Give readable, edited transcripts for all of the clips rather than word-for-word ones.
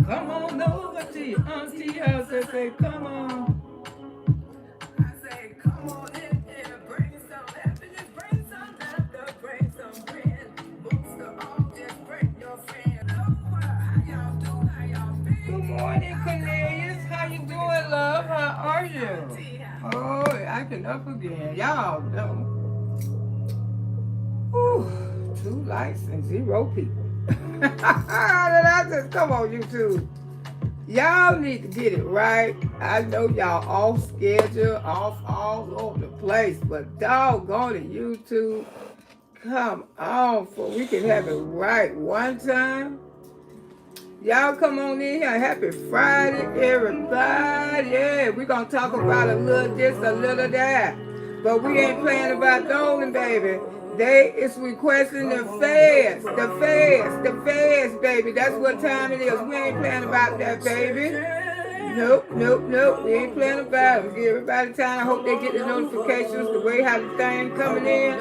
Come on over to your auntie house. I say, come on. I say, come on in here, bring some happiness, bring some laughter, bring some friends. Most of all, just bring your friends over. How y'all do? How y'all feel? Good morning, Cornelius. How you doing, love? How are you? Oh, acting up again. Y'all know. Whew, 2 likes and 0 people. I just come on YouTube. Y'all need to get it right. I know y'all off schedule, off all over the place, but doggone it, YouTube. Come on, for we can have it right one time. Y'all come on in here. Happy Friday, everybody. Yeah, we're going to talk about a little this, a little that. But we ain't playing about Nolan, baby. They is requesting the feds, baby. That's what time it is. We ain't playing about that, baby. Nope. We ain't playing about it. Give everybody time. I hope they get the notifications the way how the thing coming in.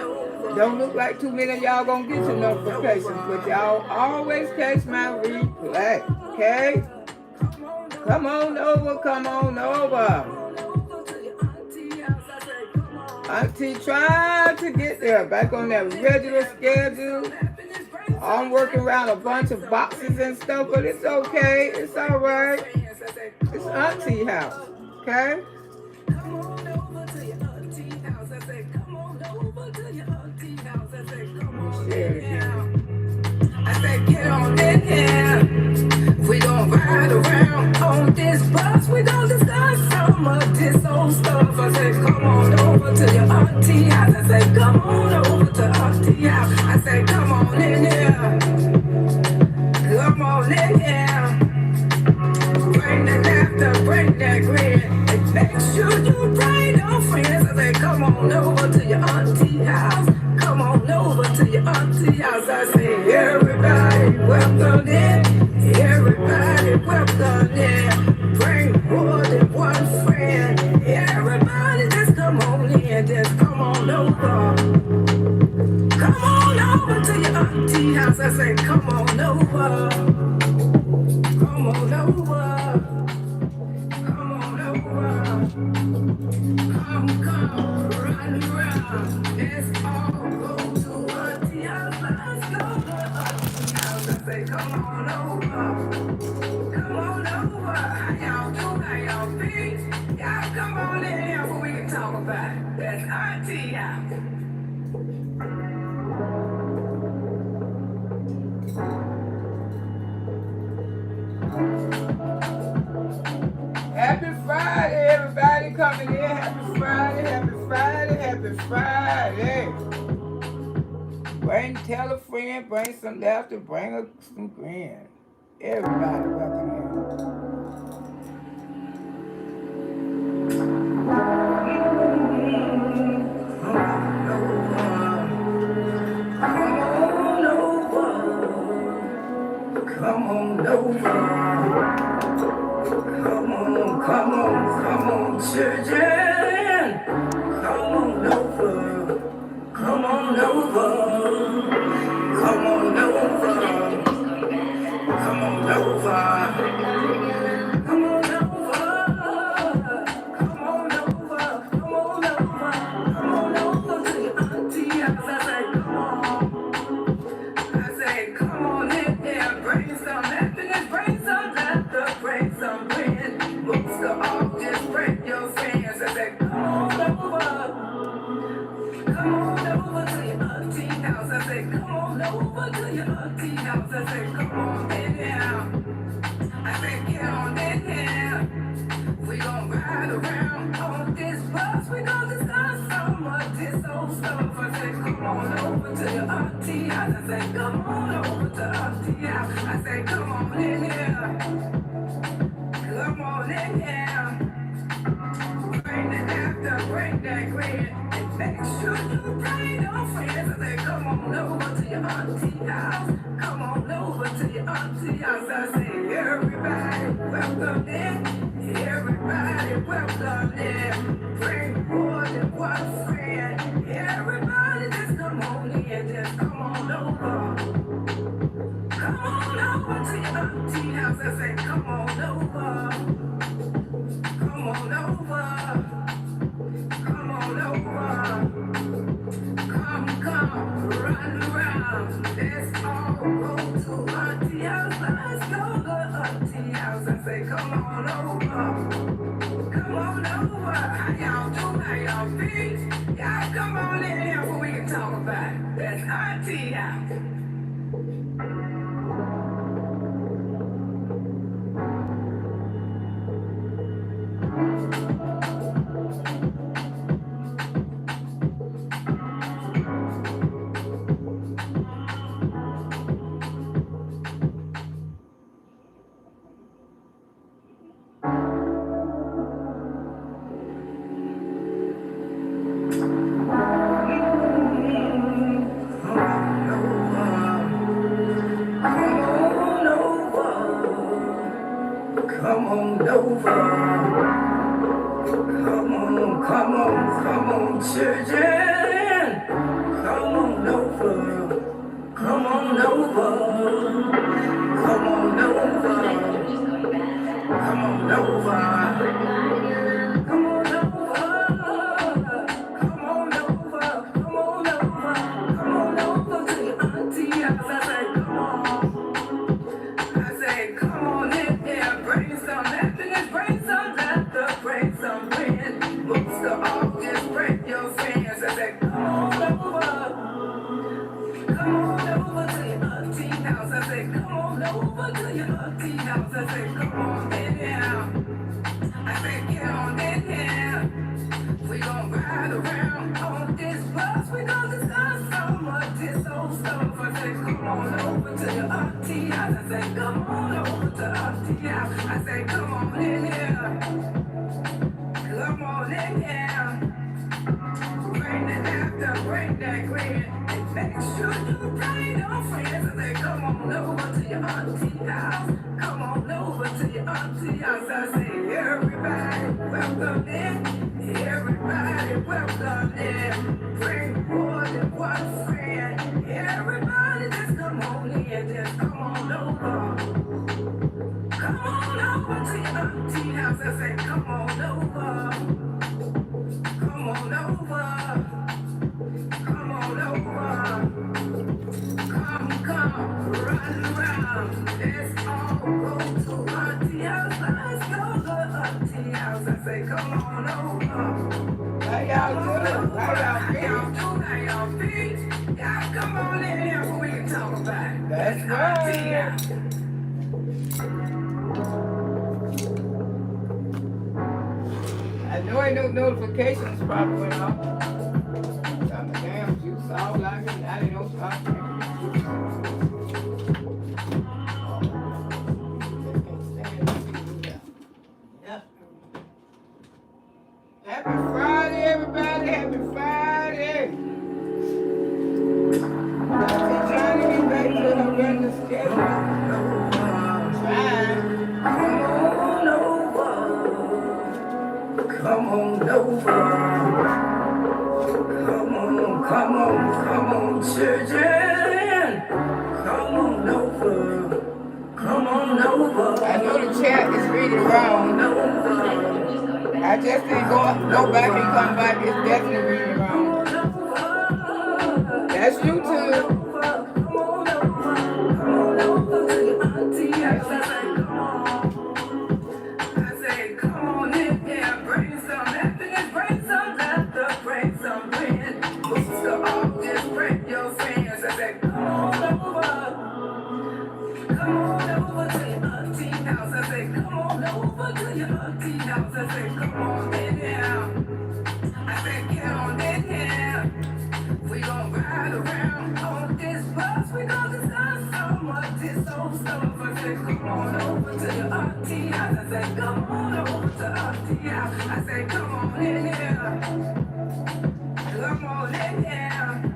Don't look like too many of y'all gonna get your notifications, but y'all always catch my replay, okay? Come on over. Auntie trying to get there, back on that regular schedule. I'm working around a bunch of boxes and stuff, but it's okay. It's all right. It's Auntie house, okay? Come on over to your auntie house. I say, come on over to your auntie house. I say, come on in here. I say, get on in here. We gon' ride around on this bus. We gon' discuss some of this old stuff. I say, come on over to your auntie house. I say, come on over to auntie house. I say, come on in here. Come on in here. Bring the laughter, bring that grin. And make sure you bring your friends. I say, come on over to your auntie house. Come on over to your auntie house. I say, everybody welcome in. Everybody welcome in. Bring more than one friend. Everybody just come on in. Just come on over. Come on over to your auntie house. I say, come on over. Come on over. Come, run around. Let's all go to auntie house. Let's go to auntie house. I say, come on over. Come on over. How y'all do? How y'all feel? Y'all come on in here so we can talk about it. That's auntie house. Happy Friday, everybody coming in. Happy Friday. Tell a friend, bring some laughter, bring some grin. Everybody welcome in. Come on over. Come on, children. Come on over. Come on over. Come on over. Come on over. Come on over. Come on over. Come on over. Come on over to your auntie house. I say, come on. I say, come on in there. Bring some happiness. Bring some laughter. Bring some wind. Most of all, just bring your friends. I say, come on over. Come on over to your auntie house. I say, come on over to your auntie house. I say, come on in here. I say, get on in here. We gon' ride around on this bus. We gon' discuss some of this old stuff. I say, come on over to your auntie house. I say, come on over to auntie house. I say, come on in here. Come on in here. Bring the laughter, bring that grin. And make sure you bring your friends. I say, come on over to your auntie house. Come on over to your auntie house. I say, everybody welcome in. Everybody welcome in. Bring more than one friend. Everybody just come on in. Just come on over. Come on over. over to your auntie house. I say, come on over. Come on over. Come on over. Come, run around. Let's all go to auntie house. Let's go to auntie house. I say, come on over. Come on over. How y'all do? How y'all feel? Y'all come on in here so we can talk about it. That's auntie house. Come on over. Come on, children. Come on over. Come on over. Come on over. Come on over. Come on over. Come on over. Come on over. Come on over to your auntie house. I say, come on. I say, come on in there. Bring some happiness. Bring some laughter. Bring some wind. Most of all, just bring your friends. I say, come on over. Come on over to your auntie house. I say, come on over to your auntie house. I say, come on in here. I say, get on in here. We gon' ride around on this bus. We gon' discuss some of this old stuff. I say, come on over to your auntie house. I say, come on over to auntie house. I say, come on in here. Come on in here. Bring that laughter, bring that grin. And make sure you bring your friends. I say, come on over to your auntie house. Come on over to your auntie house. I say, everybody, welcome in. Everybody, welcome in. Bring more than one friend. Everybody, just come on in. Just come on over. Come on over to your auntie house. I say, come on over. Come on over. Come on over. Come, run around. Let's all go to auntie house. Let's go to auntie house. I say, come on over. How y'all doing? How y'all do? How y'all feel? Y'all come on in here so we can talk about it. That's right. I know ain't no notifications probably went off. Got my damn juice all like it. I didn't know stop drinking. Happy Friday, everybody. Happy Friday. I'm trying to get back to the regular schedule. Trying. Come on over. Come on, children. Come on over. Come on over. I know the chat is reading wrong. I just didn't go back and come back. It's definitely reading wrong. That's YouTube. Come on over to your auntie house. I say, come on in there. Bring some happiness. Bring some laughter. Bring some wind. Most of all, just bring your friends. I say, come on over. Come on over to your auntie house. I say, come on over to your auntie house. I say, come on in here. I say, get on in here. We gon' ride around on this bus. We gon' discuss some of this old stuff. I say, come on over to your auntie house. I say, come on over to auntie house. I say, come on in here. Come on in here.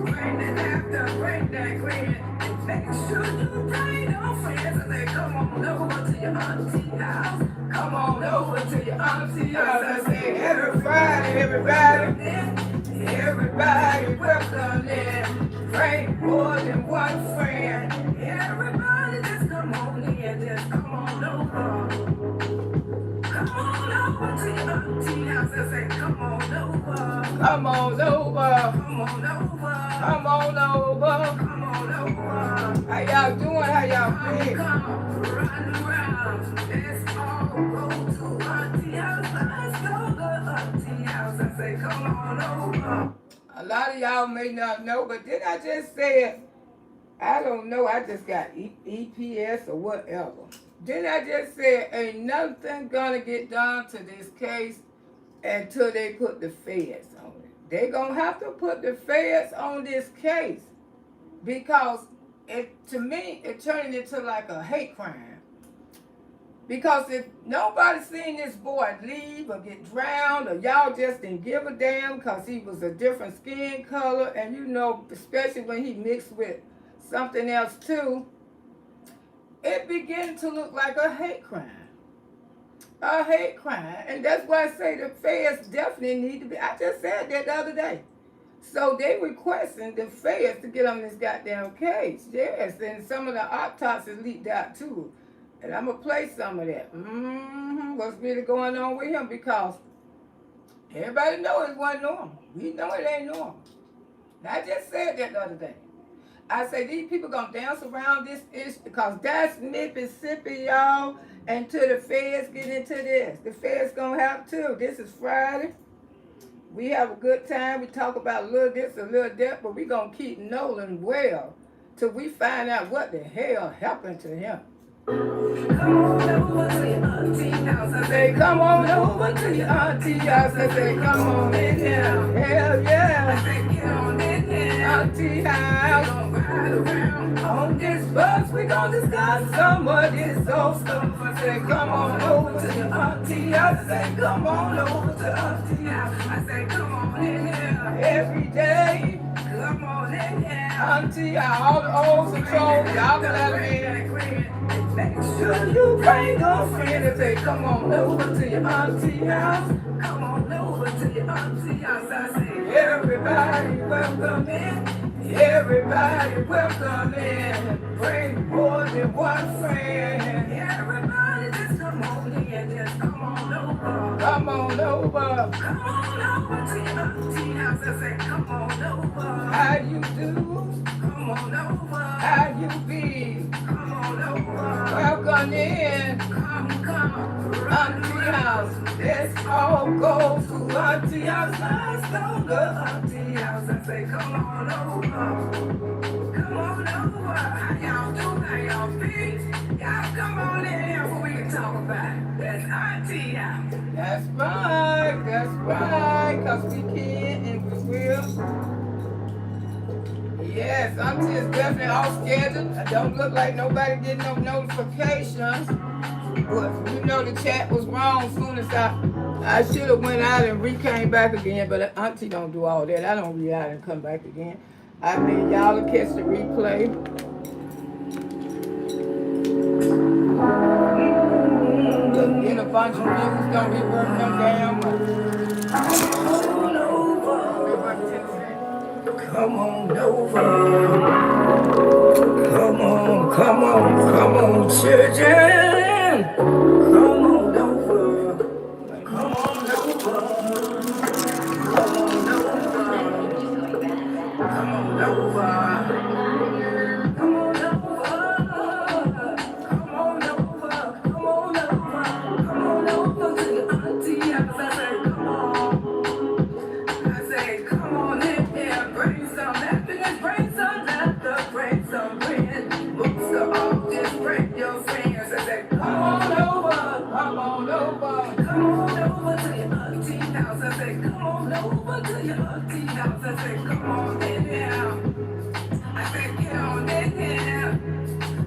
Bring that laughter, bring that grin. And make sure you bring your friends. I say, come on over to your auntie house. Come on over to your auntie house. I say, everybody. Everybody welcome in. Bring more than one friend. Everybody. y'all doing? How y'all feel? A lot of y'all may not know, but didn't I just say it? I don't know. I just got EPS or whatever. Didn't I just say ain't nothing gonna get done to this case until they put the feds on it? They gonna have to put the feds on this case because to me it turned into like a hate crime. Because if nobody seen this boy leave or get drowned, or y'all just didn't give a damn because he was a different skin color, and you know, especially when he mixed with something else too, it began to look like a hate crime. A hate crime. And that's why I say the feds definitely need to be. I just said that the other day. So they requesting the feds to get on this goddamn case. Yes, and some of the autopsies leaked out too. And I'm going to play some of that. What's really going on with him? Because everybody know it wasn't normal. We know it ain't normal. I just said that the other day. I say these people going to dance around this issue because that's Mississippi, y'all. Until the feds get into this. The feds going to have to. This is Friday. We have a good time. We talk about a little this, a little that, but we going to keep Nolan well till we find out what the hell happened to him. Come on over to your auntie house. I say, come on over to your auntie house. I say, come on in here. Hell yeah. I say, get on in here. Auntie house. We gon' ride around on this bus. We gon' discuss some of this old stuff. I say, come on over to your auntie house. I say, come on over to auntie house. I say, come on in here. Every day. Come on in here. Auntie, all the old patrol, y'all can let them in. Make sure you bring a friend and say, come on over to your auntie house. Come on over to your auntie house. I say, everybody welcome in. Everybody welcome in. Bring more than one friend. Everybody just come on in. Just come on over. Come on over. Come on over to your auntie house. I say, come on over. How you do? Come on over. How you be? Come on over. Welcome in. Come. Auntie house. Let's all go to auntie house. Let's go to auntie house. I say, come on over. Come on over. How y'all do? How y'all feel? Y'all come on in here so we can talk about it. That's auntie house. That's right. That's right. Because we can and we will. Yes, auntie is definitely off schedule. I don't look like nobody getting no notifications. But you know the chat was wrong as soon as I should have went out and came back again, but auntie don't do all that. I don't be out and come back again. I mean, y'all will catch the replay. Just get a bunch of views, don't be working them down. Come on over. Come on, children. Come on over. Come on over. Come on over. Come on over. Come on over. Come on over. Come on over to your auntie house. I say, come on. I say, come on in here. Bring some happiness. Bring some laughter. Bring some wind. Books are all just bring your friends. I say, come on over. Come on over. Come on over to your auntie house. I say, come on over to your auntie house. I say, come on in here. I say, get on in here.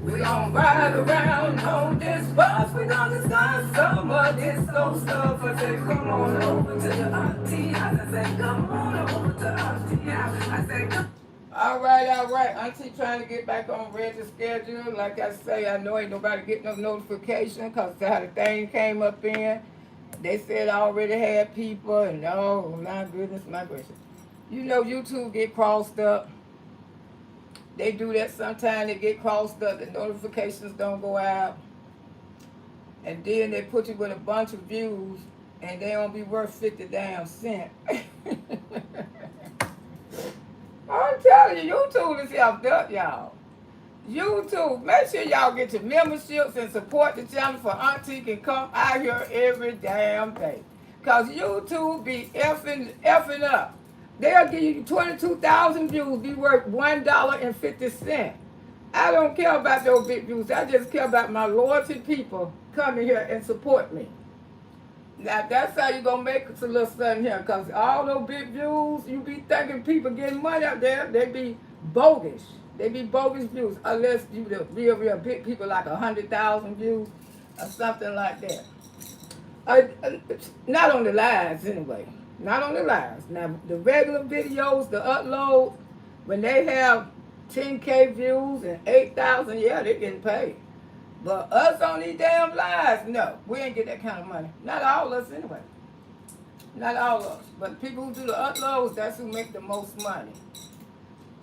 We gon' ride around on this bus. We gon' discuss some of this old stuff. I say, come on over to your auntie house. I say, come on over to auntie house. I say, come. All right. Auntie trying to get back on regular schedule. Like I say, I know ain't nobody getting no notification because how the thing came up in. They said I already had people, and oh my goodness, my gracious. You know YouTube get crossed up. They do that sometimes. They get crossed up. The notifications don't go out. And then they put you with a bunch of views, and they don't be worth 50 damn cents. I'm telling you, YouTube is helped up, y'all. YouTube, make sure y'all get your memberships and support the channel for Auntie can come out here every damn day. Cause YouTube be effing up. They'll give you 22,000 views, be worth $1.50. I don't care about those big views. I just care about my loyalty people coming here and support me. Now that's how you gonna make a little something here. Cause all those big views, you be thinking people getting money out there, they be bogus. They be bogus views unless you the real big people like 100,000 views or something like that. Not on the lives anyway. Not on the lives. Now the regular videos, the upload, when they have 10K views and 8,000, yeah, they getting paid. But us on these damn lives, no, we ain't get that kind of money. Not all of us anyway. Not all of us. But the people who do the uploads, that's who make the most money.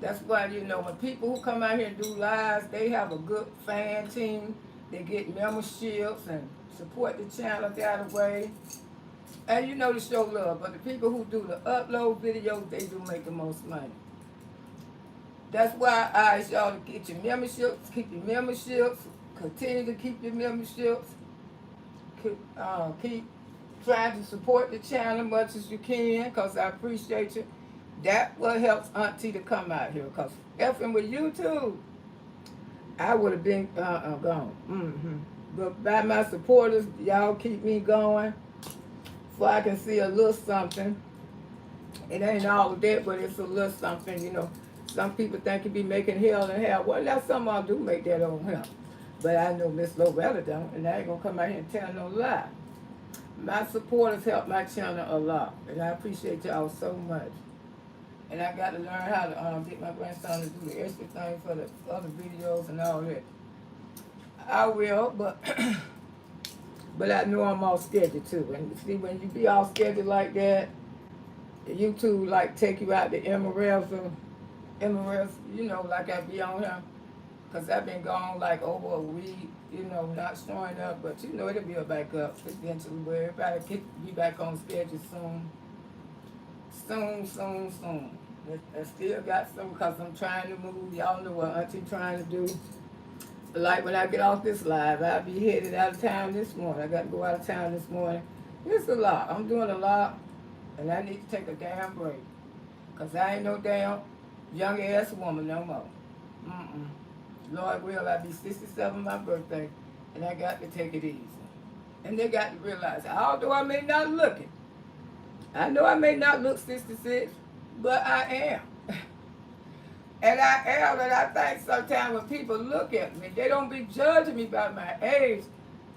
That's why, you know, when people who come out here and do lives, they have a good fan team. They get memberships and support the channel that way. And you know to show love. But the people who do the upload videos, they do make the most money. That's why I ask y'all to get your memberships, keep your memberships, continue to keep your memberships, keep trying to support the channel as much as you can, because I appreciate you. That what helps Auntie to come out here, because effing with YouTube, I would have been gone. But by my supporters, y'all keep me going, so I can see a little something. It ain't all of that, but it's a little something, you know. Some people think you be making hell and hell. Well, that's some of them do make that on hell. But I know Miss Loretta don't, and I ain't gonna come out here and tell no lie. My supporters help my channel a lot, and I appreciate y'all so much. And I got to learn how to get my grandson to do the extra thing for the other videos and all that. I will, but but I know I'm off schedule too. And see, when you be off schedule like that, YouTube like take you out the Emeralds, you know, like I be on here. Because I've been gone like over a week, you know, not showing up. But you know, it'll be back up eventually, where everybody be back on schedule soon. Soon. I still got some, because I'm trying to move. Y'all know what Auntie trying to do. Like when I get off this live, I'll be headed out of town this morning. I got to go out of town this morning. It's a lot. I'm doing a lot, and I need to take a damn break. Because I ain't no damn young ass woman no more. Lord will, I'll be 67 my birthday, and I got to take it easy. And they got to realize, although I may not look it, I know I may not look 66, but I am. And I am, and I think sometimes when people look at me, they don't be judging me by my age.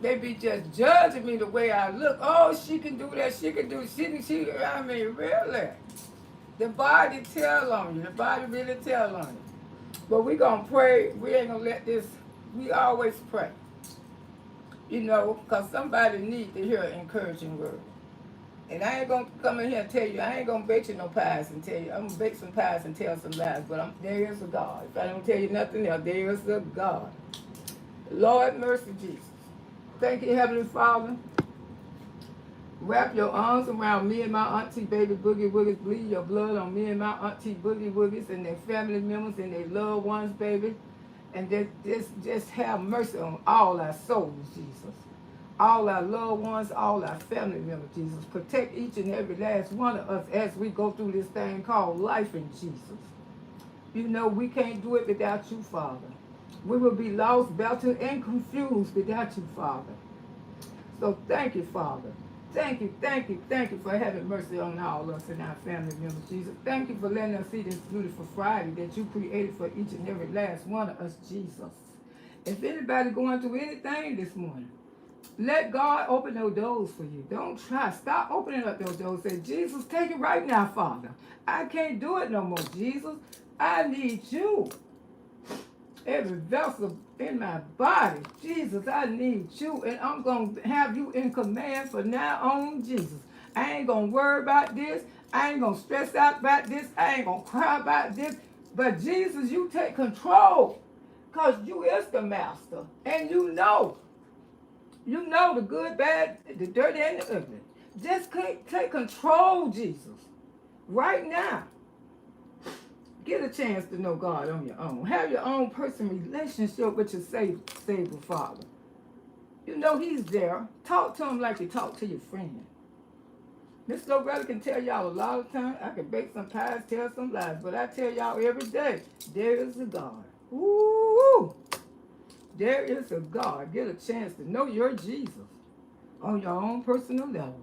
They be just judging me the way I look. Oh, she can do that, she can do it, I mean, really. The body tell on you, the body really tell on you. But we gonna pray, we ain't gonna let this, we always pray. You know, because somebody needs to hear an encouraging word. And I ain't gonna come in here and tell you, I ain't gonna bake you no pies and tell you, I'm gonna bake some pies and tell some lies, but there is a God. If I don't tell you nothing else, there is a God. Lord, mercy, Jesus. Thank you, Heavenly Father. Wrap your arms around me and my auntie, baby Boogie Woogies. Bleed your blood on me and my auntie, Boogie Woogies, and their family members and their loved ones, baby. And just have mercy on all our souls, Jesus. All our loved ones, all our family members, Jesus. Protect each and every last one of us as we go through this thing called life in Jesus. You know we can't do it without you, Father. We will be lost, battered, and confused without you, Father. So thank you, Father. Thank you for having mercy on all of us and our family members, Jesus. Thank you for letting us see this beautiful Friday that you created for each and every last one of us, Jesus. If anybody going through anything this morning, let God open those doors for you. Don't try. Stop opening up those doors. Say, Jesus, take it right now, Father. I can't do it no more, Jesus. I need you. Every vessel in my body, Jesus, I need you, and I'm going to have you in command from now on, Jesus. I ain't going to worry about this. I ain't going to stress out about this. I ain't going to cry about this. But Jesus, you take control, because you is the master, and you know the good, bad, the dirty, and the ugly. Just take control, Jesus, right now. Get a chance to know God on your own. Have your own personal relationship with your Savior Father. You know He's there. Talk to Him like you talk to your friend. Miss Loretta can tell y'all a lot of times. I can bake some pies, tell some lies, but I tell y'all every day, there is a God. Ooh, there is a God. Get a chance to know your Jesus on your own personal level.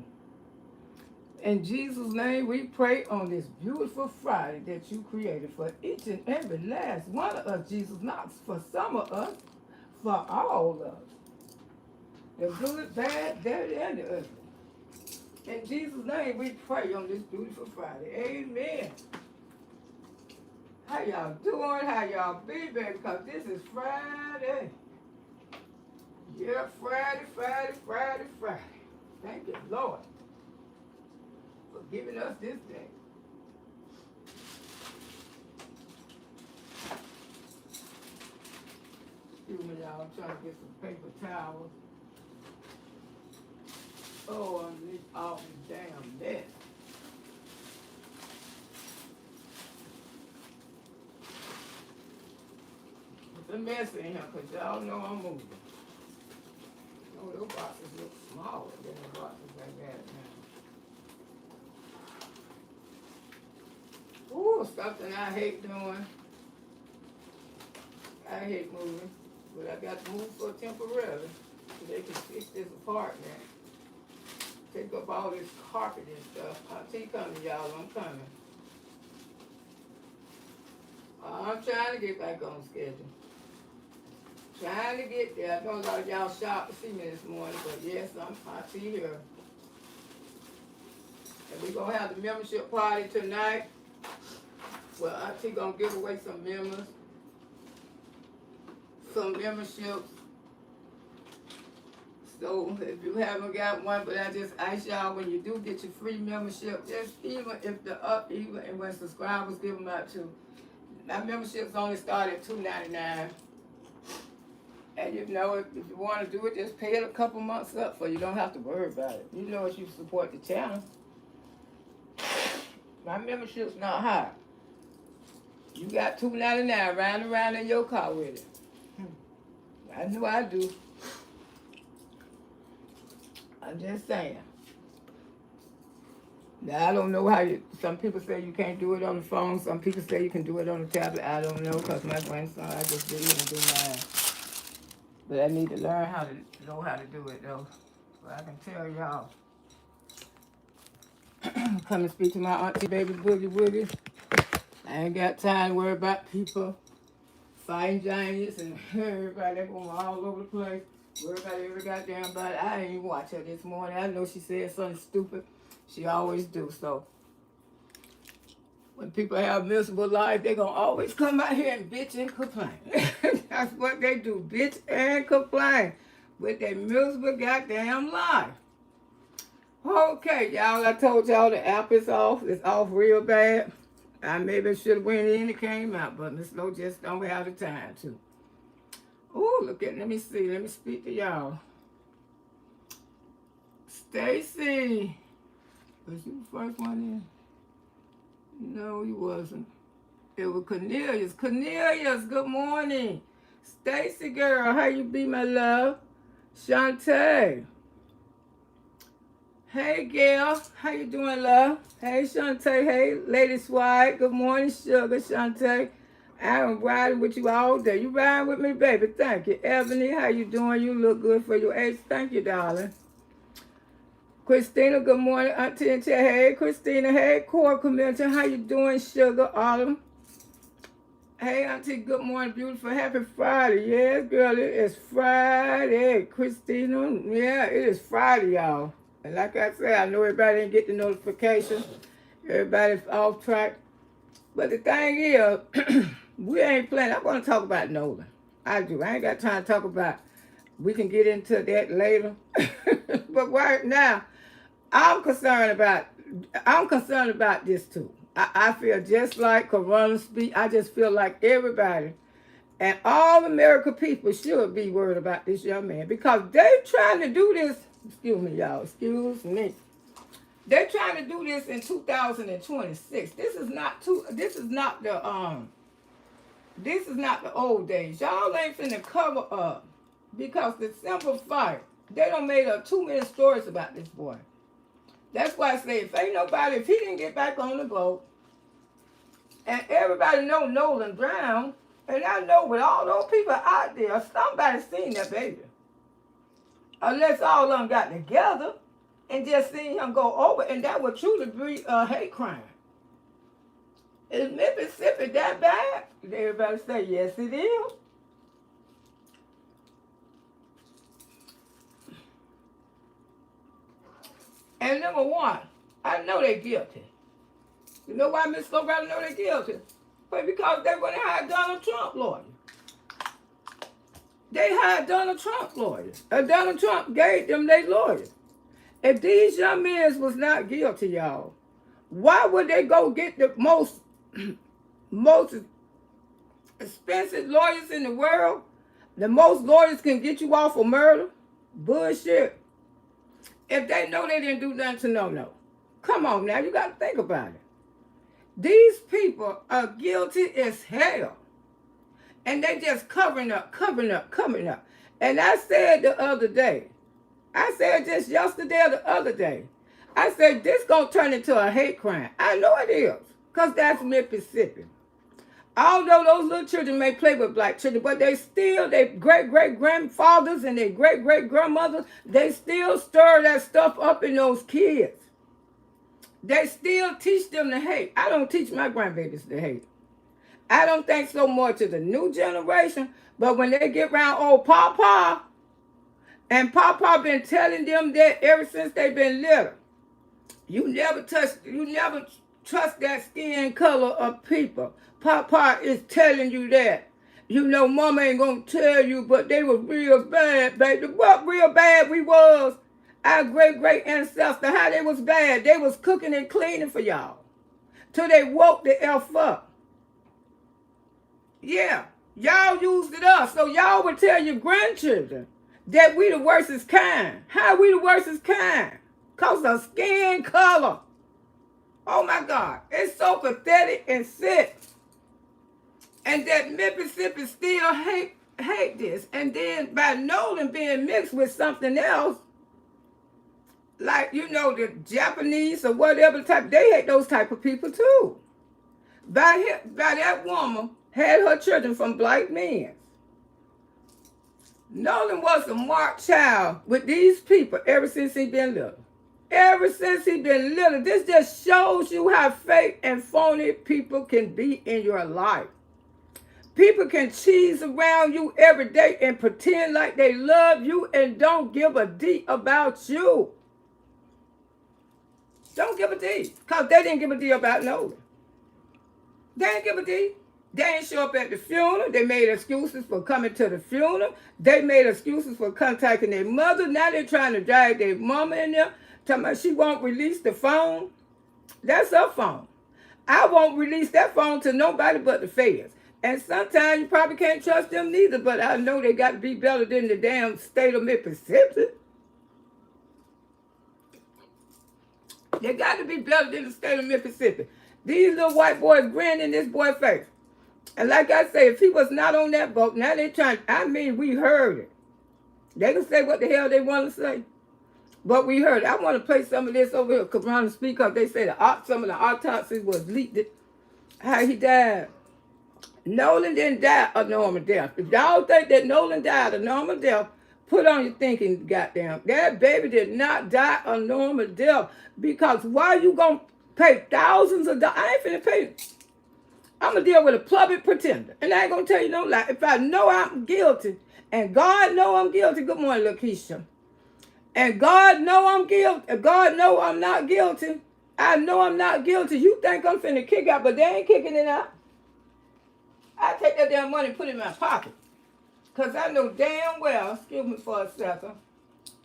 In Jesus' name, we pray on this beautiful Friday that you created for each and every last one of us, Jesus, not for some of us, for all of us. The good, bad, dirty, and the ugly. In Jesus' name, we pray on this beautiful Friday. Amen. How y'all doing? How y'all be, baby? Because this is Friday. Yeah, Friday, Friday, Friday, Friday. Thank you, Lord, for giving us this day. Excuse me, y'all. I'm trying to get some paper towels. Oh, underneath all this damn mess. It's a mess in here, because y'all know I'm moving. Oh, those boxes look smaller than the boxes I got now. Ooh, something I hate doing. I hate moving, but I got to move for temporarily so they can fix this apartment. Take up all this carpet and stuff. I'll keep coming, y'all. I'm coming. I'm trying to get back on schedule. Trying to get there. I know a lot of y'all shocked to see me this morning, but yes, I'm Auntie here. And we're going to have the membership party tonight. Well, Auntie going to give away some members. Some memberships. So if you haven't got one, but I just ask y'all, when you do get your free membership, just even if even when subscribers give them out too. My memberships only start at $2.99. And you know, if you want to do it, just pay it a couple months up so you don't have to worry about it. You know, if you support the channel. My membership's not high. You got $2.99 riding around in your car with it. I know I do. I'm just saying. Now, I don't know how some people say you can't do it on the phone. Some people say you can do it on the tablet. I don't know, because my grandson, I just didn't even do mine. But I need to learn how to know how to do it, though. But I can tell y'all. Come and speak to my auntie, baby Boogie Woogie. I ain't got time to worry about people fighting giants and everybody going all over the place. Worry about every goddamn body. I ain't even watch her this morning. I know she said something stupid. She always do. So when people have miserable life, they gonna always come out here and bitch and complain. That's what they do, bitch and complain with their miserable goddamn life. Okay, y'all, I told y'all the app is off. It's off real bad. I maybe should have went in and came out, but Miss Lo just don't have the time to. Oh, look at, let me see. Let me speak to y'all. Stacy. Was you the first one in? No, he wasn't. It was Cornelius. Cornelius, good morning. Stacy, girl, how you be, my love? Shantae. Hey, Gail. How you doing, love? Hey, Shantae. Hey, Lady Swag. Good morning, Sugar, Shantae. I'm riding with you all day. You riding with me, baby? Thank you. Ebony, how you doing? You look good for your age. Thank you, darling. Christina, good morning. Auntie and Tia. Hey, Christina. Hey, Cora Community. How you doing, Sugar? Autumn. Hey, Auntie. Good morning, beautiful. Happy Friday. Yes, girl, it is Friday. Christina. Yeah, it is Friday, y'all. And like I said, I know everybody didn't get the notification. Everybody's off track. But the thing is, we ain't playing. I'm going to talk about Nolan. I do. I ain't got time to talk about. We can get into that later. But right now, I'm concerned about this too. I feel just like Corona speak. I just feel like everybody and all American people should be worried about this young man, because they trying to do this. Excuse me, y'all. Excuse me. They're trying to do this in 2026. This is not the old days. Y'all ain't finna cover up because the simple fact they done made up too many stories about this boy. That's why I say if he didn't get back on the boat, and everybody know Nolan Brown, and I know with all those people out there, somebody seen that baby. Unless all of them got together and just seen him go over, and that would truly be a hate crime. Is Mississippi that bad? Everybody say, yes, it is. And number one, I know they're guilty. You know why Miss Loretta know they're guilty? But because they went and hired Donald Trump lawyer. They hired Donald Trump lawyers. Donald Trump gave them their lawyers. If these young men was not guilty, y'all, why would they go get the most expensive lawyers in the world? The most lawyers can get you off for murder? Bullshit. If they know they didn't do nothing to no. Come on now, you got to think about it. These people are guilty as hell. And they just covering up. And I said the other day, I said just yesterday or the other day, I said this gonna turn into a hate crime. I know it is, because that's Mississippi. Although those little children may play with black children, but they still, their great-great-grandfathers and their great-great-grandmothers, they still stir that stuff up in those kids. They still teach them to hate. I don't teach my grandbabies to hate. I don't think so much to the new generation, but when they get around old Papa, and Papa been telling them that ever since they've been little, you never trust that skin color of people. Papa is telling you that. You know, Mama ain't gonna tell you, but they was real bad, baby. What real bad we was? Our great ancestor, how they was bad. They was cooking and cleaning for y'all till they woke the F up. Yeah, y'all used it up, so y'all would tell your grandchildren that we the worstest kind. How we the worstest kind? Cause of skin color. Oh my God, it's so pathetic and sick. And that Mississippi still hate this. And then by Nolan being mixed with something else, like, you know, the Japanese or whatever type, they hate those type of people too. By that woman had her children from black men. Nolan was a marked child with these people ever since he been little. Ever since he been little. This just shows you how fake and phony people can be in your life. People can cheese around you every day and pretend like they love you and don't give a D about you. Don't give a D. Because they didn't give a D about Nolan. They didn't give a D. They didn't show up at the funeral. They made excuses for coming to the funeral. They made excuses for contacting their mother. Now they're trying to drag their mama in there. Talking about she won't release the phone. That's her phone. I won't release that phone to nobody but the feds. And sometimes you probably can't trust them neither, but I know they got to be better than the damn state of Mississippi. They got to be better than the state of Mississippi. These little white boys grinning in this boy's face. And like I say, if he was not on that boat, now they trying, I mean, we heard it. They can say what the hell they want to say. But we heard it. I want to play some of this over here, because on the speaker, they say some of the autopsies was leaked. How he died. Nolan didn't die a normal death. If y'all think that Nolan died a normal death, put on your thinking, goddamn. That baby did not die a normal death. Because why you going to pay thousands of dollars? I ain't finna pay. I'm going to deal with a public pretender. And I ain't going to tell you no lie. If I know I'm guilty, and God know I'm guilty, good morning, Lakeisha. And God know I'm guilty, and God know I'm not guilty. I know I'm not guilty. You think I'm finna kick out, but they ain't kicking it out. I take that damn money and put it in my pocket. Because I know damn well, excuse me for a second,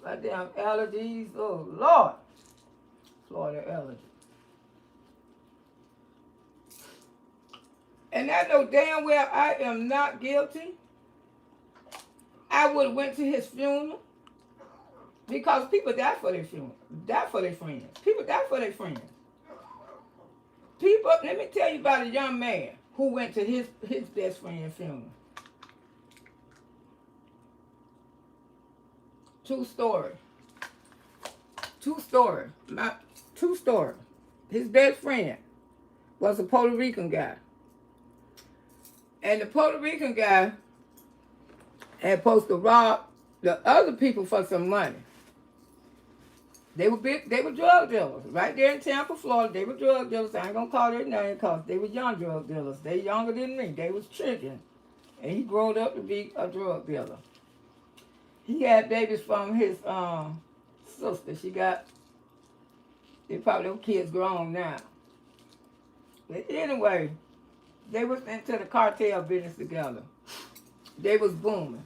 my damn allergies, oh Lord. Florida allergy. And I know damn well I am not guilty. I would have went to his funeral. Because people die for their funeral, die for their friends. People die for their friends. People, let me tell you about a young man who went to his best friend's funeral. True story. True story. True story. His best friend was a Puerto Rican guy. And the Puerto Rican guy had supposed to rob the other people for some money. They were drug dealers. Right there in Tampa, Florida, they were drug dealers. I ain't gonna call their name because they were young drug dealers. They younger than me. They was children. And he grew up to be a drug dealer. He had babies from his sister. They probably those kids grown now. But anyway, they was into the cartel business together. They was booming.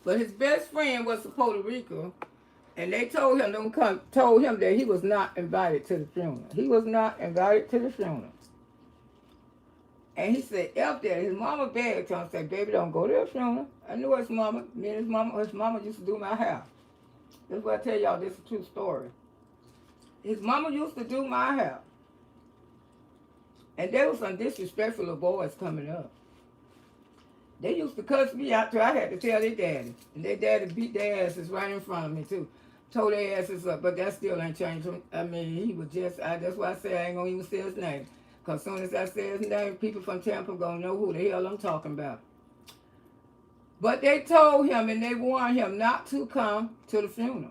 But his best friend was a Puerto Rican, and they told him that he was not invited to the funeral. He was not invited to the funeral. And he said, F that. His mama begged him and said, baby, don't go to the funeral. I knew his mama. Me and his mama used to do my hair. That's what I tell y'all, this is a true story. His mama used to do my hair. And there was some disrespectful little boys coming up. They used to cuss me out till I had to tell their daddy. And their daddy beat their asses right in front of me too. Tore their asses up, but that still ain't changed him. I mean, he was just, that's why I say I ain't gonna even say his name. Because as soon as I say his name, people from Tampa are gonna know who the hell I'm talking about. But they told him and they warned him not to come to the funeral.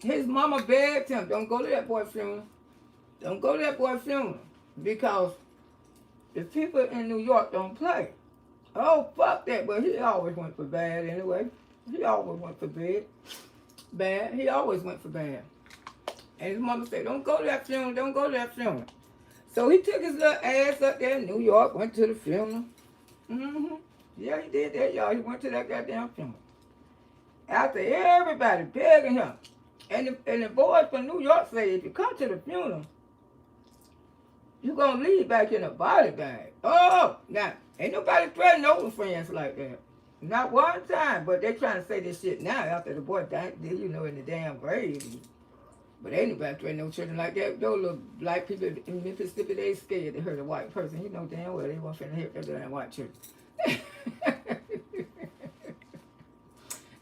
His mama begged him, don't go to that boy's funeral. Don't go to that boy's funeral. Because the people in New York don't play. Oh, fuck that. But he always went for bad anyway. He always went for bad. He always went for bad. And his mama said, don't go to that funeral. Don't go to that funeral. So he took his little ass up there in New York, went to the funeral. Yeah, he did that, y'all. He went to that goddamn funeral. After everybody begging him. And the boys from New York say, if you come to the funeral, you're going to leave back in a body bag. Oh, now, ain't nobody threatening no friends like that. Not one time. But they trying to say this shit now after the boy died, you know, in the damn grave. But ain't nobody threatening no children like that. Those little black people in Mississippi, they scared to hurt a white person. You know damn well they weren't finna hurt that damn white children.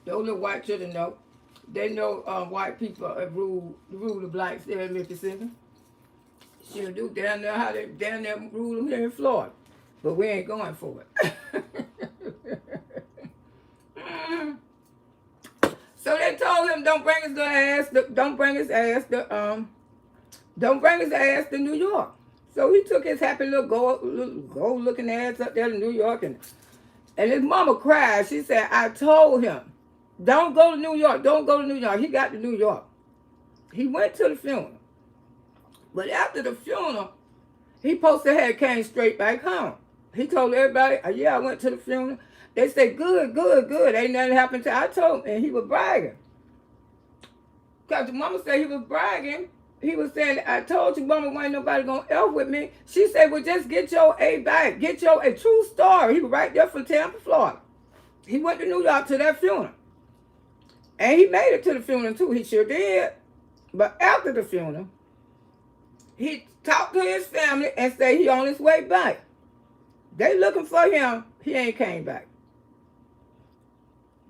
Those little white children know. They know white people rule the blacks there in Mississippi. Sure do. Down there how they down there rule them here in Florida. But we ain't going for it. So they told him don't bring his ass to New York. So he took his happy little gold looking ass up there to New York and his mama cried. She said, I told him, don't go to New York, don't go to New York. He got to New York. He went to the funeral. But after the funeral, he supposed to have came straight back home. He told everybody, yeah, I went to the funeral. They said, good. Ain't nothing happened to I told him. And he was bragging. Because the mama said he was bragging. He was saying, I told you, mama, ain't nobody going to F with me. She said, well, just get your A back. Get your A. True story. He was right there from Tampa, Florida. He went to New York to that funeral. And he made it to the funeral, too. He sure did. But after the funeral, he talked to his family and said he on his way back. They looking for him. He ain't came back.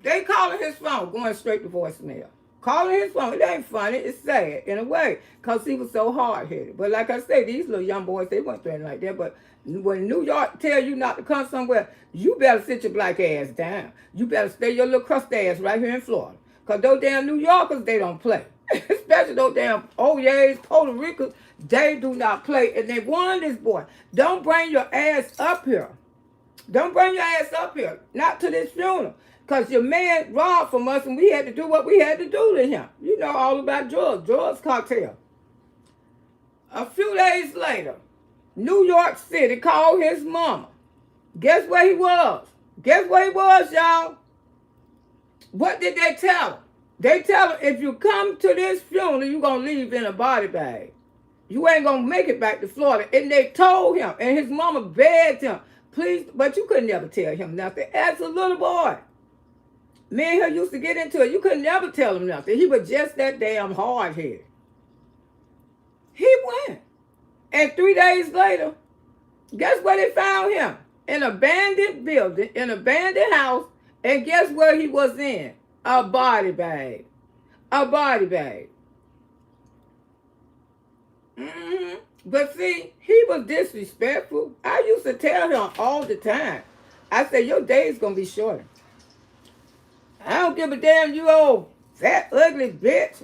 They calling his phone, going straight to voicemail. Calling his phone. It ain't funny. It's sad in a way because he was so hard-headed. But like I say, these little young boys, they weren't threatening like that. But when New York tell you not to come somewhere, you better sit your black ass down. You better stay your little crust ass right here in Florida. Because those damn New Yorkers, they don't play. Especially those damn Oye's, Puerto Ricans, they do not play. And they warned this boy, don't bring your ass up here. Don't bring your ass up here. Not to this funeral. Because your man robbed from us and we had to do what we had to do to him. You know all about drugs. Drugs cartel. A few days later, New York City called his mama. Guess where he was? Guess where he was, y'all? What did they tell him? They tell him, if you come to this funeral, you're going to leave in a body bag. You ain't going to make it back to Florida. And they told him, and his mama begged him, please, but you could never tell him nothing. As a little boy. Me and her used to get into it. You could never tell him nothing. He was just that damn hard-headed. He went. And 3 days later, guess where they found him? In an abandoned building, in an abandoned house. And guess where he was in? A body bag. A body bag. Mm-hmm. But see, he was disrespectful. I used to tell him all the time. I said, your day's going to be shorter. I don't give a damn, you old fat, ugly bitch.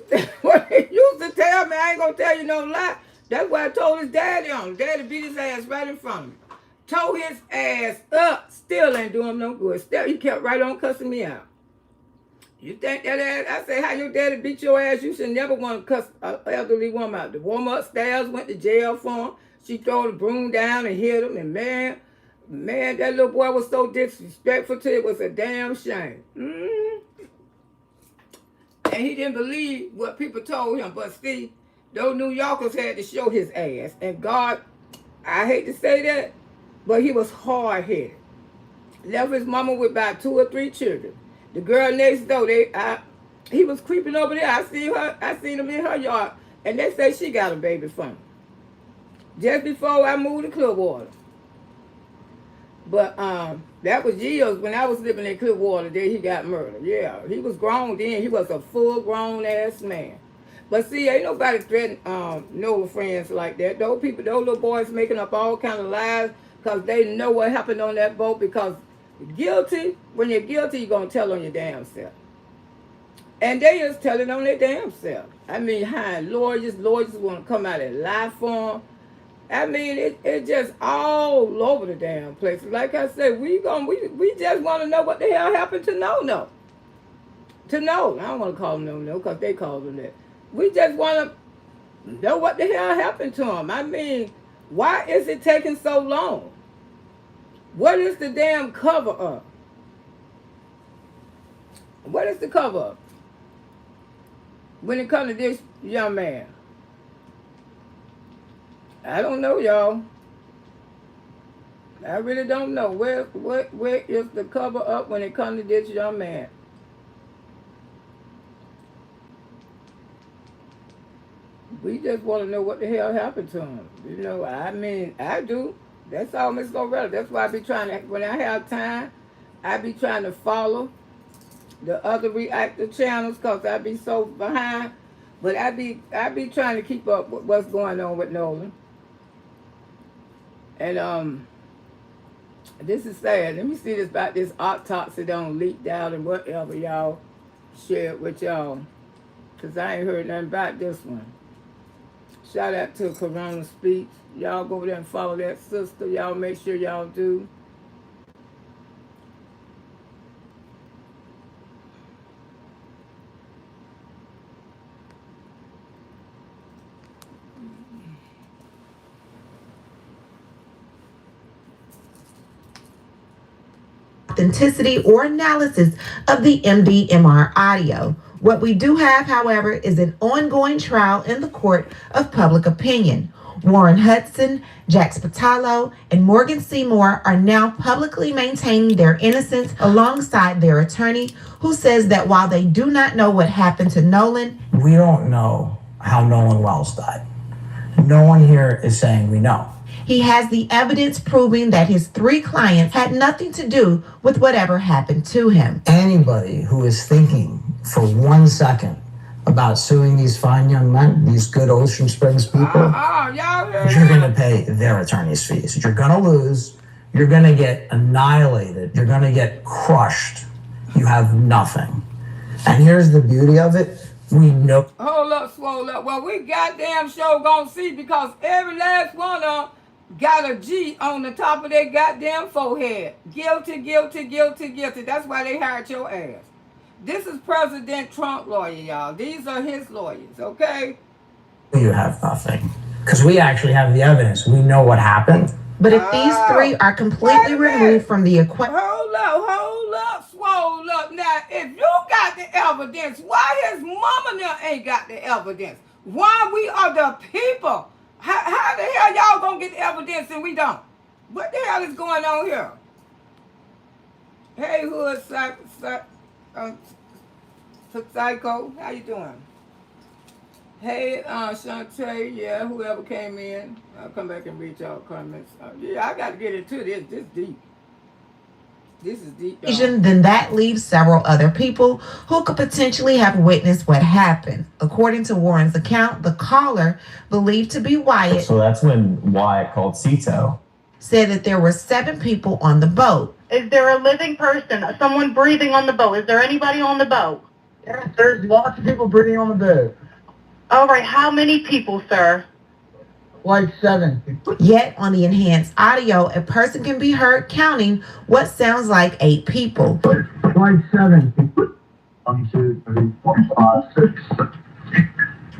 What he used to tell me, I ain't going to tell you no lie. That's why I told his daddy on him. Daddy beat his ass right in front of me. Tore his ass up. Still ain't doing him no good. Still, he kept right on cussing me out. You think that ass, I say, how your daddy beat your ass, you should never want to cuss an elderly woman out. The woman upstairs went to jail for him. She threw the broom down and hit him. And man, that little boy was so disrespectful to it. It was a damn shame. And he didn't believe what people told him. But see, those New Yorkers had to show his ass. And God, I hate to say that, but he was hard-headed. Left his mama with about 2 or 3 children. The girl next door, he was creeping over there. I seen him in her yard, and they say she got a baby from him. Just before I moved to Clearwater. But that was years when I was living in Clearwater that he got murdered. Yeah, he was grown then. He was a full-grown ass man. But see, ain't nobody threatening no friends like that. Those little boys making up all kind of lies because they know what happened on that boat because guilty, when you're guilty, you're going to tell on your damn self. And they just tell it on their damn self. I mean, hiring lawyers want to come out and lie for them. I mean, it just all over the damn place. Like I said, we just want to know what the hell happened to No. To No. I don't want to call him No because they call him that. We just want to know what the hell happened to him. I mean, why is it taking so long? What is the damn cover up? What is the cover up? When it comes to this young man. I don't know, y'all. I really don't know. Where is the cover up when it comes to this young man? We just want to know what the hell happened to him. You know, I mean, I do. That's all, Miss Loretta. That's why I be trying to, when I have time, I be trying to follow the other reactive channels because I be so behind. But I be trying to keep up with what's going on with Nolan. And this is sad. Let me see this about this autopsy don't leaked out and whatever y'all shared with y'all. Because I ain't heard nothing about this one. Shout out to Corona Speech. Y'all go over there and follow that sister. Y'all make sure y'all do. Authenticity or analysis of the MDMR audio. What we do have, however, is an ongoing trial in the court of public opinion. Warren Hudson, Jack Spatalo, and Morgan Seymour are now publicly maintaining their innocence alongside their attorney, who says that while they do not know what happened to Nolan, we don't know how Nolan Wells died. No one here is saying we know. He has the evidence proving that his 3 clients had nothing to do with whatever happened to him. Anybody who is thinking for 1 second about suing these fine young men, these good Ocean Springs people, you're going to pay their attorney's fees. You're going to lose. You're going to get annihilated. You're going to get crushed. You have nothing. And here's the beauty of it. We know. Hold up, swole up. Well, we goddamn sure gonna see because every last one of them got a G on the top of their goddamn forehead. Guilty, guilty, guilty, guilty. That's why they hired your ass. This is President Trump lawyer, y'all. These are his lawyers, okay? You have nothing. Because we actually have the evidence. We know what happened. But if these 3 are completely removed from the equation... Hold up, swole up. Now, if you got the evidence, why his mama now ain't got the evidence? Why we are the people? How the hell y'all gonna get the evidence and we don't? What the hell is going on here? Hey, hood, Psycho, how you doing? Hey, Shantae, yeah, whoever came in, I'll come back and read y'all comments. Yeah, I got to get into this. This deep. This is deep, y'all. Then that leaves several other people who could potentially have witnessed what happened. According to Warren's account, the caller, believed to be Wyatt, so that's when Wyatt called Cito, said that there were 7 people on the boat. Is there a living person, someone breathing on the boat? Is there anybody on the boat? Yes, there's lots of people breathing on the boat. All right, how many people, sir? Like 7. Yet, on the enhanced audio, a person can be heard counting what sounds like 8 people. Like 7. 1, 2, 3, 4, 5, 6.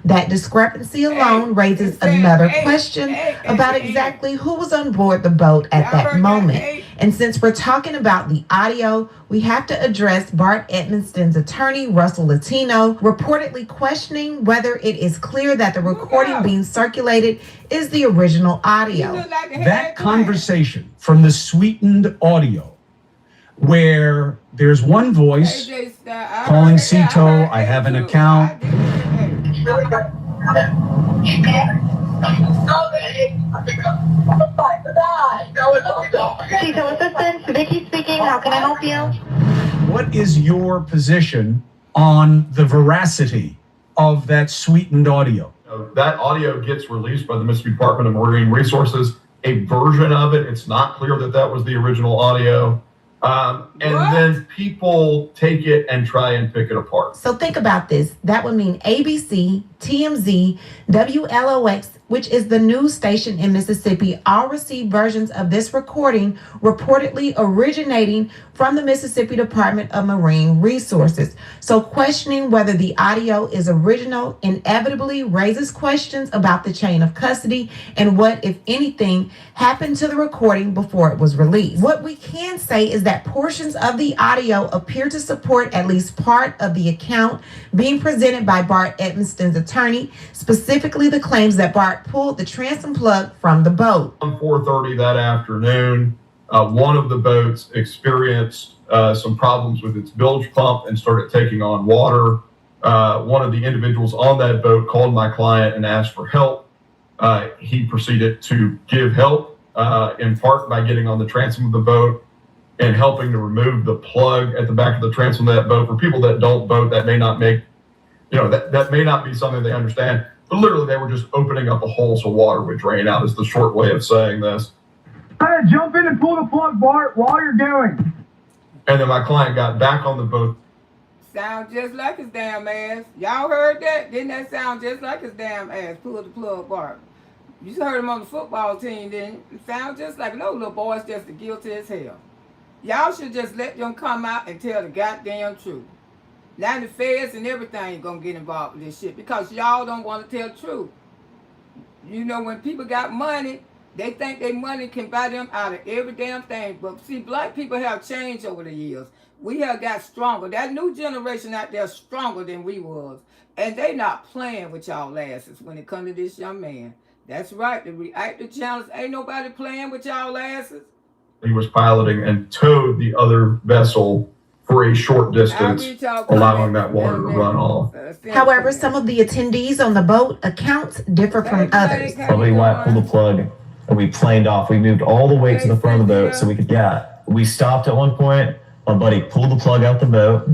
That discrepancy alone raises another question about exactly who was on board the boat at that moment. And since we're talking about the audio, we have to address Bart Edmonston's attorney, Russell Latino, reportedly questioning whether it is clear that the recording being circulated is the original audio. That conversation from the sweetened audio, where there's one voice calling Cito, I have an account. Cito Assistance, Vicky speaking. How can I help you? What is your position on the veracity of that sweetened audio? That audio gets released by the Mississippi Department of Marine Resources. A version of it, it's not clear that that was the original audio. Then people take it and try and pick it apart. So think about this. That would mean ABC, TMZ, WLOX, which is the news station in Mississippi, all received versions of this recording reportedly originating from the Mississippi Department of Marine Resources. So questioning whether the audio is original inevitably raises questions about the chain of custody and what, if anything, happened to the recording before it was released. What we can say is that portions of the audio appear to support at least part of the account being presented by Bart Edmonston's attorney, specifically the claims that Bart pulled the transom plug from the boat. On 4:30 that afternoon, one of the boats experienced some problems with its bilge pump and started taking on water. One of the individuals on that boat called my client and asked for help. He proceeded to give help, in part by getting on the transom of the boat and helping to remove the plug at the back of the transom of that boat. For people that don't boat, that may not make, that may not be something they understand. But literally, they were just opening up a hole so water would drain out, is the short way of saying this. Hey, jump in and pull the plug, Bart, while you're going. And then my client got back on the boat. Sound just like his damn ass. Y'all heard that? Didn't that sound just like his damn ass? Pull the plug, Bart. You just heard him on the football team, didn't you? It sound just like no little boy's just as guilty as hell. Y'all should just let them come out and tell the goddamn truth. Now the feds and everything gonna get involved with this shit because y'all don't want to tell the truth. You know, when people got money, they think their money can buy them out of every damn thing. But see, black people have changed over the years. We have got stronger. That new generation out there is stronger than we was. And they not playing with y'all asses when it comes to this young man. That's right, the reactor challenge, ain't nobody playing with y'all asses. He was piloting and towed the other vessel for a short distance, allowing that water to run off. However, some of the attendees on the boat accounts differ from others. Probably Wyatt pulled the plug and we planed off. We moved all the way to the front of the boat so we could, we stopped at one point. My buddy pulled the plug out the boat,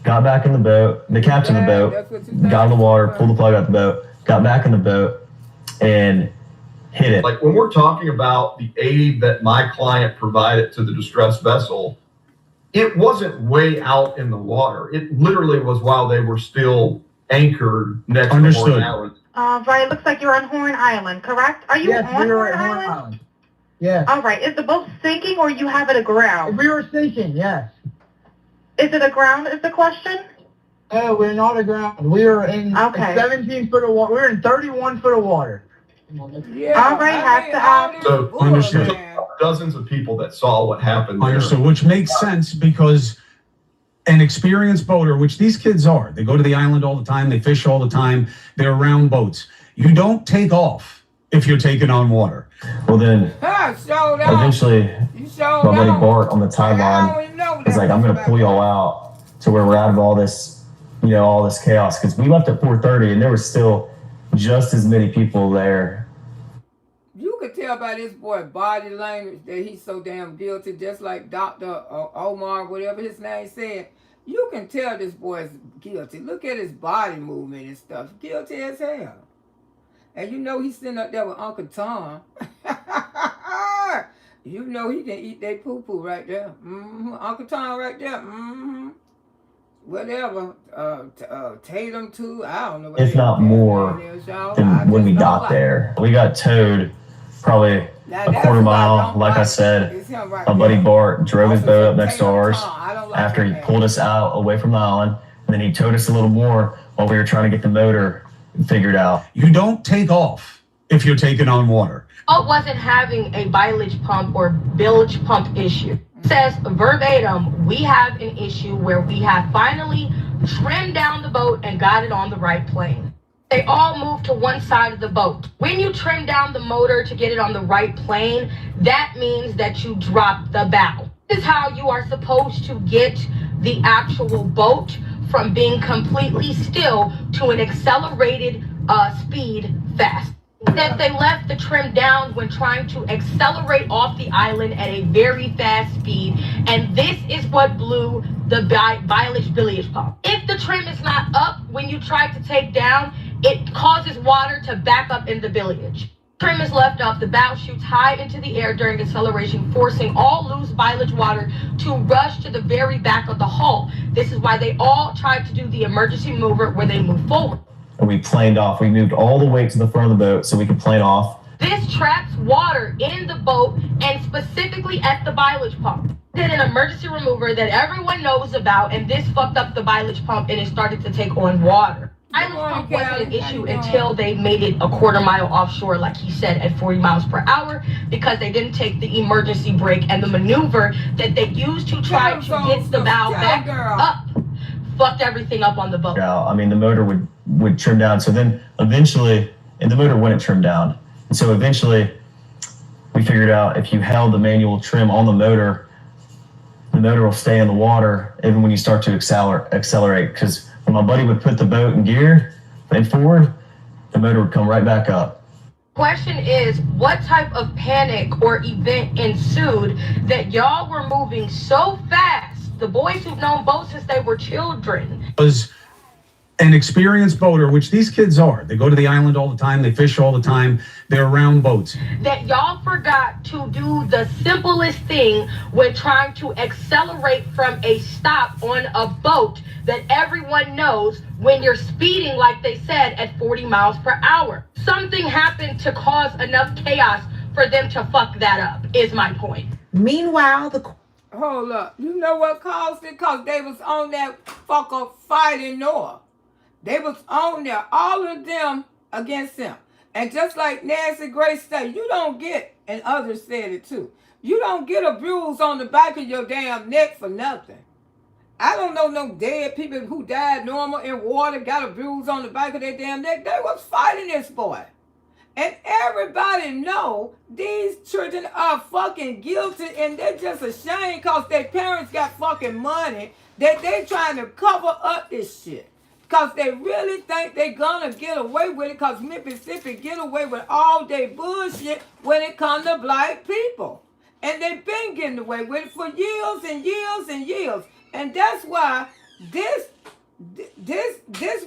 got back in the boat, the captain of the boat, got in the water, pulled the plug out the boat, got back in the boat, and hit it. Like when we're talking about the aid that my client provided to the distressed vessel, it wasn't way out in the water. It literally was while they were still anchored next to Horn Island. Right, it looks like you're on Horn Island, correct? Are you on Horn Island? Yeah. All right, is the boat sinking or you have it aground? We were sinking, yes. Is it aground is the question? No, we're not aground. We are in 17 foot of water. We're in 31 foot of water. Yeah, all right, have to ask. So Understood. Dozens of people that saw what happened there. Understood, which makes sense because an experienced boater, which these kids are, they go to the island all the time, they fish all the time, they're around boats. You don't take off if you're taking on water. Well then, eventually, my buddy Bart on the timeline is like, I'm going to pull y'all out to where we're out of all this, all this chaos. Because we left at 4:30 and there was still just as many people there. You could tell by this boy's body language that he's so damn guilty, just like Dr. Omar, whatever his name said. You can tell this boy's guilty. Look at his body movement and stuff. Guilty as hell. And he's sitting up there with Uncle Tom. He can eat that poo-poo right there. Uncle Tom right there. Whatever. Tatum too. I don't know. What if not more than when we got there. We got towed probably a quarter mile. Like I said, my buddy Bart drove his boat up next to ours after he pulled us out away from the island. And then he towed us a little more while we were trying to get the motor figured out. You don't take off if you're taking on water. Boat wasn't having a bilge pump or bilge pump issue. It says verbatim, we have an issue where we have finally trimmed down the boat and got it on the right plane. They all moved to one side of the boat. When you trim down the motor to get it on the right plane, that means that you drop the bow. This is how you are supposed to get the actual boat from being completely still to an accelerated speed fast. That they left the trim down when trying to accelerate off the island at a very fast speed, and this is what blew the bilge pump. If the trim is not up when you try to take down, it causes water to back up in the bilge. Trim is left up, the bow shoots high into the air during acceleration, forcing all loose bilge water to rush to the very back of the hull. This is why they all tried to do the emergency maneuver where they move forward. And we planed off. We moved all the way to the front of the boat so we could plane off. This traps water in the boat and specifically at the bilge pump. Did an emergency remover that everyone knows about, and this fucked up the bilge pump and it started to take on water. Bilge pump wasn't an issue until they made it a quarter mile offshore, like he said, at 40 miles per hour, because they didn't take the emergency brake and the maneuver that they used to try to get the bow back up. Fucked everything up on the boat. I mean, the motor would trim down. So then eventually, and the motor wouldn't trim down. And so eventually we figured out if you held the manual trim on the motor will stay in the water even when you start to accelerate. Because when my buddy would put the boat in gear and forward, the motor would come right back up. Question is, what type of panic or event ensued that y'all were moving so fast? The boys who've known boats since they were children. Was an experienced boater, which these kids are. They go to the island all the time. They fish all the time. They're around boats. That y'all forgot to do the simplest thing when trying to accelerate from a stop on a boat that everyone knows when you're speeding, like they said, at 40 miles per hour. Something happened to cause enough chaos for them to fuck that up, is my point. Meanwhile, hold up. You know what caused it? Because they was on that fucker fighting Noah. They was on there, all of them against him. And just like Nancy Grace said, you don't get, and others said it too, you don't get a bruise on the back of your damn neck for nothing. I don't know no dead people who died normal in water, got a bruise on the back of their damn neck. They was fighting this boy. And everybody know these children are fucking guilty, and they're just ashamed because their parents got fucking money that they trying to cover up this shit. Because they really think they gonna get away with it because Mississippi get away with all day bullshit when it comes to black people. And they've been getting away with it for years and years and years. And that's why this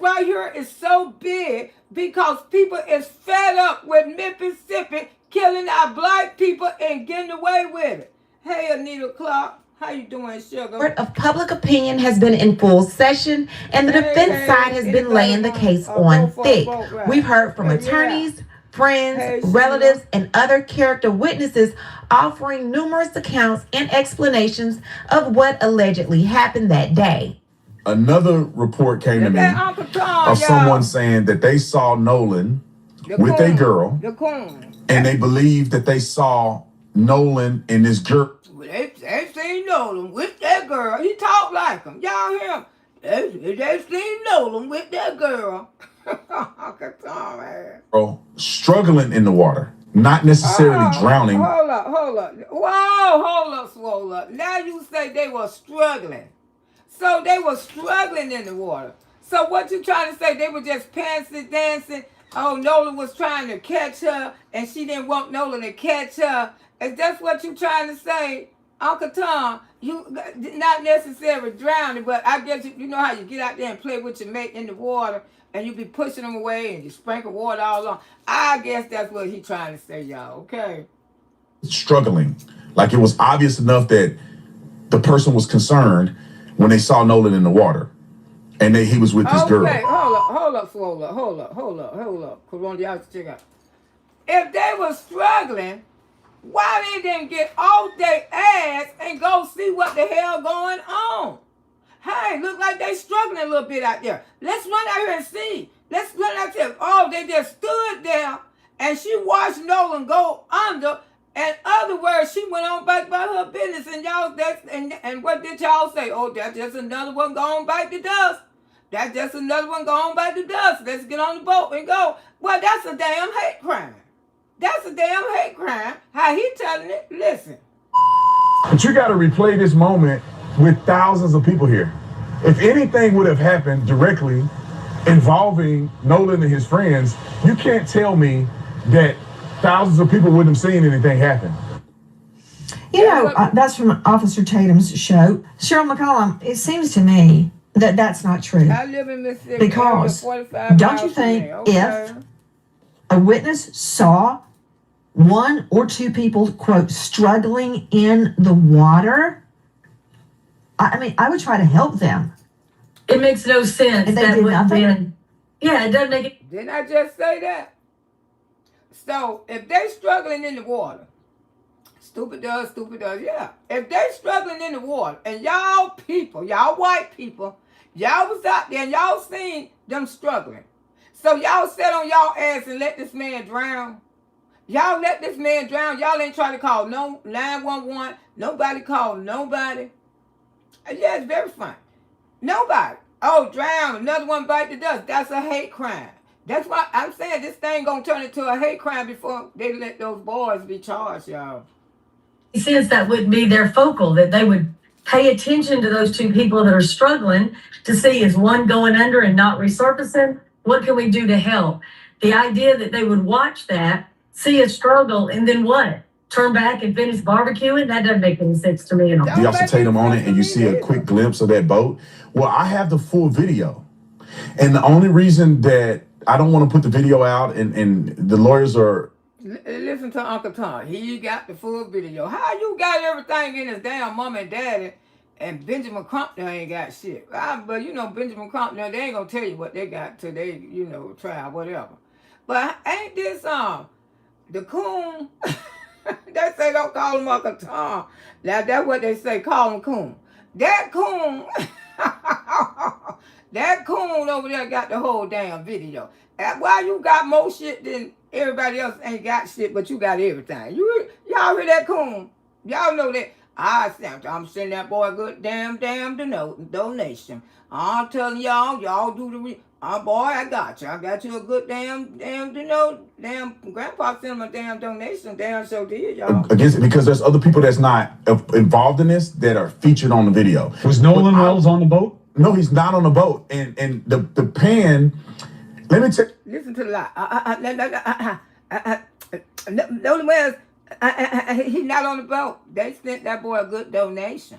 right here is so big, because people is fed up with Mississippi killing our black people and getting away with it. Hey, Anita Clark. How you doing, sugar? Court of public opinion has been in full session, and the defense side has been laying the case on thick. We've heard from attorneys, friends, relatives, and other character witnesses offering numerous accounts and explanations of what allegedly happened that day. Another report came to me of someone saying that they saw Nolan with a girl, and they believed that they saw Nolan and this girl. They seen Nolan with that girl. He talked like him. Y'all hear him? They seen Nolan with that girl. Struggling in the water, not necessarily drowning. Hold up. Whoa, hold up. Now you say they were struggling. So they were struggling in the water. So what you trying to say? They were just pantsing, dancing. Oh, Nolan was trying to catch her, and she didn't want Nolan to catch her. Is that what you trying to say, Uncle Tom? You not necessarily drowning, but I guess you know how you get out there and play with your mate in the water, and you be pushing them away, and you sprinkle water all along. I guess that's what he trying to say, y'all. Okay. Struggling, like it was obvious enough that the person was concerned when they saw Nolan in the water, and he was with this girl. Okay, hold up. Cause one of y'all check out. If they were struggling, why they didn't get off their ass and go see what the hell going on? Hey, look like they struggling a little bit out there. Let's run out here and see. Let's run out there. Oh, they just stood there and she watched Nolan go under. In other words, she went on back by her business, and y'all, and what did y'all say? Oh, that's just another one going back to dust. That's just another one going back to dust. Let's get on the boat and go. Well, that's a damn hate crime. That's a damn hate crime. How he telling it? Listen. But you got to replay this moment with thousands of people here. If anything would have happened directly involving Nolan and his friends, you can't tell me that thousands of people wouldn't have seen anything happen. You know, that's from Officer Tatum's show. Cheryl McCollum, it seems to me that that's not true. I live in Mississippi. Because don't you think if a witness saw one or two people, quote, struggling in the water, I mean, I would try to help them. It makes no sense. If they did nothing. Yeah, it doesn't make it. Didn't I just say that? So if they struggling in the water, stupid does, yeah. If they struggling in the water and y'all people, y'all white people, y'all was out there and y'all seen them struggling. So y'all sat on y'all ass and let this man drown. Y'all let this man drown. Y'all ain't trying to call no 911. Nobody called nobody. Yeah, it's very fun. Nobody. Oh, drown. Another one bite the dust. That's a hate crime. That's why I'm saying this thing gonna turn into a hate crime before they let those boys be charged, y'all. Since that would be their focal, that they would pay attention to those two people that are struggling to see, is one going under and not resurfacing? What can we do to help? The idea that they would watch that, see a struggle, and then what? Turn back and finish barbecuing? That doesn't make any sense to me at all. You also Tatum on it and you see a quick glimpse of that boat. Well, I have the full video. And the only reason that I don't want to put the video out and the lawyers are... Listen to Uncle Tom. He got the full video. How you got everything in his damn mom and daddy and Benjamin Crumpton ain't got shit? But you know, Benjamin Crumpton, they ain't gonna tell you what they got till they, you know, try whatever. But ain't this, the coon... They say don't call him Uncle Tom. Now that's what they say, call him coon. That coon... That coon over there got the whole damn video. Why you got more shit than everybody else ain't got shit, but you got everything? Y'all hear that coon? Y'all know that. I'm sending that boy a good damn donation. I'm telling y'all do the boy, I got you. I got you a good damn grandpa sent him a damn donation. Damn so did y'all. Against, because there's other people that's not involved in this that are featured on the video. Was Nolan Wells on the boat? No, he's not on the boat. And the pan, let me tell you. Listen to the lie. Nolan Wells, he's not on the boat. They sent that boy a good donation.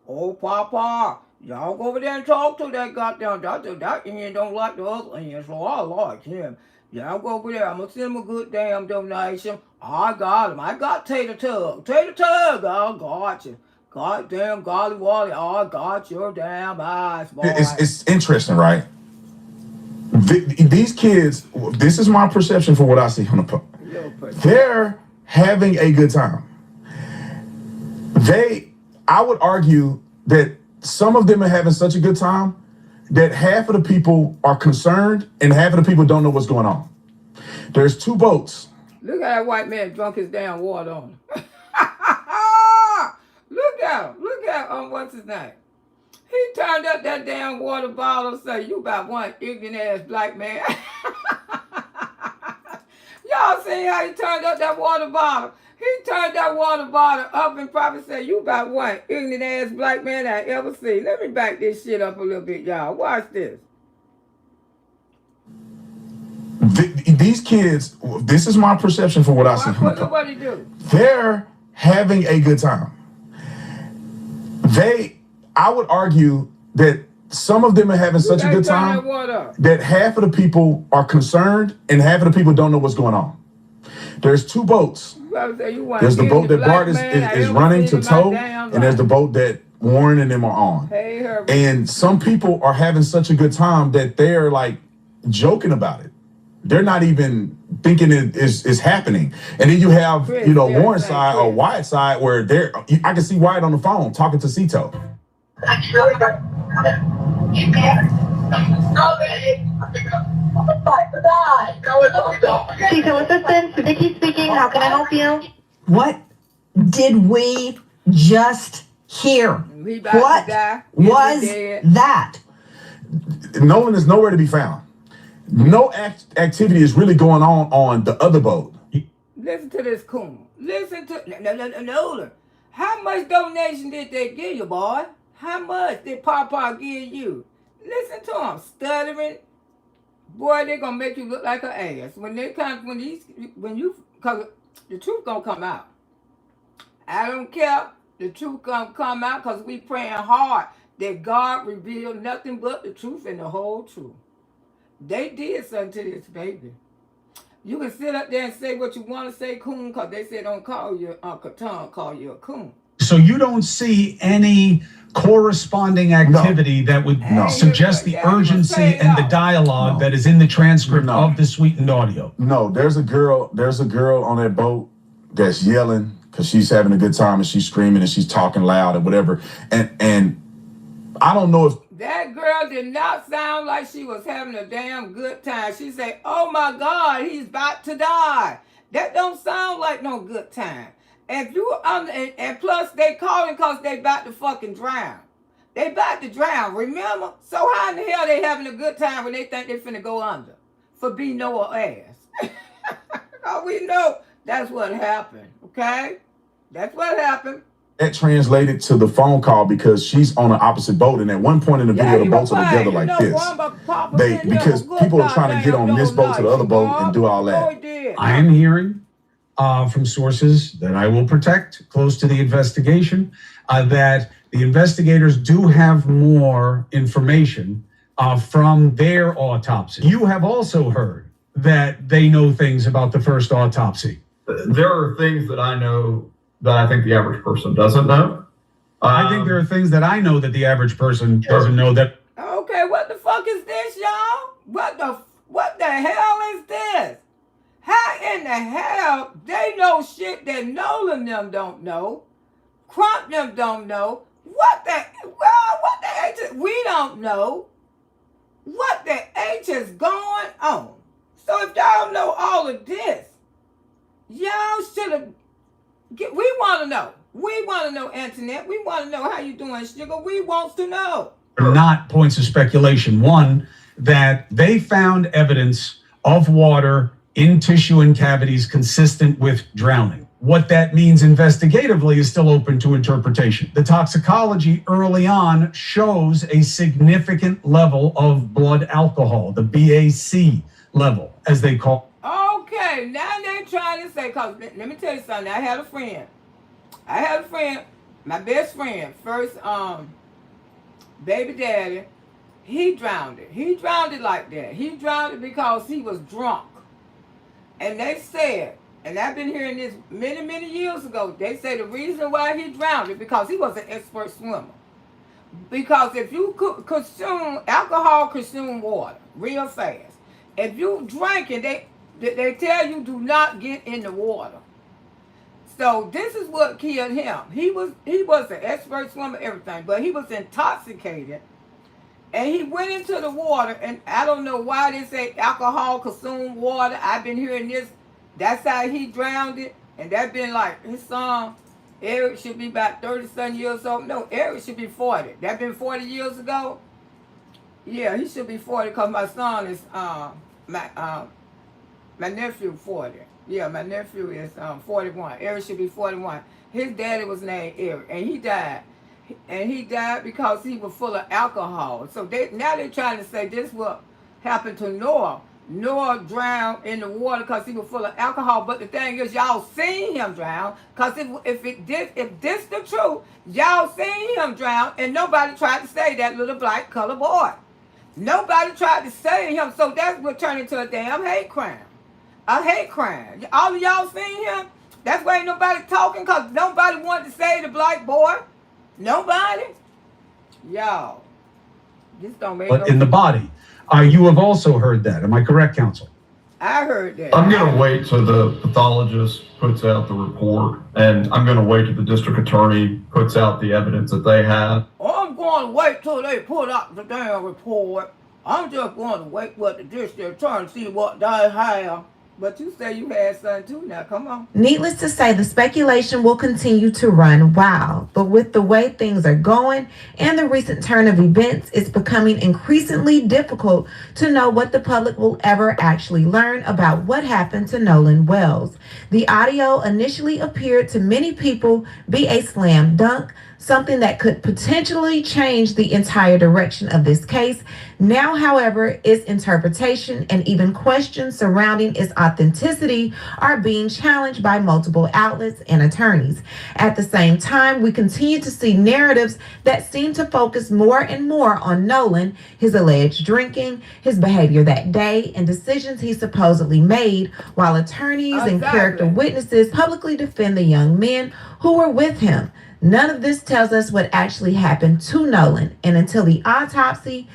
Oh, Papa, y'all go over there and talk to that goddamn doctor. That Indian don't like the other Indian, so I like him. Y'all go over there. I'm going to send him a good damn donation. I got him. I got Tater Tug. Tater Tug, I got you. Goddamn golly wally, I got your damn eyes, boy. It's interesting, right? These kids, this is my perception for what I see on the boat. They're having a good time. I would argue that some of them are having such a good time that half of the people are concerned and half of the people don't know what's going on. There's two boats. Look at that white man drunk his damn water on him. Look at what's his name? He turned up that damn water bottle and said, you about one ignorant ass black man. Y'all see how he turned up that water bottle? He turned that water bottle up and probably said, you about one ignorant ass black man I ever seen. Let me back this shit up a little bit, y'all. Watch this. These kids, this is my perception for what I see. What he do? They're having a good time. I would argue that some of them are having such a good time that half of the people are concerned and half of the people don't know what's going on. There's two boats. There's the boat that Bart is running to tow, and there's the boat that Warren and them are on. And some people are having such a good time that they're like joking about it. They're not even thinking it is happening. And then you have, Warren's side or Wyatt's side where I can see Wyatt on the phone talking to Cito. Cito assistant, Vicky speaking. How can I help you? What did we just hear? What was that? Nolan is nowhere to be found. No activity is really going on the other boat. Listen to this coon. Listen to Nolan. How much donation did they give you, boy? How much did Papa give you? Listen to him stuttering. Boy, they're gonna make you look like an ass cause the truth gonna come out. I don't care. The truth gonna come out because we praying hard that God reveal nothing but the truth and the whole truth. They did something to this baby. You can sit up there and say what you want to say, coon, because they say don't call you Uncle Tom, call you a coon. So you don't see any corresponding activity that would suggest the urgency and the dialogue that is in the transcript of the sweetened audio? No, there's a girl on that boat that's yelling because she's having a good time and she's screaming and she's talking loud and whatever. And I don't know if that girl did not sound like she was having a damn good time. She said, oh my God, he's about to die. That don't sound like no good time. And and plus they calling because they about to fucking drown. They about to drown, remember? So how in the hell they having a good time when they think they finna go under? For be no ass. We know that's what happened, okay? That's what happened. That translated to the phone call because she's on the opposite boat, and at one point in the video, the boats are together like this. Because people are trying to get on this boat to the other boat and do all that. I am hearing from sources that I will protect close to the investigation that the investigators do have more information from their autopsy. You have also heard that they know things about the first autopsy. There are things that I know that I think the average person doesn't know. I think there are things that I know that the average person doesn't know that. Okay, what the fuck is this, y'all? What the hell is this? How in the hell they know shit that Nolan them don't know? Crump them don't know? What the H is, we don't know. What the H is going on? So if y'all know all of this, y'all should have. We want to know. We want to know, Antoinette. We want to know how you doing, sugar. We want to know. Not points of speculation. One, that they found evidence of water in tissue and cavities consistent with drowning. What that means investigatively is still open to interpretation. The toxicology early on shows a significant level of blood alcohol, the BAC level, as they call it. Okay, now they're trying to say, because let me tell you something. I had a friend, my best friend, first baby daddy, he drowned it. He drowned it like that. He drowned it because he was drunk. And they said, and I've been hearing this many, many years ago, they say the reason why he drowned it because he was an expert swimmer. Because if you consume, alcohol consume water real fast. If you drink it, they tell you do not get in the water. So this is what killed him. He was an expert swimmer, everything, but he was intoxicated. And he went into the water, and I don't know why they say alcohol consumed water. I've been hearing this. That's how he drowned it. And that been like, his son, Eric, should be about 30-something years old. No, Eric should be 40. That been 40 years ago? Yeah, he should be 40 because my son is, My nephew 40. Yeah, my nephew is 41. Eric should be 41. His daddy was named Eric, and he died. And he died because he was full of alcohol. So now they're trying to say this what happened to Noah. Noah drowned in the water because he was full of alcohol. But the thing is, y'all seen him drown. Because if this the truth, y'all seen him drown, and nobody tried to save that little black colored boy. Nobody tried to save him. So that's what turned into a damn hate crime. A hate crime. All of y'all seen him? That's why ain't nobody talking, because nobody wanted to save the black boy. Nobody? Y'all. This don't make But in the body. You have also heard that. Am I correct, counsel? I heard that. I'm going to wait till the pathologist puts out the report, and I'm going to wait till the district attorney puts out the evidence that they have. I'm going to wait till they put out the damn report. I'm just going to wait what the district attorney see what they have. But you say you had something too now. Come on. Needless to say, the speculation will continue to run wild. But with the way things are going and the recent turn of events, it's becoming increasingly difficult to know what the public will ever actually learn about what happened to Nolan Wells. The audio initially appeared to many people be a slam dunk, something that could potentially change the entire direction of this case. Now, however, its interpretation and even questions surrounding its authenticity are being challenged by multiple outlets and attorneys. At the same time, we continue to see narratives that seem to focus more and more on Nolan, his alleged drinking, his behavior that day, and decisions he supposedly made, while attorneys and character witnesses publicly defend the young men who were with him. None of this tells us what actually happened to Nolan, and until the autopsy,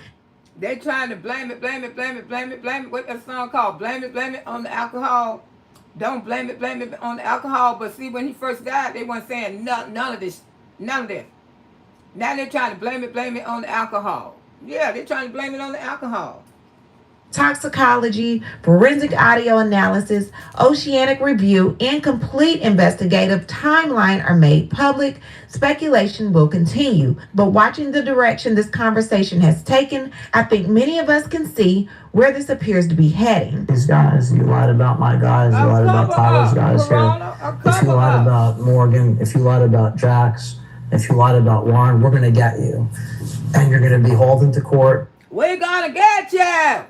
they trying to blame it. What that song called? Blame it on the alcohol. Don't blame it on the alcohol. But see, when he first died, they weren't saying none of this. Now they're trying to blame it on the alcohol. Yeah, they're trying to blame it on the alcohol. toxicology, forensic audio analysis, oceanic review, and complete investigative timeline are made public. Speculation will continue, but watching the direction this conversation has taken, I think many of us can see where this appears to be heading. These guys, you lied about my guys, you lied about Tyler's guys here. If you lied about Morgan, if you lied about Jax, if you lied about Warren, we're going to get you. And you're going to be hauled into court. We're gonna get you!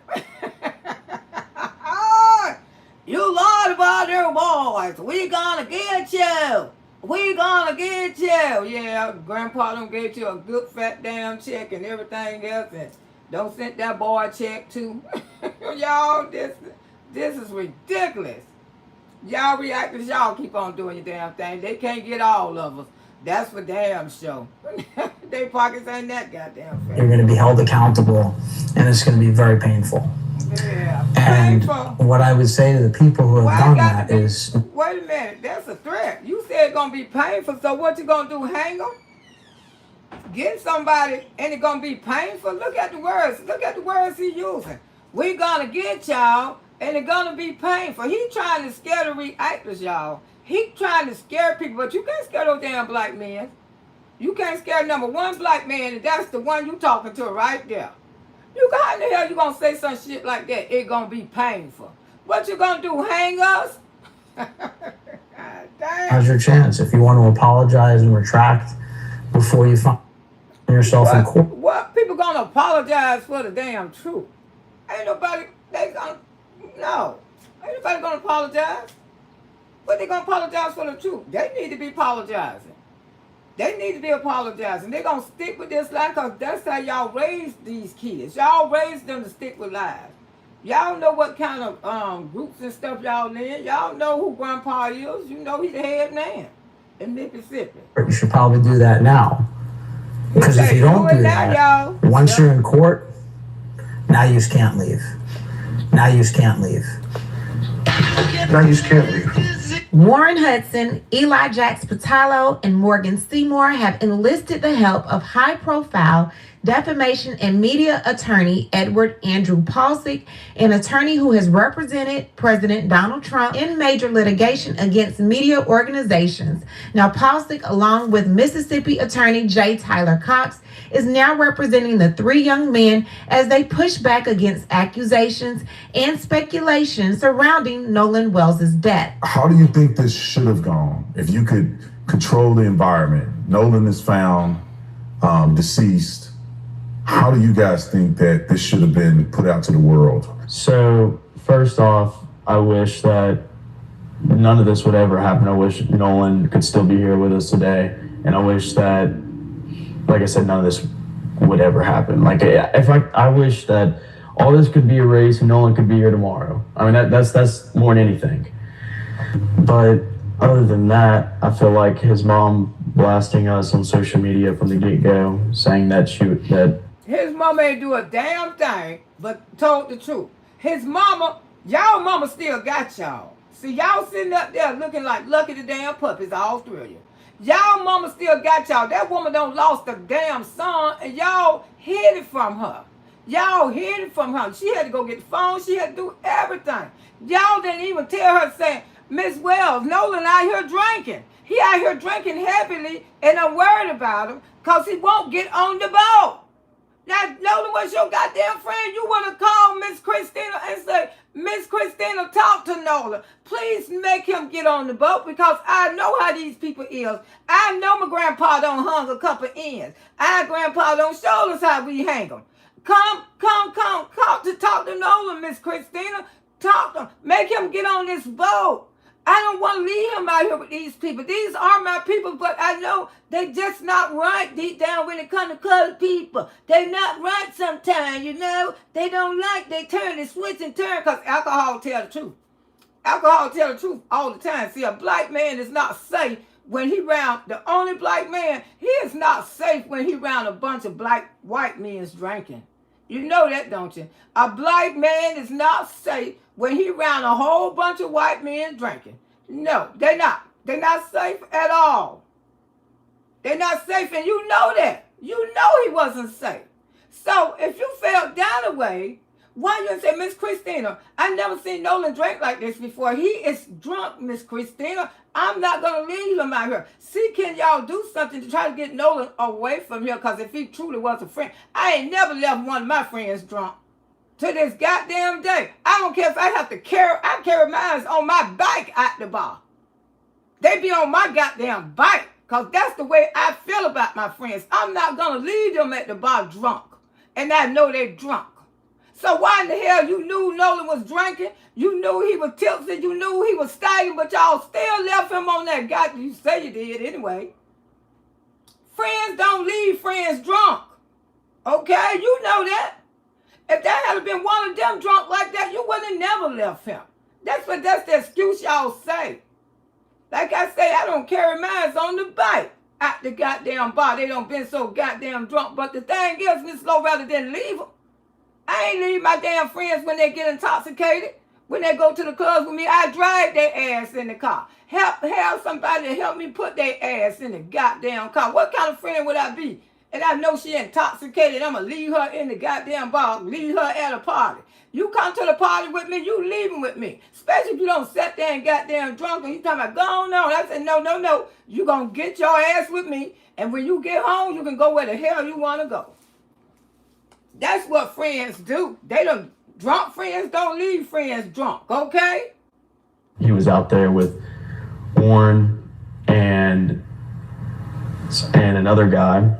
You lied about your boys. We gonna get you. We gonna get you. Yeah, Grandpa don't get you a good fat damn check and everything else, and don't send that boy a check too. Y'all, this is ridiculous. Y'all reactors, y'all keep on doing your damn thing. They can't get all of us. That's for damn sure. They pockets ain't that goddamn fat. You're going to be held accountable, and it's going to be very painful. Yeah, and painful. What I would say to the people who have done that is... Wait a minute, that's a threat. You said it's going to be painful, so what you going to do, hang them? Get somebody, and it's going to be painful? Look at the words. Look at the words he's using. We going to get y'all, and it's going to be painful. He trying to scare the reactors, y'all. He trying to scare people, but you can't scare those damn black men. You can't scare number one black man, and that's the one you talking to right there. You how in the hell you gonna say some shit like that? It gonna be painful. What you gonna do? Hang us? How's your chance? If you want to apologize and retract before you find yourself in court. What people gonna apologize for the damn truth? Ain't nobody. Ain't nobody gonna apologize. But they gonna apologize for the truth. They need to be apologizing. They need to be apologizing. They're going to stick with this lie because that's how y'all raised these kids. Y'all raised them to stick with lies. Y'all know what kind of groups and stuff y'all in. Y'all know who Grandpa is. You know he's the head man in Mississippi. You should probably do that now. Because if you don't do that, once you're in court, now you just can't leave. Now you just can't leave. Now you just can't leave. Warren Hudson, Eli Jax Patalo, and Morgan Seymour have enlisted the help of high-profile defamation and media attorney Edward Andrew Palcic, an attorney who has represented President Donald Trump in major litigation against media organizations. Now, Palcic, along with Mississippi attorney J. Tyler Cox, is now representing the three young men as they push back against accusations and speculation surrounding Nolan WELLS' death. How do you think this should have gone? If you could control the environment, Nolan is found deceased. How do you guys think that this should have been put out to the world? So, first off, I wish that none of this would ever happen. I wish Nolan could still be here with us today. And I wish that, like I said, none of this would ever happen. Like, I wish that all this could be erased and Nolan could be here tomorrow. I mean, that's more than anything. But other than that, I feel like his mom blasting us on social media from the get-go, saying that his mama ain't do a damn thing but told the truth. His mama, y'all mama still got y'all. See, y'all sitting up there looking like Lucky the damn puppies, all three of you. Y'all mama still got y'all. That woman don't lost a damn son, and y'all hid it from her. Y'all hid it from her. She had to go get the phone. She had to do everything. Y'all didn't even tell her, saying, Miss Wells, Nolan out here drinking. He out here drinking heavily, and I'm worried about him because he won't get on the boat. Now, Nolan was your goddamn friend. You want to call Miss Christina and say, Miss Christina, talk to Nolan. Please make him get on the boat because I know how these people is. I know my grandpa don't hung a couple ends. Our grandpa don't show us how we hang them. Come to talk to Nolan, Miss Christina. Talk to him. Make him get on this boat. I don't want to leave him out here with these people. These are my people, but I know they just not right deep down when it comes to colored people. They not right sometimes, you know. They don't like, they turn and switch and turn because alcohol tell the truth. Alcohol tell the truth all the time. See, a black man is not safe when he around, the only black man, he is not safe when he around a bunch of white men drinking. You know that, don't you? A black man is not safe when he around a whole bunch of white men drinking. No, they're not. They're not safe at all. They're not safe, and you know that. You know he wasn't safe. So if you felt down the way, why you didn't say, Miss Christina, I never seen Nolan drink like this before. He is drunk, Miss Christina. I'm not going to leave him out here. See, can y'all do something to try to get Nolan away from here? Because if he truly was a friend, I ain't never left one of my friends drunk. To this goddamn day. I don't care if I have to carry, I carry mine on my bike at the bar. They be on my goddamn bike. Because that's the way I feel about my friends. I'm not going to leave them at the bar drunk. And I know they drunk. So why in the hell you knew Nolan was drinking? You knew he was tipsy. You knew he was staggering. But y'all still left him on that goddamn. You say you did anyway. Friends don't leave friends drunk. Okay? You know that. If that had been one of them drunk like that, you wouldn't have never left him. That's the excuse y'all say. Like I say, I don't carry mine on the bike at the goddamn bar. They don't been so goddamn drunk. But the thing is, Miss Loretta didn't leave them. I ain't leave my damn friends when they get intoxicated. When they go to the clubs with me, I drive their ass in the car. Have somebody to help me put their ass in the goddamn car. What kind of friend would I be? And I know she intoxicated. I'm going to leave her in the goddamn bar. Leave her at a party. You come to the party with me, you leaving with me. Especially if you don't sit there and goddamn drunk and you talking about, go on. I said, no. You going to get your ass with me. And when you get home, you can go where the hell you want to go. That's what friends do. Drunk friends don't leave friends drunk, okay? He was out there with Warren and another guy.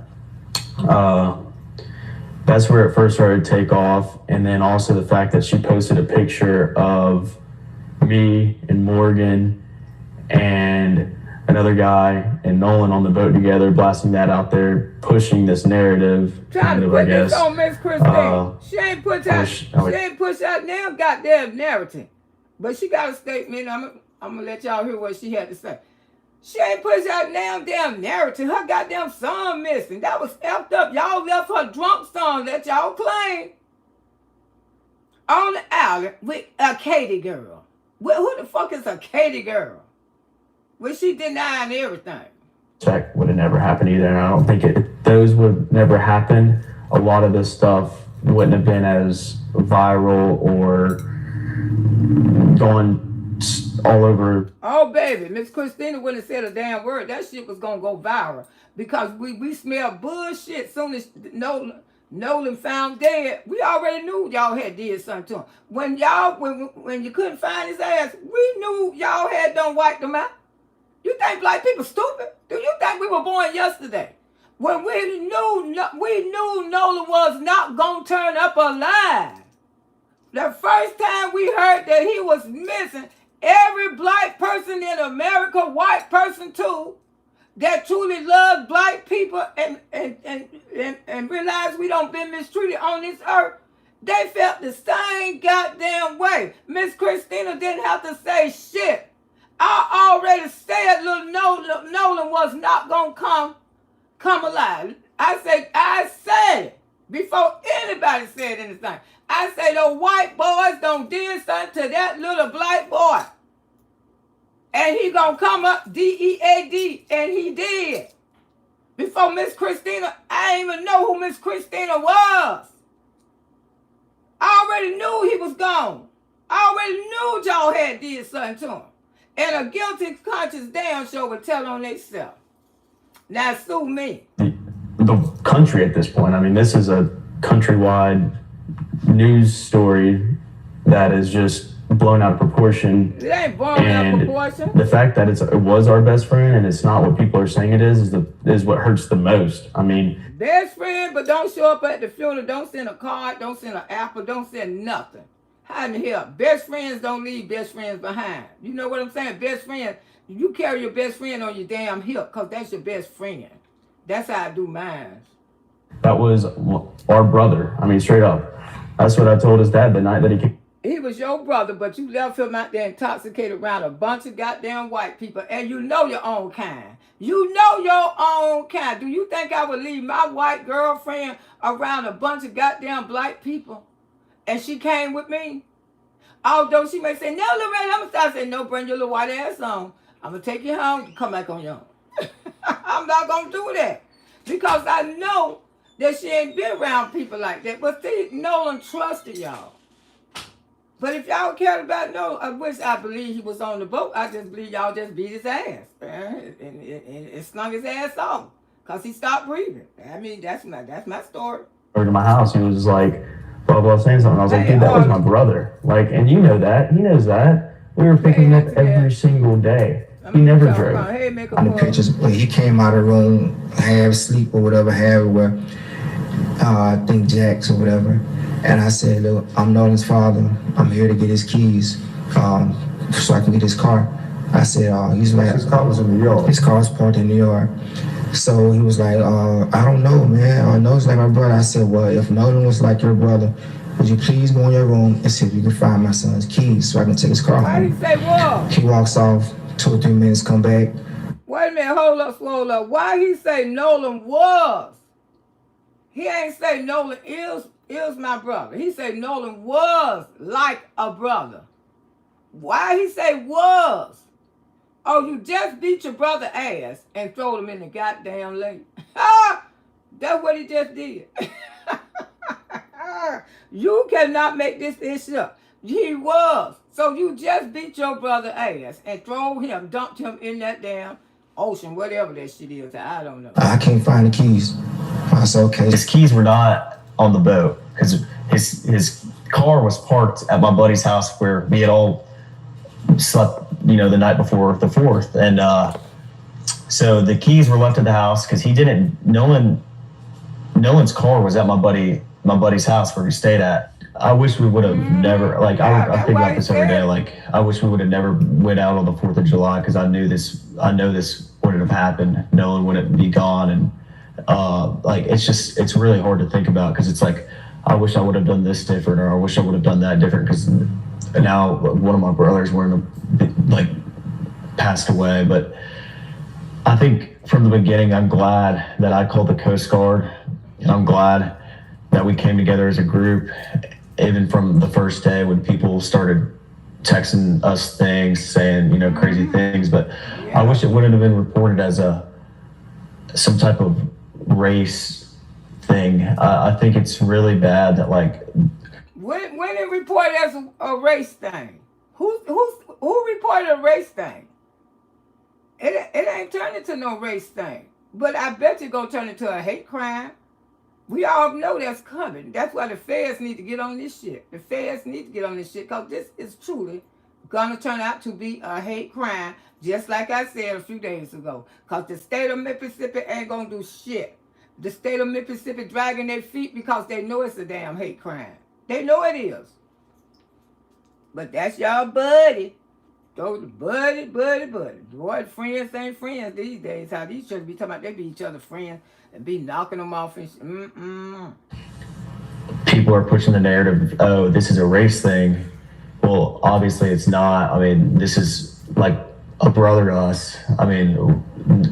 That's where it first started to take off. And then also the fact that she posted a picture of me and Morgan and another guy and Nolan on the boat together, blasting that out there, pushing this narrative. Trying to put this on Miss Christine. She ain't push out now goddamn narrative. But she got a statement. I'm gonna let y'all hear what she had to say. She ain't push out damn narrative. Her goddamn son missing. That was effed up. Y'all left her drunk son that y'all claim on the island with a Katie girl. Who the fuck is a Katie girl? Well, she denying everything. Check would have never happened either. And I don't think those would never happen a lot of this stuff wouldn't have been as viral or going all over. Oh, baby, Miss Christina wouldn't have said a damn word. That shit was going to go viral because we smelled bullshit soon as Nolan found dead. We already knew y'all had did something to him. When you couldn't find his ass, we knew y'all had done wiped him out. You think black people stupid? Do you think we were born yesterday? When we knew Nolan was not going to turn up alive. The first time we heard that he was missing, every black person in America, white person too, that truly loves black people and realize we don't been mistreated on this earth, they felt the same goddamn way. Miss Christina didn't have to say shit. I already said little Nolan was not gonna come alive. I said it before anybody said anything. I say the white boys done did something to that little black boy. And he gonna come up D-E-A-D, and he did. Before Miss Christina, I didn't even know who Miss Christina was. I already knew he was gone. I already knew y'all had did something to him. And a guilty conscience damn sure would tell on themselves. Now sue me. The country at this point, I mean, this is a countrywide news story that is just blown out of proportion. It ain't blown out of proportion. The fact that it was our best friend and it's not what people are saying it is what hurts the most. I mean, best friend, but don't show up at the funeral. Don't send a card. Don't send an apple. Don't send nothing. How in the hell? Best friends don't leave best friends behind. You know what I'm saying? Best friend, you carry your best friend on your damn hip because that's your best friend. That's how I do mine. That was our brother. I mean, straight up. That's what I told his dad the night that he came. He was your brother, but you left him out there intoxicated around a bunch of goddamn white people, and you know your own kind. You know your own kind. Do you think I would leave my white girlfriend around a bunch of goddamn black people? And she came with me? Although she may say, no, Loretta, I'm going to start saying, no, bring your little white ass on. I'm going to take you home and come back on your own. I'm not going to do that. Because I know that she ain't been around people like that. But see, Nolan trusted y'all. But if y'all cared about Nolan, I believe he was on the boat. I just believe y'all just beat his ass. And slung his ass off. Because he stopped breathing. I mean, that's my story. Over to my house, he was like, blah, blah, saying something. I was like, dude, that was my brother. Like, and you know that. He knows that. We were picking him up every single day. He never drove. On the pictures, when he came out of the room, half asleep or whatever, I think Jax or whatever. And I said, look, I'm Nolan's father. I'm here to get his keys so I can get his car. I said, he's like, his car was in New York. His car was parked in New York. So he was like, I don't know, man. I know it's like my brother. I said, well, if Nolan was like your brother, would you please go in your room and see if you can find my son's keys so I can take his car home? Why did he say what? He walks off, 2 or 3 minutes, come back. Wait a minute, hold up, slow up. Why he say Nolan was? He ain't say Nolan is my brother. He say Nolan was like a brother. Why he say was? Oh, you just beat your brother ass and throw him in the goddamn lake. That's what he just did. You cannot make this issue up. He was. So you just beat your brother ass and dumped him in that damn ocean, whatever that shit is. I don't know. I can't find the keys. I said, okay. His keys were not on the boat because his car was parked at my buddy's house where we had all slept, the night before the 4th. And so the keys were left at the house because Nolan's car was at my buddy's house where we stayed at. I wish we would have never, I think about this every day, I wish we would have never went out on the 4th of July because I know this wouldn't have happened. Nolan wouldn't be gone. And it's really hard to think about because it's like, I wish I would have done this different or I wish I would have done that different because now one of my brothers passed away. But I think from the beginning, I'm glad that I called the Coast Guard and I'm glad that we came together as a group, even from the first day when people started texting us things, saying, crazy things. But I wish it wouldn't have been reported as some type of race thing. I think it's really bad that like. When it reported as a race thing, who reported a race thing? It ain't turned into no race thing. But I bet you gonna turn into a hate crime. We all know that's coming. That's why the feds need to get on this shit. The feds need to get on this shit because this is truly gonna turn out to be a hate crime, just like I said a few days ago. Because the state of Mississippi ain't gonna do shit. The state of Mississippi dragging their feet because they know it's a damn hate crime. They know it is. But that's y'all buddy. Those buddy. Boy, friends ain't friends these days. How these churches be talking about they be each other friends and be knocking them off and People are pushing the narrative, oh, this is a race thing. Well, obviously it's not. I mean, this is like a brother to us. I mean,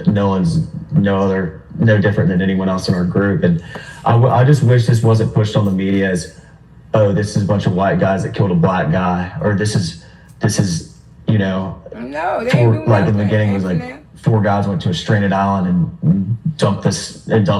Nolan's no different than anyone else in our group. And I just wish this wasn't pushed on the media as, oh, this is a bunch of white guys that killed a black guy, or this is you know, no, like in the beginning it was like 4 guys went to a stranded island and dumped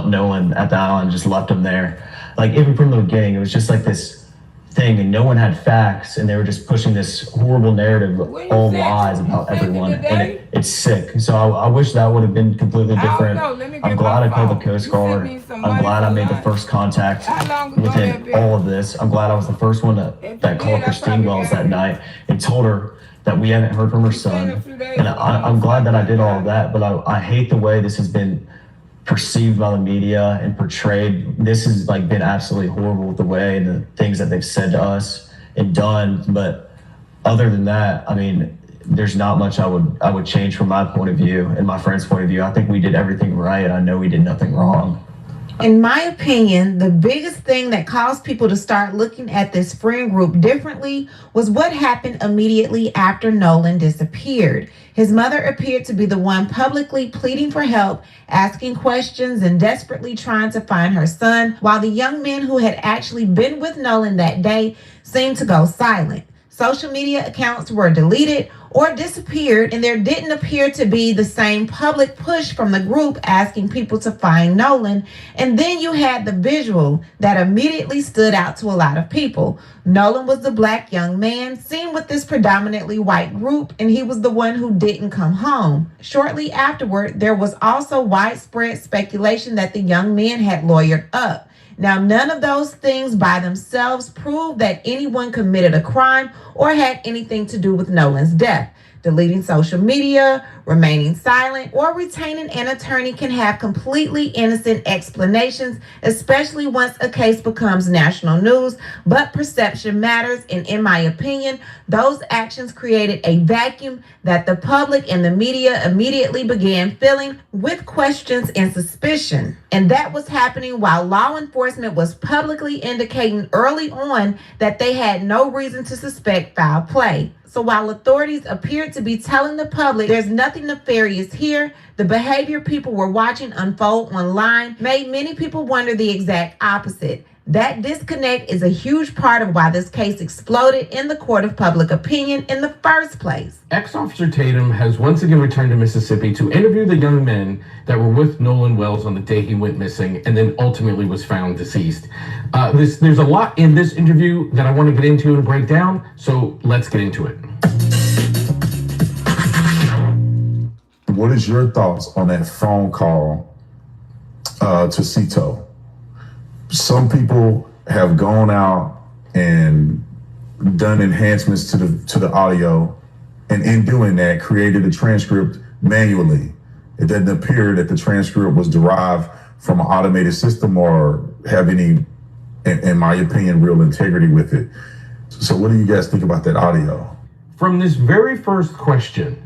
Nolan at the island and just left him there. Like even from the beginning, it was just like this thing, and no one had facts, and they were just pushing this horrible narrative, all lies about everyone, and it's sick. So I wish that would have been completely different. I'm glad I called the Coast Guard. I'm glad I made the first contact within all of this. I'm glad I was the first one that called Christine Wells that night and told her that we haven't heard from her son. And I'm glad that I did all of that, but I hate the way this has been perceived by the media and portrayed. This has like been absolutely horrible with the way and the things that they've said to us and done. But other than that, I mean, there's not much I would change from my point of view and my friend's point of view. I think we did everything right. I know we did nothing wrong. In my opinion, the biggest thing that caused people to start looking at this friend group differently was what happened immediately after Nolan disappeared. His mother appeared to be the one publicly pleading for help, asking questions, and desperately trying to find her son, while the young men who had actually been with Nolan that day seemed to go silent. Social media accounts were deleted or disappeared, and there didn't appear to be the same public push from the group asking people to find Nolan. And then you had the visual that immediately stood out to a lot of people. Nolan was the black young man seen with this predominantly white group, and he was the one who didn't come home. Shortly afterward, there was also widespread speculation that the young men had lawyered up. Now, none of those things by themselves prove that anyone committed a crime or had anything to do with Nolan's death. Deleting social media, remaining silent, or retaining an attorney can have completely innocent explanations, especially once a case becomes national news, but perception matters, and in my opinion, those actions created a vacuum that the public and the media immediately began filling with questions and suspicion. And that was happening while law enforcement was publicly indicating early on that they had no reason to suspect foul play. So while authorities appeared to be telling the public there's nothing nefarious here, the behavior people were watching unfold online made many people wonder the exact opposite. That disconnect is a huge part of why this case exploded in the court of public opinion in the first place. Ex-Officer Tatum has once again returned to Mississippi to interview the young men that were with Nolan Wells on the day he went missing and then ultimately was found deceased. There's a lot in this interview that I want to get into and break down, so let's get into it. What is your thoughts on that phone call to Cito? Some people have gone out and done enhancements to the audio, and in doing that, created a transcript manually. It doesn't appear that the transcript was derived from an automated system or have any, in my opinion, real integrity with it. So what do you guys think about that audio? From this very first question,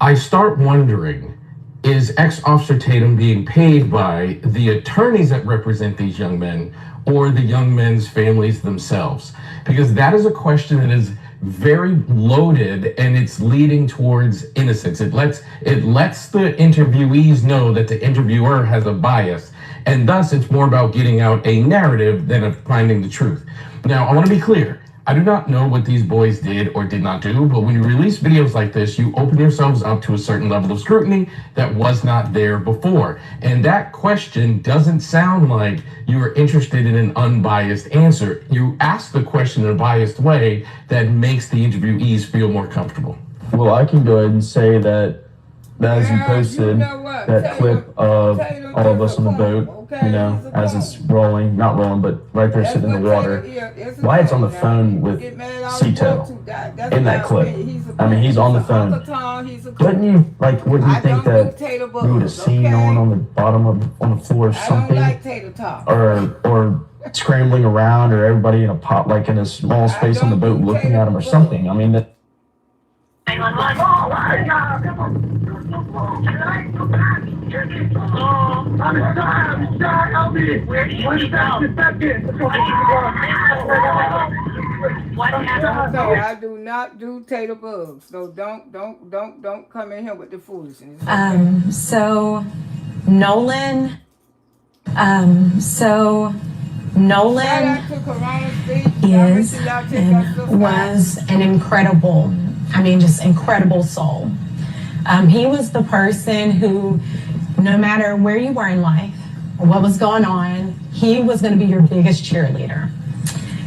I start wondering, is ex-Officer Tatum being paid by the attorneys that represent these young men or the young men's families themselves? Because that is a question that is very loaded, and it's leading towards innocence. It lets the interviewees know that the interviewer has a bias, and thus it's more about getting out a narrative than of finding the truth. Now, I want to be clear. I do not know what these boys did or did not do, but when you release videos like this, you open yourselves up to a certain level of scrutiny that was not there before. And that question doesn't sound like you are interested in an unbiased answer. You ask the question in a biased way that makes the interviewees feel more comfortable. Well, I can go ahead and say that as you posted that clip of all of us on the boat, you know, as it's rolling, not rolling, but right there sitting in the water. Wyatt's on the phone with Cito in that clip. I mean, he's on the phone. Wouldn't you, like, wouldn't you think that we would have seen Nolan on the bottom of, on the floor or something? Or scrambling around, or everybody in a pot, like in a small space on the boat looking at him or something. I mean, that. I do not do tater bugs, so don't come in here with the foolishness. So Nolan is and was an incredible, just incredible soul. He was the person who, no matter where you were in life or what was going on, he was going to be your biggest cheerleader.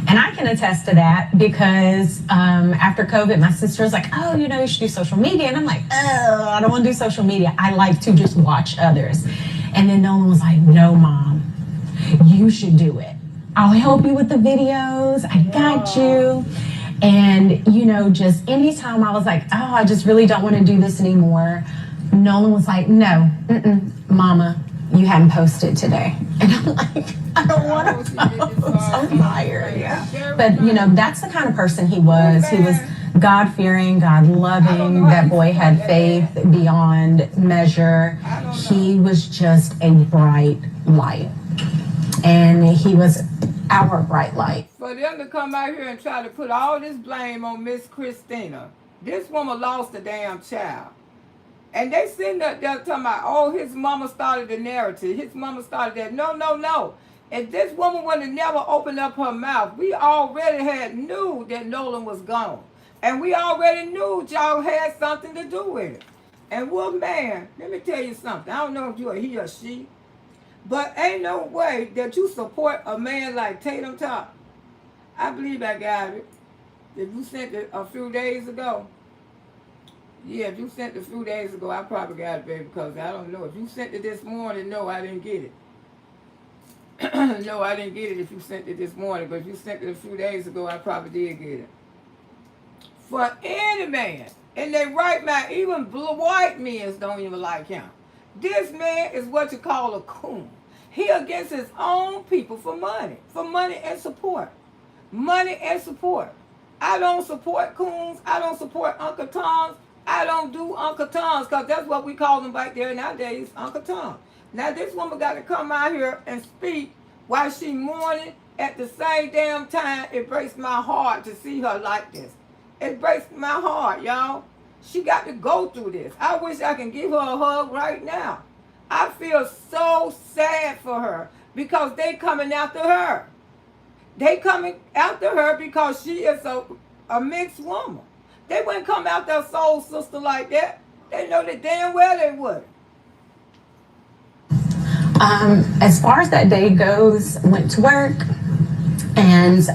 And I can attest to that because after COVID, my sister was like, oh, you should do social media. And I'm like, oh, I don't want to do social media. I like to just watch others. And then Nolan was like, no, Mom, you should do it. I'll help you with the videos. I got you. And, just anytime I was like, oh, I just really don't want to do this anymore, Nolan was like, no, Mama, you hadn't posted today. And I'm like, I don't want to post. I'm tired. Yeah. But, that's the kind of person he was. He was God-fearing, God-loving. That boy had faith beyond measure. He was just a bright light. And he was our bright light. For them to come out here and try to put all this blame on Miss Christina, this woman lost a damn child. And they sitting up there talking about, oh, his mama started the narrative. His mama started that. No. If this woman would have never opened up her mouth, we already knew that Nolan was gone. And we already knew y'all had something to do with it. And well, man, let me tell you something. I don't know if you're he or she, but ain't no way that you support a man like Tatum Top. I believe I got it. If you sent it a few days ago, if you sent it a few days ago, I probably got it, baby, because I don't know. If you sent it this morning, no, I didn't get it. No, I didn't get it if you sent it this morning, but if you sent it a few days ago, I probably did get it. For any man, and they right mind, even white men don't even like him. This man is what you call a coon. He against his own people for money and support. Money and support. I don't support coons. I don't support Uncle Toms. I don't do Uncle Toms because that's what we call them back there nowadays, Uncle Tom. Now this woman got to come out here and speak while she mourning. At the same damn time, it breaks my heart to see her like this. It breaks my heart, y'all. She got to go through this. I wish I can give her a hug right now. I feel so sad for her because they coming after her. They coming after her because she is a mixed woman. They wouldn't come after a soul sister like that. They know that damn well they would. As far as that day goes, went to work and she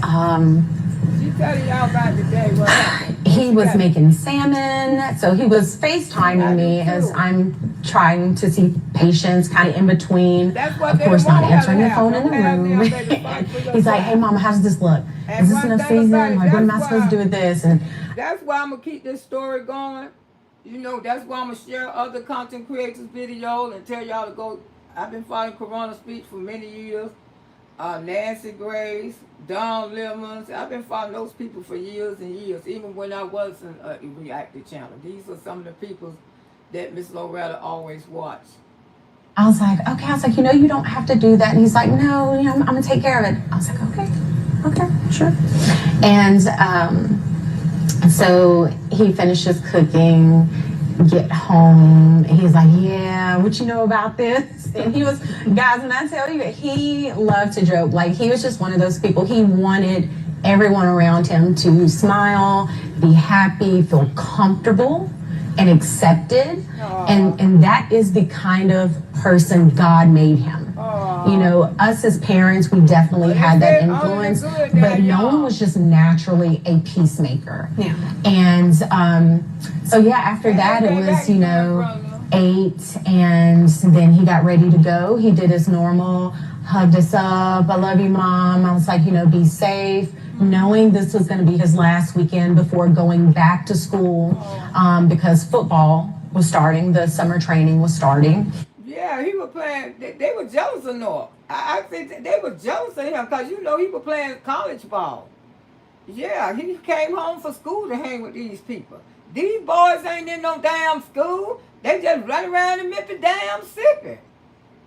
telling y'all about the day. What happened? He was making salmon, so he was FaceTiming me as I'm trying to see patients kind of in between. Of course, not answering the phone in the room. He's like, hey, Mama, how does this look? Is this enough season? Like, what am I supposed to do with this? And that's why I'm going to keep this story going. That's why I'm going to share other content creators' videos and tell y'all to go. I've been following Corona Speech for many years. Nancy Grace, Don Lemons. I've been following those people for years and years, even when I wasn't a reactive channel. These are some of the people that Miss Loretta always watched. I was like, okay. I was like, you don't have to do that. And he's like, no, I'm going to take care of it. I was like, okay, sure. And so he finishes cooking, get home. He's like, yeah, what you know about this? And he was, guys, when I tell you, he loved to joke. Like, he was just one of those people. He wanted everyone around him to smile, be happy, feel comfortable and accepted. And that is the kind of person God made him. You know, us as parents, we definitely had that influence, but Nolan was just naturally a peacemaker. Yeah. And so yeah, after that it was, you know, 8, and then he got ready to go. He did his normal, hugged us up, I love you, Mom. I was like, you know, be safe, knowing this was going to be his last weekend before going back to school, because football was starting, the summer training was starting. Yeah, he was playing, they were jealous of Noah. I think they were jealous of him because, you know, he was playing college ball. Yeah, he came home from school to hang with these people. These boys ain't in no damn school. They just run around in Mississippi.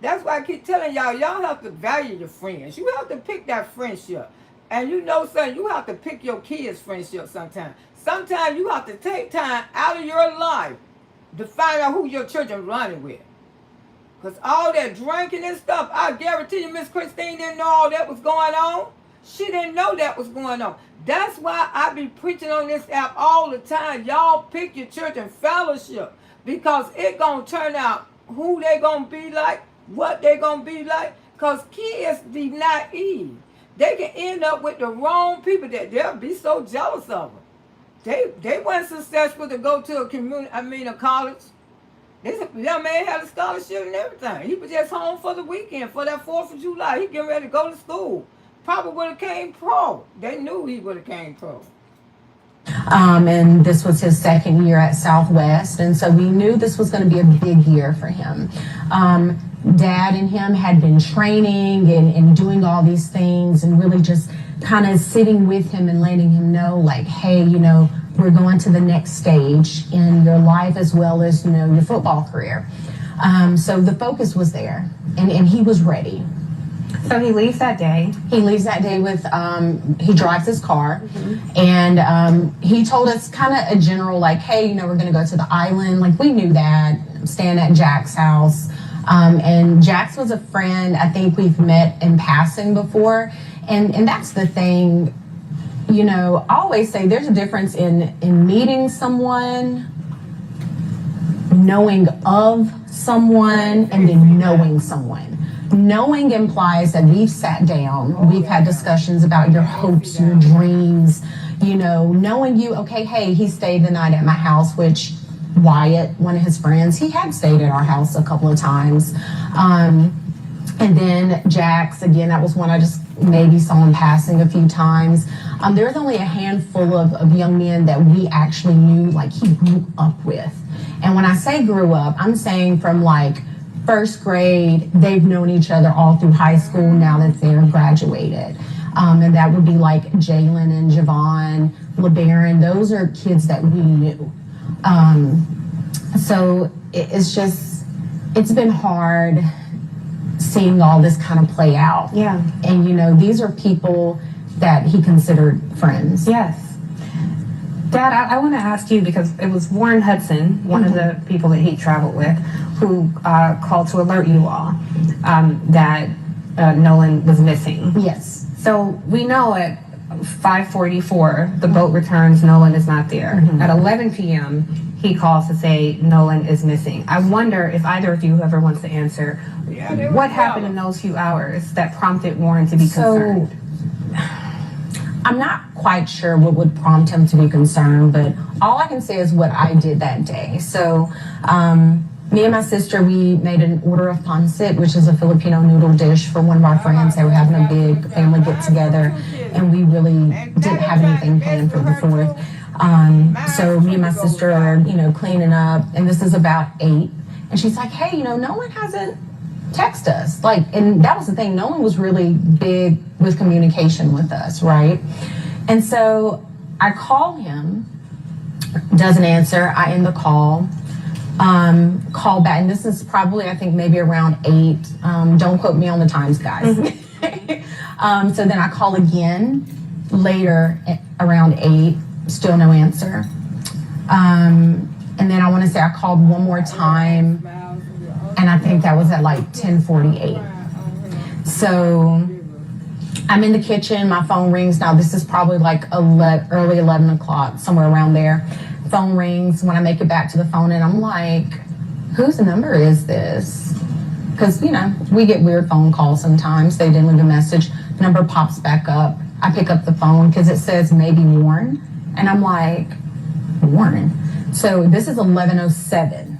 That's why I keep telling y'all, y'all have to value your friends. You have to pick that friendship. And you know something, you have to pick your kids' friendship sometimes. Sometimes you have to take time out of your life to find out who your children running with. Because all that drinking and stuff, I guarantee you Miss Christine didn't know all that was going on. She didn't know that was going on. That's why I be preaching on this app all the time. Y'all pick your children fellowship. Because it going to turn out who they going to be like, what they going to be like. Because kids be naive. They can end up with the wrong people that they'll be so jealous of them. They weren't successful to go to a college. This young man had a scholarship and everything. He was just home for the weekend, for that 4th of July. He getting ready to go to school. Probably would have came pro. They knew he would have came pro. And this was his 2nd year at Southwest, and so we knew this was going to be a big year for him. Dad and him had been training and doing all these things and really just kind of sitting with him and letting him know, like, hey, you know, we're going to the next stage in your life as well as, you know, your football career. So the focus was there, and he was ready. So he leaves that day. He leaves that day with, he drives his car, and he told us kind of a general, like, hey, you know, we're going to go to the island. Like, we knew that, staying at Jack's house. And Jax was a friend I think we've met in passing before. And that's the thing, you know, I always say there's a difference in meeting someone, knowing of someone, and then knowing someone. Knowing implies that we've sat down, we've had discussions about your hopes, your dreams, you know, knowing you, okay, hey, he stayed the night at my house, which Wyatt, one of his friends, he had stayed at our house a couple of times. And then Jax, again, that was one I just maybe saw in passing a few times. There's only a handful of young men that we actually knew, like, he grew up with. And when I say grew up, I'm saying from like 1st grade, they've known each other all through high school now that they're graduated. And that would be like Jalen and Javon, LeBaron. Those are kids that we knew. So it's just, it's been hard seeing all this kind of play out. Yeah. And, you know, these are people that he considered friends. Yes. Dad, I want to ask you, because it was Warren Hudson, one of the people that he traveled with, who called to alert you all that Nolan was missing. Yes. So we know at 5:44, the boat returns, Nolan is not there. At 11 p.m., he calls to say Nolan is missing. I wonder if either of you, whoever wants to answer, what happened in those few hours that prompted Warren to be concerned? I'm not quite sure what would prompt him to be concerned, but all I can say is what I did that day. So me and my sister, we made an order of pancit, which is a Filipino noodle dish for one of our friends. They were having a big family get together, and we really didn't have anything planned for the 4th. So me and my sister are, you know, cleaning up, and this is about 8. And she's like, hey, you know, no one hasn't texted us. Like, and that was the thing. No one was really big with communication with us, right? And so I call him, doesn't answer. I end the call. Call back, and this is probably, I think, maybe around 8. Don't quote me on the times, guys. So then I call again later around 8, still no answer. And then I want to say I called one more time, and I think that was at like 10:48. So I'm in the kitchen, my phone rings. Now this is probably like early 11 o'clock, somewhere around there. Phone rings when I make it back to the phone, and I'm like, whose number is this? Because, you know, we get weird phone calls sometimes. They didn't leave a message. Number pops back up. I pick up the phone because it says maybe Warren. And I'm like, Warren? So this is 11:07.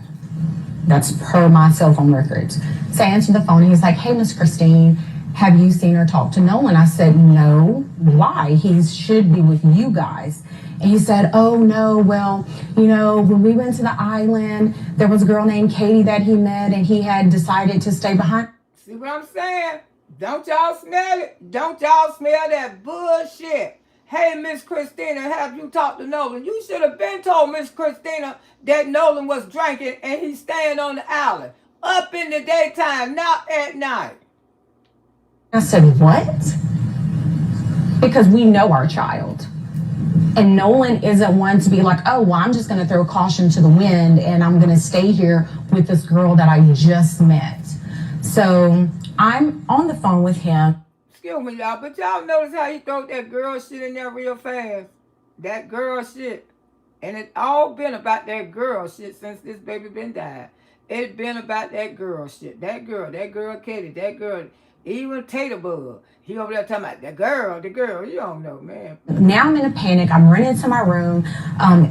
That's per my cell phone records. So I answered the phone, and he's like, hey, Miss Christine, have you seen or talked to Nolan? I said, no. Why? He should be with you guys. And he said, oh, no, well, you know, when we went to the island, there was a girl named Katie that he met, and he had decided to stay behind. See what I'm saying? Don't y'all smell it? Don't y'all smell that bullshit? Hey, Miss Christina, have you talked to Nolan? You should have been told Miss Christina that Nolan was drinking and he's staying on the island. Up in the daytime, not at night. I said, what? Because we know our child. And Nolan isn't one to be like, oh, well, I'm just going to throw caution to the wind and I'm going to stay here with this girl that I just met. So I'm on the phone with him. Excuse me, y'all, but y'all notice how he throw that girl shit in there real fast? That girl shit. And it all been about that girl shit since this baby been died. It's been about that girl shit. That girl Katie, that girl, even Taterbug. He over there talking about the girl, you don't know, man. Now I'm in a panic. I'm running to my room.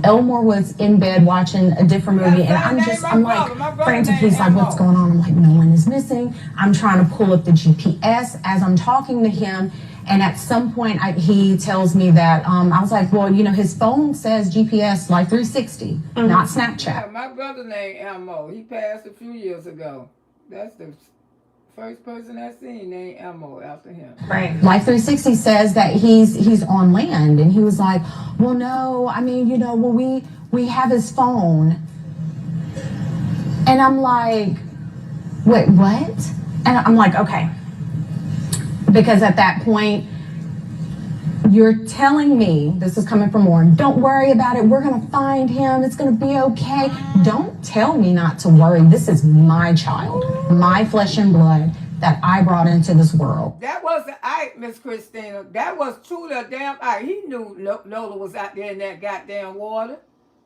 Elmore was in bed watching a different movie, and I'm like frantic. He's like, what's going on? I'm like, no one is missing. I'm trying to pull up the GPS as I'm talking to him. And at some point, he tells me that, I was like, well, you know, his phone says GPS Life 360, not Snapchat. Yeah, my brother named Elmo. He passed a few years ago. That's the first person I seen named Elmo after him. Right. Life 360 says that he's on land. And he was like, well, no, I mean, you know, well, we have his phone. And I'm like, wait, what? And I'm like, okay. Because at that point, you're telling me, this is coming from Warren, don't worry about it. We're going to find him. It's going to be okay. Don't tell me not to worry. This is my child, my flesh and blood that I brought into this world. That wasn't Ike, Miss Christina. That was truly a damn Ike. He knew Nola was out there in that goddamn water.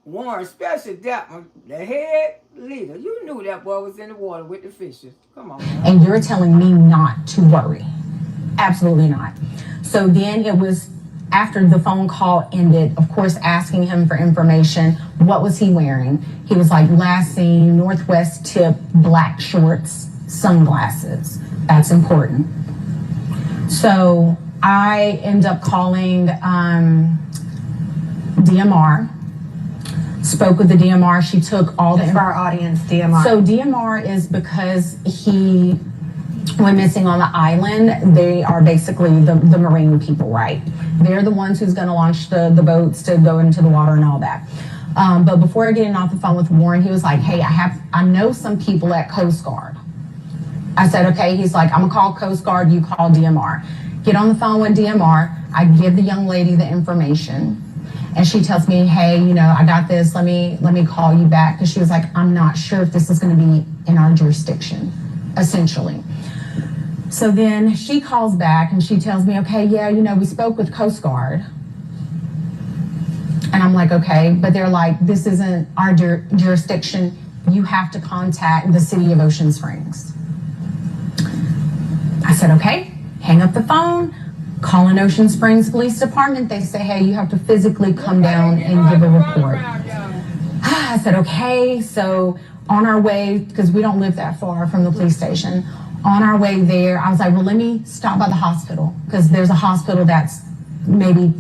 Warren, especially that one, the head leader. You knew that boy was in the water with the fishes. Come on, man. And you're telling me not to worry. Absolutely not. So then it was after the phone call ended, of course, asking him for information. What was he wearing? He was like, last seen, Northwest tip, black shorts, sunglasses. That's important. So I end up calling DMR, spoke with the DMR. She took all the... For our audience, DMR. So DMR is because he went missing on the island. They are basically the marine people, right? They're the ones who's going to launch the boats to go into the water and all that. But before getting off the phone with Warren, he was like, hey, I know some people at Coast Guard. I said, okay. He's like, I'm going to call Coast Guard, you call DMR. Get on the phone with DMR. I give the young lady the information. And she tells me, hey, you know, I got this. Let me call you back. Because she was like, I'm not sure if this is going to be in our jurisdiction, essentially. So then she calls back and she tells me, okay, yeah, you know, we spoke with Coast Guard. And I'm like, okay, but they're like, this isn't our jurisdiction. You have to contact the city of Ocean Springs. I said, okay, hang up the phone, call an Ocean Springs Police Department. They say, hey, you have to physically come down and give a report. I said, okay. So on our way, because we don't live that far from the police station, on our way there, I was like, well, let me stop by the hospital, because there's a hospital that's maybe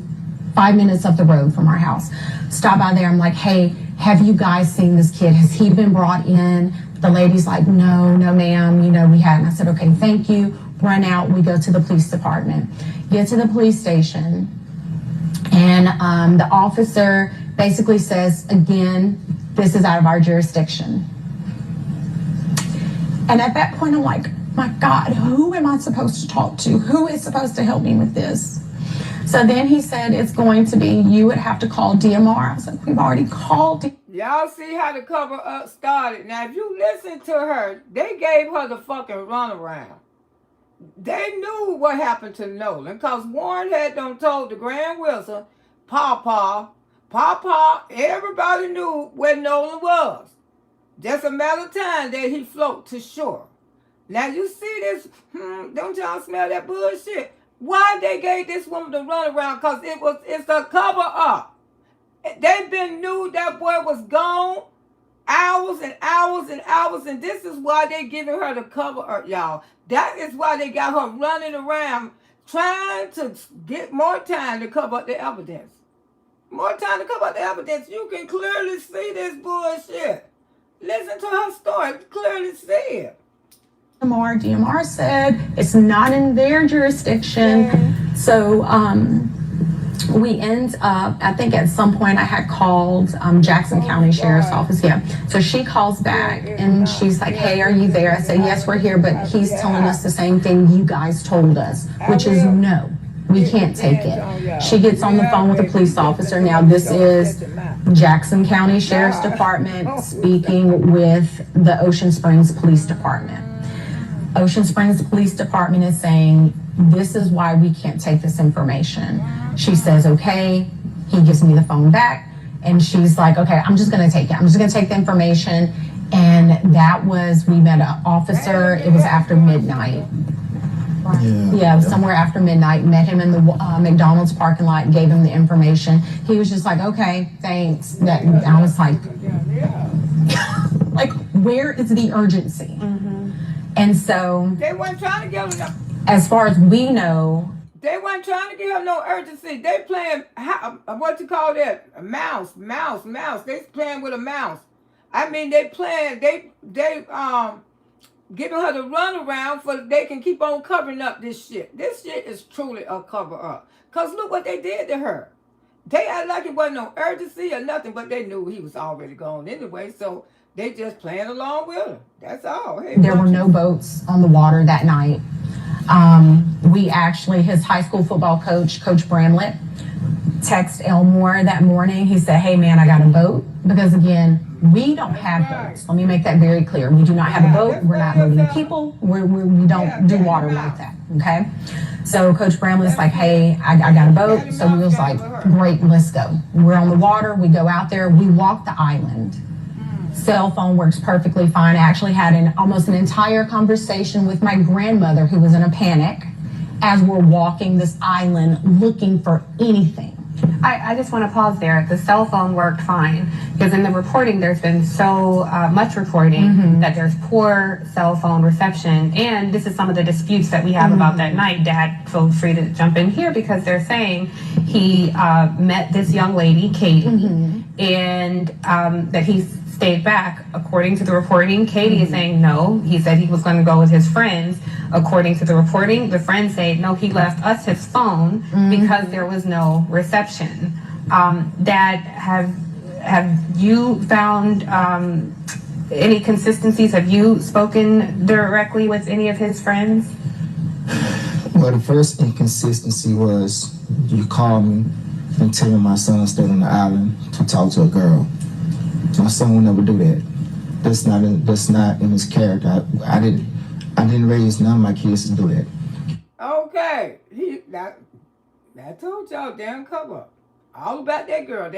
5 minutes up the road from our house. Stop by there. I'm like, hey, have you guys seen this kid? Has he been brought in? The lady's like, no, ma'am, you know, we hadn't. I said, okay, thank you. Run out. We go to the police department. Get to the police station, and the officer basically says, again, this is out of our jurisdiction. And at that point, I'm like, my God, who am I supposed to talk to? Who is supposed to help me with this? So then he said, it's going to be, you would have to call DMR. I was like, we've already called. Y'all see how the cover up started. Now, if you listen to her, they gave her the fucking runaround. they knew what happened to Nolan because Warren had them told the Grand Wizard, Papa, everybody knew where Nolan was. Just a matter of time that he float to shore. Now you see this, don't y'all smell that bullshit? Why they gave this woman to run around? Because it's a cover up. They've been knew that boy was gone hours and hours and hours, and this is why they giving her the cover up, y'all. That is why they got her running around trying to get more time to cover up the evidence. More time to cover up the evidence. You can clearly see this bullshit. Listen to her story. Clearly see it. DMR said it's not in their jurisdiction. So we end up, I think at some point I had called Jackson County Sheriff's Office. Yeah. So she calls back and she's like, hey, are you there? I said, yes, we're here, but he's telling us the same thing you guys told us, which is no, we can't take it. She gets on the phone with a police officer. Now this is Jackson County Sheriff's Department speaking with the Ocean Springs Police Department. Ocean Springs Police Department is saying, this is why we can't take this information. She says, okay. He gives me the phone back and she's like, okay, I'm just going to take it. I'm just going to take the information. And that was, we met an officer. It was after midnight. Yeah, somewhere after midnight. Met him in the McDonald's parking lot, gave him the information. He was just like, okay, thanks. That I was like, where is the urgency? And so they weren't trying to give her as far as we know, they weren't trying to give her no urgency. They playing what you call that? A mouse. They playing with a mouse. I mean, they playing. They giving her the run around so they can keep on covering up this shit. This shit is truly a cover up. Cause look what they did to her. They act like it wasn't no urgency or nothing, but they knew he was already gone anyway. So they just playing along with her. That's all. Hey, there were no boats on the water that night. We actually, his high school football coach, Coach Bramlett, texted Elmore that morning. He said, hey man, I got a boat. Because again, we don't have boats. Let me make that very clear. We do not have a boat. We're not boating people. We don't do water like that. Okay. So Coach Bramlett's like, hey, I got a boat. So we was like, great, let's go. We're on the water. We go out there. We walk the island. Cell phone works perfectly fine. I actually had almost an entire conversation with my grandmother who was in a panic as we're walking this island looking for anything. I just want to pause there. The cell phone worked fine because in the reporting, there's been so much reporting that there's poor cell phone reception. And this is some of the disputes that we have about that night. Dad, feel free to jump in here because they're saying he met this young lady, Katie, and that he stayed back. According to the reporting, Katie is saying no. He said he was going to go with his friends. According to the reporting, the friends say no, he left us his phone because there was no reception. Dad, have you found any consistencies? Have you spoken directly with any of his friends? Well, the first inconsistency was you called me and tell me my son stayed on the island to talk to a girl. My son would never do that. That's not in his character. I didn't raise none of my kids to do that. Okay, I told y'all damn cover. All about that girl.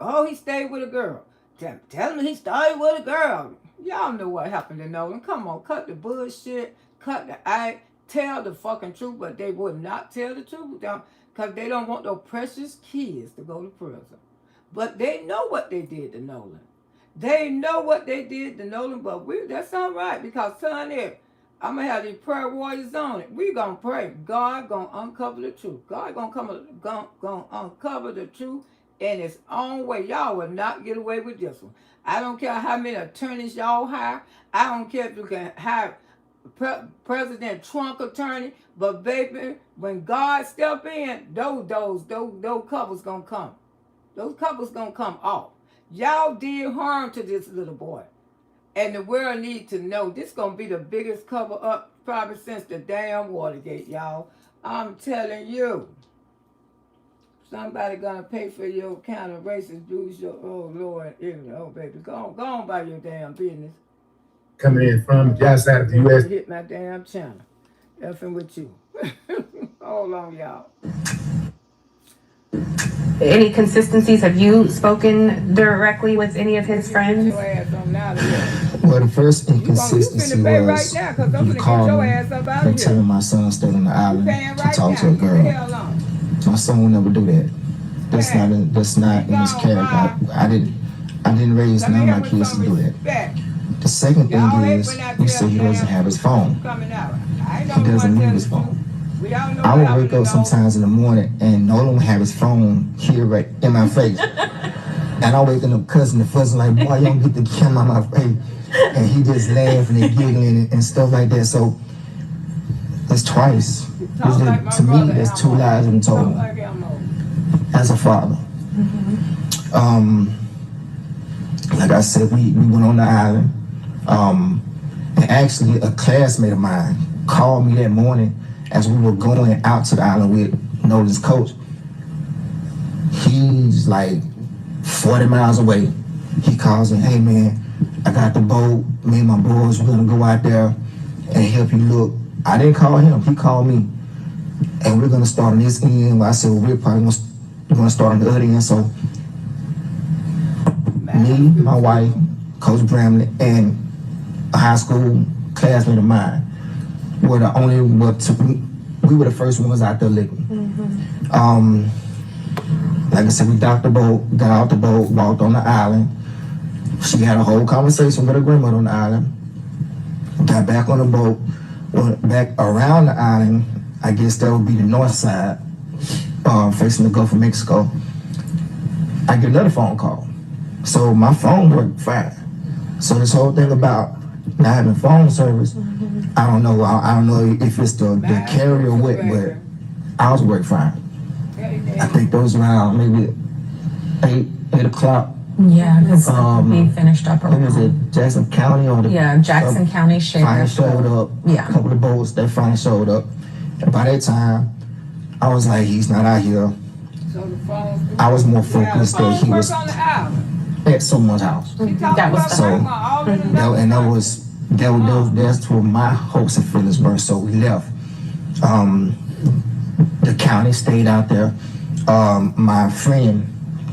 Oh, he stayed with a girl. Tell him he started with a girl. Y'all know what happened to Nolan. Come on, cut the bullshit, cut the act, tell the fucking truth, but they would not tell the truth because they don't want those precious kids to go to prison. But they know what they did to Nolan. But that's all right because, son, I'm going to have these prayer warriors on it. We're going to pray. God going to uncover the truth. God going to uncover the truth in his own way. Y'all will not get away with this one. I don't care how many attorneys y'all hire. I don't care if you can hire President Trump attorney. But, baby, when God step in, those covers going to come. Those covers going to come off. Y'all did harm to this little boy. And the world need to know this going to be the biggest cover up probably since the damn Watergate, y'all. I'm telling you. Somebody going to pay for your kind of racist dues. Oh, Lord. Oh, baby. Go on by your damn business. coming in from the outside of the U.S. Hit my damn channel. Effing with you. Hold on, y'all. Any consistencies? Have you spoken directly with any of his friends? Well, the first inconsistency was you called me and tell me my son stayed on the island to talk to a girl. My son would never do that. That's not in his character. I didn't raise none of my kids to do that. The second thing is, he said he doesn't have his phone. He doesn't need his phone. I would wake up sometimes in the morning and Nolan would have his phone here right in my face. And I waking up cussing and fussing like, boy, you don't get the camera on my face. And he just laughing and giggling and stuff like that. So it's twice. To me, there's two lies in total as a father. Like I said, we went on the island. And actually a classmate of mine called me that morning as we were going out to the island with Nolan's coach. He's like 40 miles away. He calls me, hey man, I got the boat, me and my boys, we're gonna go out there and help you look. I didn't call him, he called me. And we're gonna start on this end. I said, well, we're probably gonna start on the other end. So me, my wife, Coach Bramley, and a high school classmate of mine were the only we were the first ones out there looking. Like I said, we docked the boat, got out the boat, walked on the island. She had a whole conversation with her grandmother on the island. Got back on the boat, went back around the island. I guess that would be the north side, facing the Gulf of Mexico. I get another phone call. So my phone worked fine. So this whole thing about not having phone service, I don't know. I don't know if it's the carrier or what, but ours worked fine. I think those around maybe 8 o'clock. Yeah, because we finished up around. Was it Jackson County or Jackson County Sheriff finally showed up. Yeah, a couple of boats that finally showed up. And by that time, I was like, he's not out here. I was more focused that he was at someone's house. That was that's where my hopes and feelings were. So we left. The county stayed out there. My friend,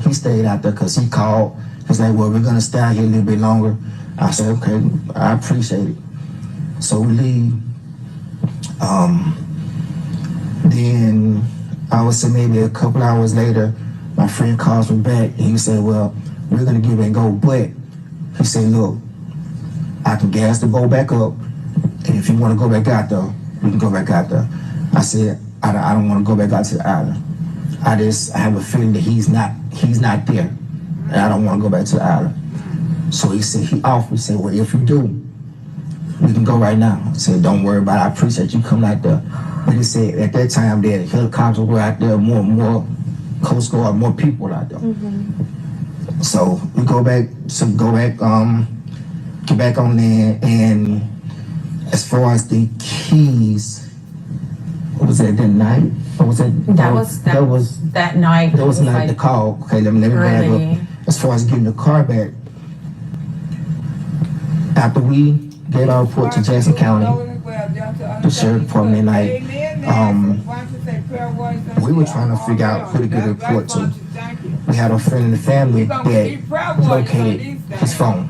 he stayed out there because he called. He's like, well, we're gonna stay out here a little bit longer. I said, okay, I appreciate it. So we leave. Then I would say maybe a couple hours later, my friend calls me back and he said, well, we're gonna give it a go, but he said, look, I can gas the boat back up, and if you want to go back out there, we can go back out there. I said, I don't want to go back out to the island. I have a feeling that he's not there, and I don't want to go back to the island. So he offered, he said, well, if you do, we can go right now. I said, don't worry about it, I appreciate you coming out there. But he said, at that time, the helicopters were out there, more Coast Guard, more people out there. So we get back on there, and as far as the keys, what was that night? Or was that that night? That was the call. Okay, let me back up. As far as getting the car back, after we gave our report to Jackson County, the sheriff department that night, we were trying to figure out who to get a report to. We had a friend in the family that located his phone.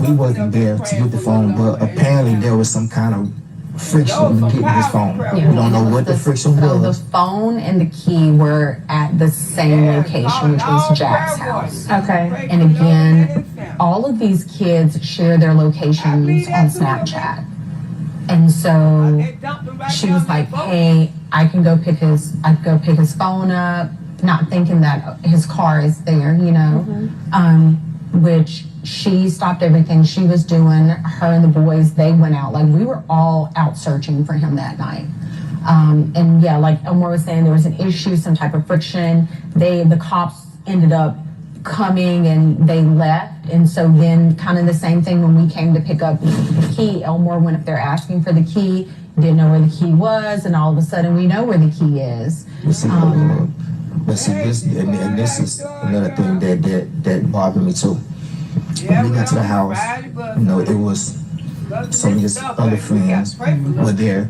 We wasn't there to get the phone, but apparently there was some kind of friction in getting his phone. We don't know what the friction was. The phone and the key were at the same location, which was Jack's house. Okay. And again, all of these kids share their locations on Snapchat. And so she was like, hey, I can go pick his phone up, not thinking that his car is there, which she stopped everything she was doing. Her and the boys, they went out. Like, we were all out searching for him that night. And yeah, like Elmore was saying, there was an issue, some type of friction. The cops ended up coming and they left. And so then kind of the same thing when we came to pick up the key. Elmore went up there asking for the key, didn't know where the key was, and all of a sudden we know where the key is. This is another thing that bothered me too. When we got to the house, it was some of his other friends were there,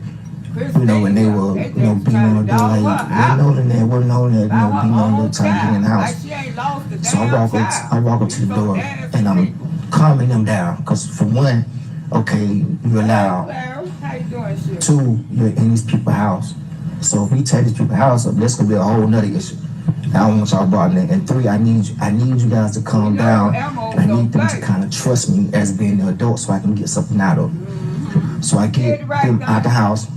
and they were, beating on the door like, we're Nolan there, beating on the door trying to get in the house. So I walk up to the door and I'm calming them down, because for one, okay, you're loud. Two, you're in these people's house. So if we take these people's house up, that's gonna be a whole nother issue. I don't want y'all bothering it. And three, I need you guys to calm down. I need them to kind of trust me as being the adult so I can get something out of them. So I get them out the house,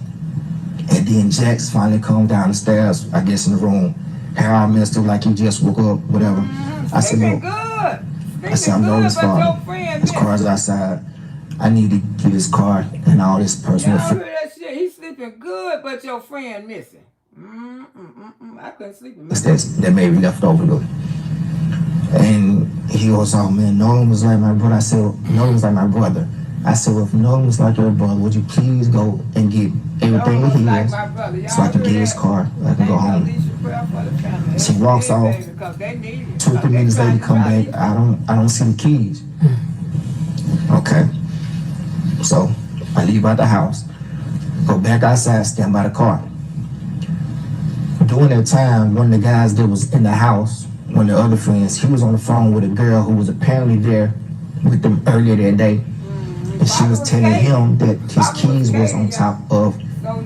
and then Jax finally come down the stairs, I guess in the room. Harold messed up like he just woke up, whatever. I said, no. I said, I'm Nolan's father. His car's outside. I need to get his car and all this personal. Y'all hear that shit? He's sleeping good, but your friend missing. I couldn't sleep in that may be left over though. And he goes, oh man, Nolan was like my brother. I said, Nolan was like my brother. I said, well, if Nolan was like your brother, would you please go and get everything that he has so I can get his car, I can go home. She walks off. 2 or 3 minutes later, come back. I don't see the keys. Okay. So I leave out the house, go back outside, stand by the car. During that time, one of the guys that was in the house, one of the other friends, he was on the phone with a girl who was apparently there with them earlier that day. And she was telling him that his keys was on top of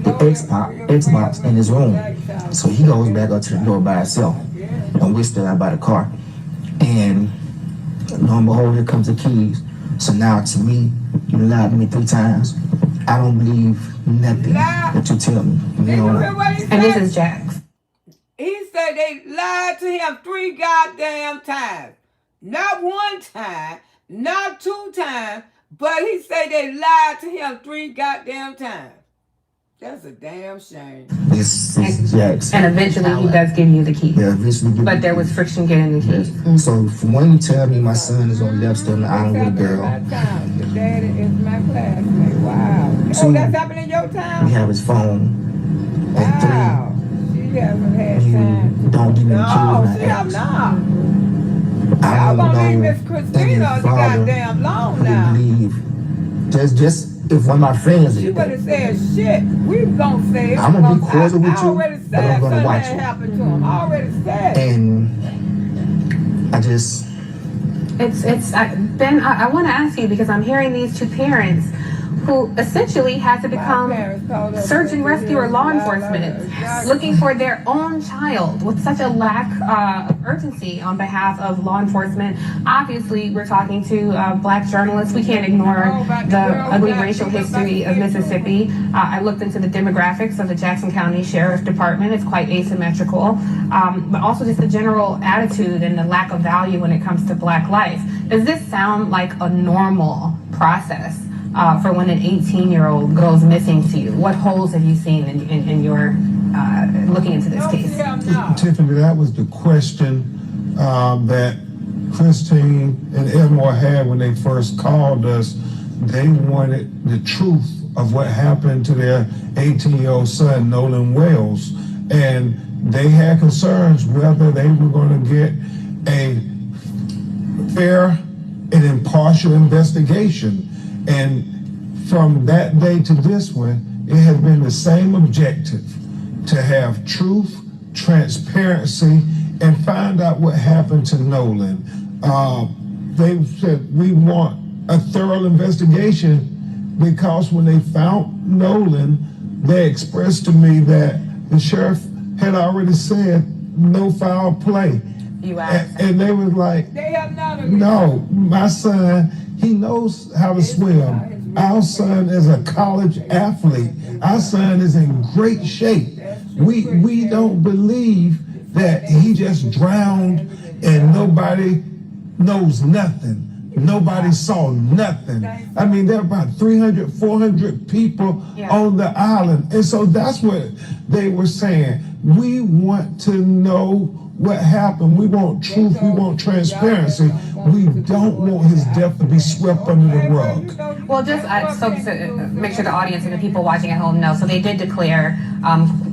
the Xbox in his room. So he goes back up to the door by himself, and we're still out by the car. And lo and behold, here comes the keys. So now to me, you lied to me 3 times. I don't believe nothing that you tell me. And this is Jax. He said they lied to him 3 goddamn times. Not 1 time, not 2 times, but he said they lied to him 3 goddamn times. That's a damn shame. This is Jax. And eventually he does give you the keys. Yeah, eventually. But there was friction getting the keys. Yes. So when you tell me my son is on left still in the island with a girl. The daddy is my classmate. Wow. Oh, that's happening in your time? We have his phone. Wow. She hasn't had time. Don't give me the keys. No, she have not. I'm gonna leave Miss Christina the goddamn long now. Just if one of my friends she would have said shit. We gonna say it. I'm gonna be cordial with you. I already said something happened to him. I already said. And I just. Ben, I want to ask you, because I'm hearing these 2 parents who essentially had to become search and rescue or law enforcement, looking for their own child with such a lack of urgency on behalf of law enforcement. Obviously, we're talking to Black journalists. We can't ignore the ugly racial history of Mississippi. I looked into the demographics of the Jackson County Sheriff Department. It's quite asymmetrical, but also just the general attitude and the lack of value when it comes to Black life. Does this sound like a normal process for when an 18-year-old goes missing to you? What holes have you seen in your looking into this case? Tiffany, that was the question that Christine and Elmore had when they first called us. They wanted the truth of what happened to their 18-year-old son, Nolan Wells. And they had concerns whether they were going to get a fair and impartial investigation. And from that day to this one, it has been the same objective: to have truth, transparency, and find out what happened to Nolan. They said we want a thorough investigation, because when they found Nolan, they expressed to me that the sheriff had already said no foul play. And they was like, no, my son, he knows how to swim. Our son is a college athlete. Our son is in great shape. We don't believe that he just drowned and nobody knows nothing. Nobody saw nothing. I mean, there are about 300, 400 people on the island. And so that's what they were saying. We want to know what happened. We want truth. We want transparency. We don't want his death to be swept under the rug. Well, just so to make sure the audience and the people watching at home know, so they did declare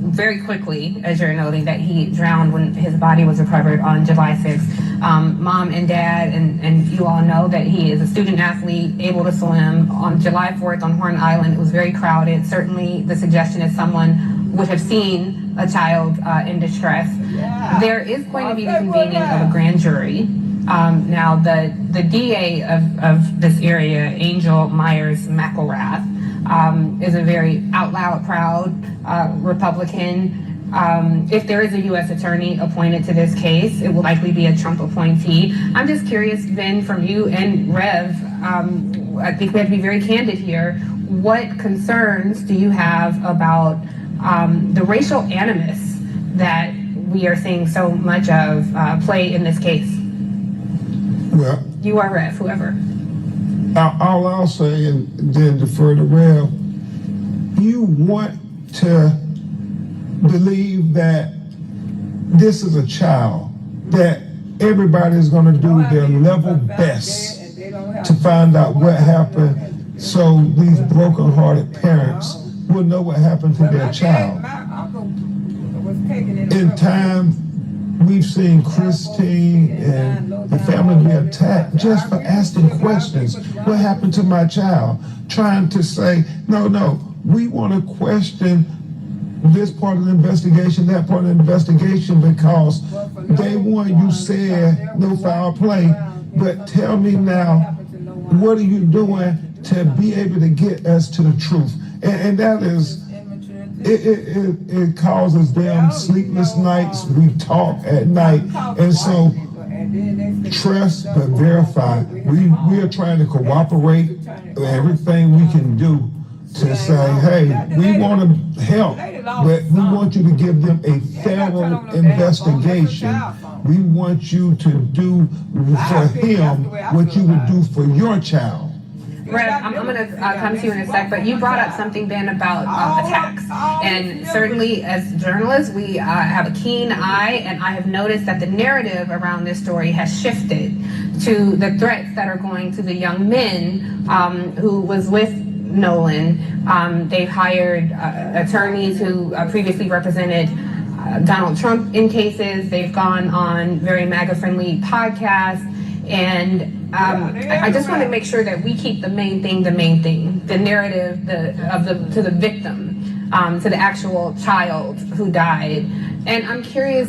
very quickly, as you're noting, that he drowned when his body was recovered on July 6th. Mom and dad and you all know that he is a student athlete, able to swim. On July 4th on Horn Island, it was very crowded. Certainly the suggestion is someone would have seen a child in distress. There is going to be the convening of a grand jury. Now, the DA of this area, Angel Myers McElrath, is a very out loud, proud Republican. If there is a U.S. attorney appointed to this case, it will likely be a Trump appointee. I'm just curious, Ben, from you and Rev, I think we have to be very candid here. What concerns do you have about the racial animus that we are seeing so much of play in this case? Well, you are Rev, whoever. All I'll say, and then defer to Rev, you want to believe that this is a child, that everybody is going to do their level best to find out what happened, so these broken-hearted parents will know what happened to their child. In time, we've seen Christine and the family be attacked just for asking questions. What happened to my child? Trying to say, no, we want to question this part of the investigation, that part of the investigation, because day one you said no foul play, but tell me now, what are you doing to be able to get us to the truth? And that is, it causes them sleepless nights. We talk at night, and so trust but verify. We are trying to cooperate everything we can do to say, hey, we want to help, but we want you to give them a thorough investigation. We want you to do for him what you would do for your child. Rev, I'm going to come to you in a sec, but you brought up something, Ben, about attacks. And certainly as journalists, we have a keen eye, and I have noticed that the narrative around this story has shifted to the threats that are going to the young men who was with Nolan. They've hired attorneys who previously represented Donald Trump in cases. They've gone on very MAGA-friendly podcasts. And I just want to make sure that we keep the main thing, the narrative to the victim, to the actual child who died. And I'm curious,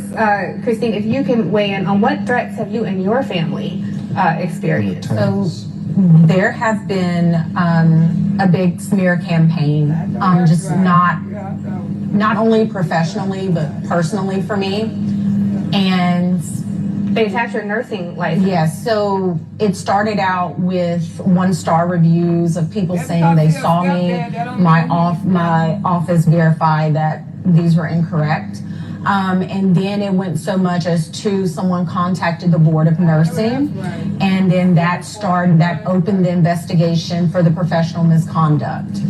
Christine, if you can weigh in on what threats have you and your family experienced? So there have been a big smear campaign, just not only professionally but personally for me. And they attach your nursing license. Yes, so it started out with 1-star reviews of people saying they saw me. My office verified that these were incorrect. And then it went so much as to someone contacted the Board of Nursing, and then that opened the investigation for the professional misconduct.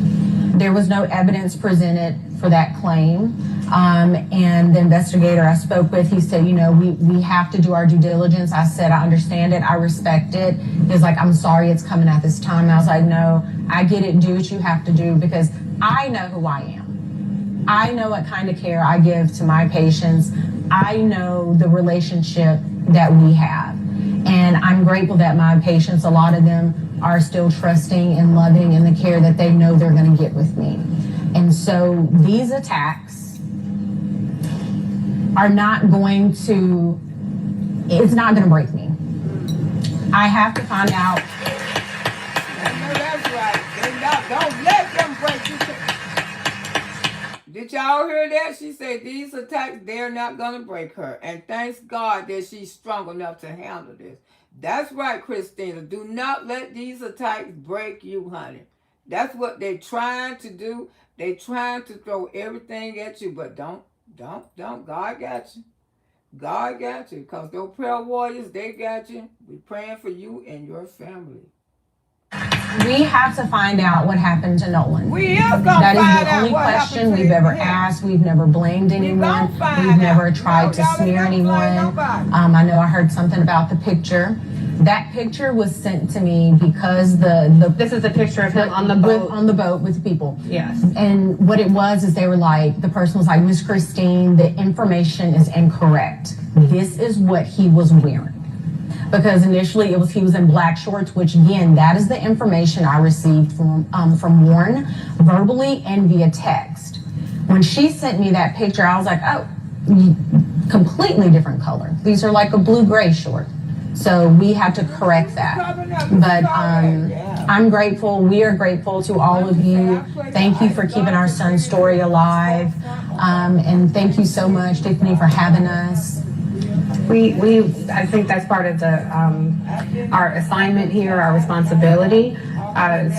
There was no evidence presented for that claim. And the investigator I spoke with, he said, we have to do our due diligence. I said, I understand it. I respect it. He's like, I'm sorry it's coming at this time. And I was like, no, I get it. Do what you have to do, because I know who I am. I know what kind of care I give to my patients. I know the relationship that we have. And I'm grateful that my patients, a lot of them are still trusting and loving in the care that they know they're going to get with me. And so these attacks are not going to, it's not going to break me. I have to find out. No, that's right. Don't let them break you. Did y'all hear that? She said these attacks, they're not going to break her. And thanks God that she's strong enough to handle this. That's right, Christina. Do not let these attacks break you, honey. That's what they're trying to do. They're trying to throw everything at you, but don't. God got you. God got you. Because those prayer warriors, they got you. We're praying for you and your family. We have to find out what happened to Nolan. We is gonna That find is the out only what question happened to we've ever him. asked. We've never blamed anyone. We've never tried to smear anyone. I know I heard something about the picture. That picture was sent to me because this is a picture of him on the boat with people. Yes. And what it was is they were like, the person was like, Miss Christine, the information is incorrect. This is what he was wearing. Because initially he was in black shorts, which again, that is the information I received from Warren verbally and via text. When she sent me that picture, I was like, oh, completely different color. These are like a blue-gray short. So we had to correct that. But I'm grateful. We are grateful to all of you. Thank you for keeping our son's story alive. And thank you so much, Tiffany, for having us. I think that's part of our assignment here, our responsibility.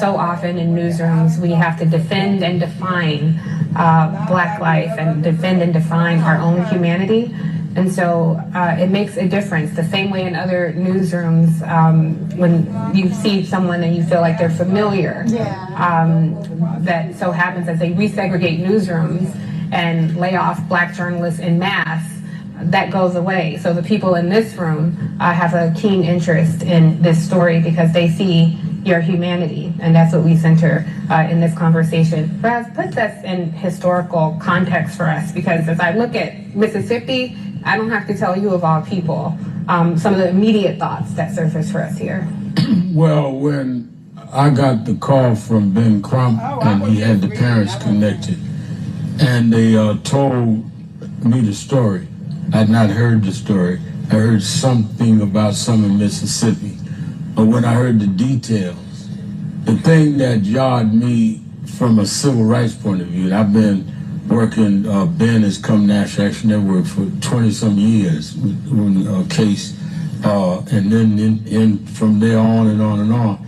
So often in newsrooms, we have to defend and define Black life and defend and define our own humanity. And so it makes a difference. The same way in other newsrooms, when you see someone and you feel like they're familiar, that so happens as they resegregate newsrooms and lay off Black journalists en masse, that goes away. So the people in this room have a keen interest in this story because they see your humanity, and that's what we center in this conversation. But it puts us in historical context for us, because as I look at Mississippi, I don't have to tell you of all people some of the immediate thoughts that surface for us here. Well, when I got the call from Ben Crump and he had the parents connected, and they told me the story. I'd not heard the story. I heard something about some in Mississippi. But when I heard the details, the thing that jarred me from a civil rights point of view, and I've been working, Ben has come National Action Network for 20-some years on a case, and then from there on and on and on.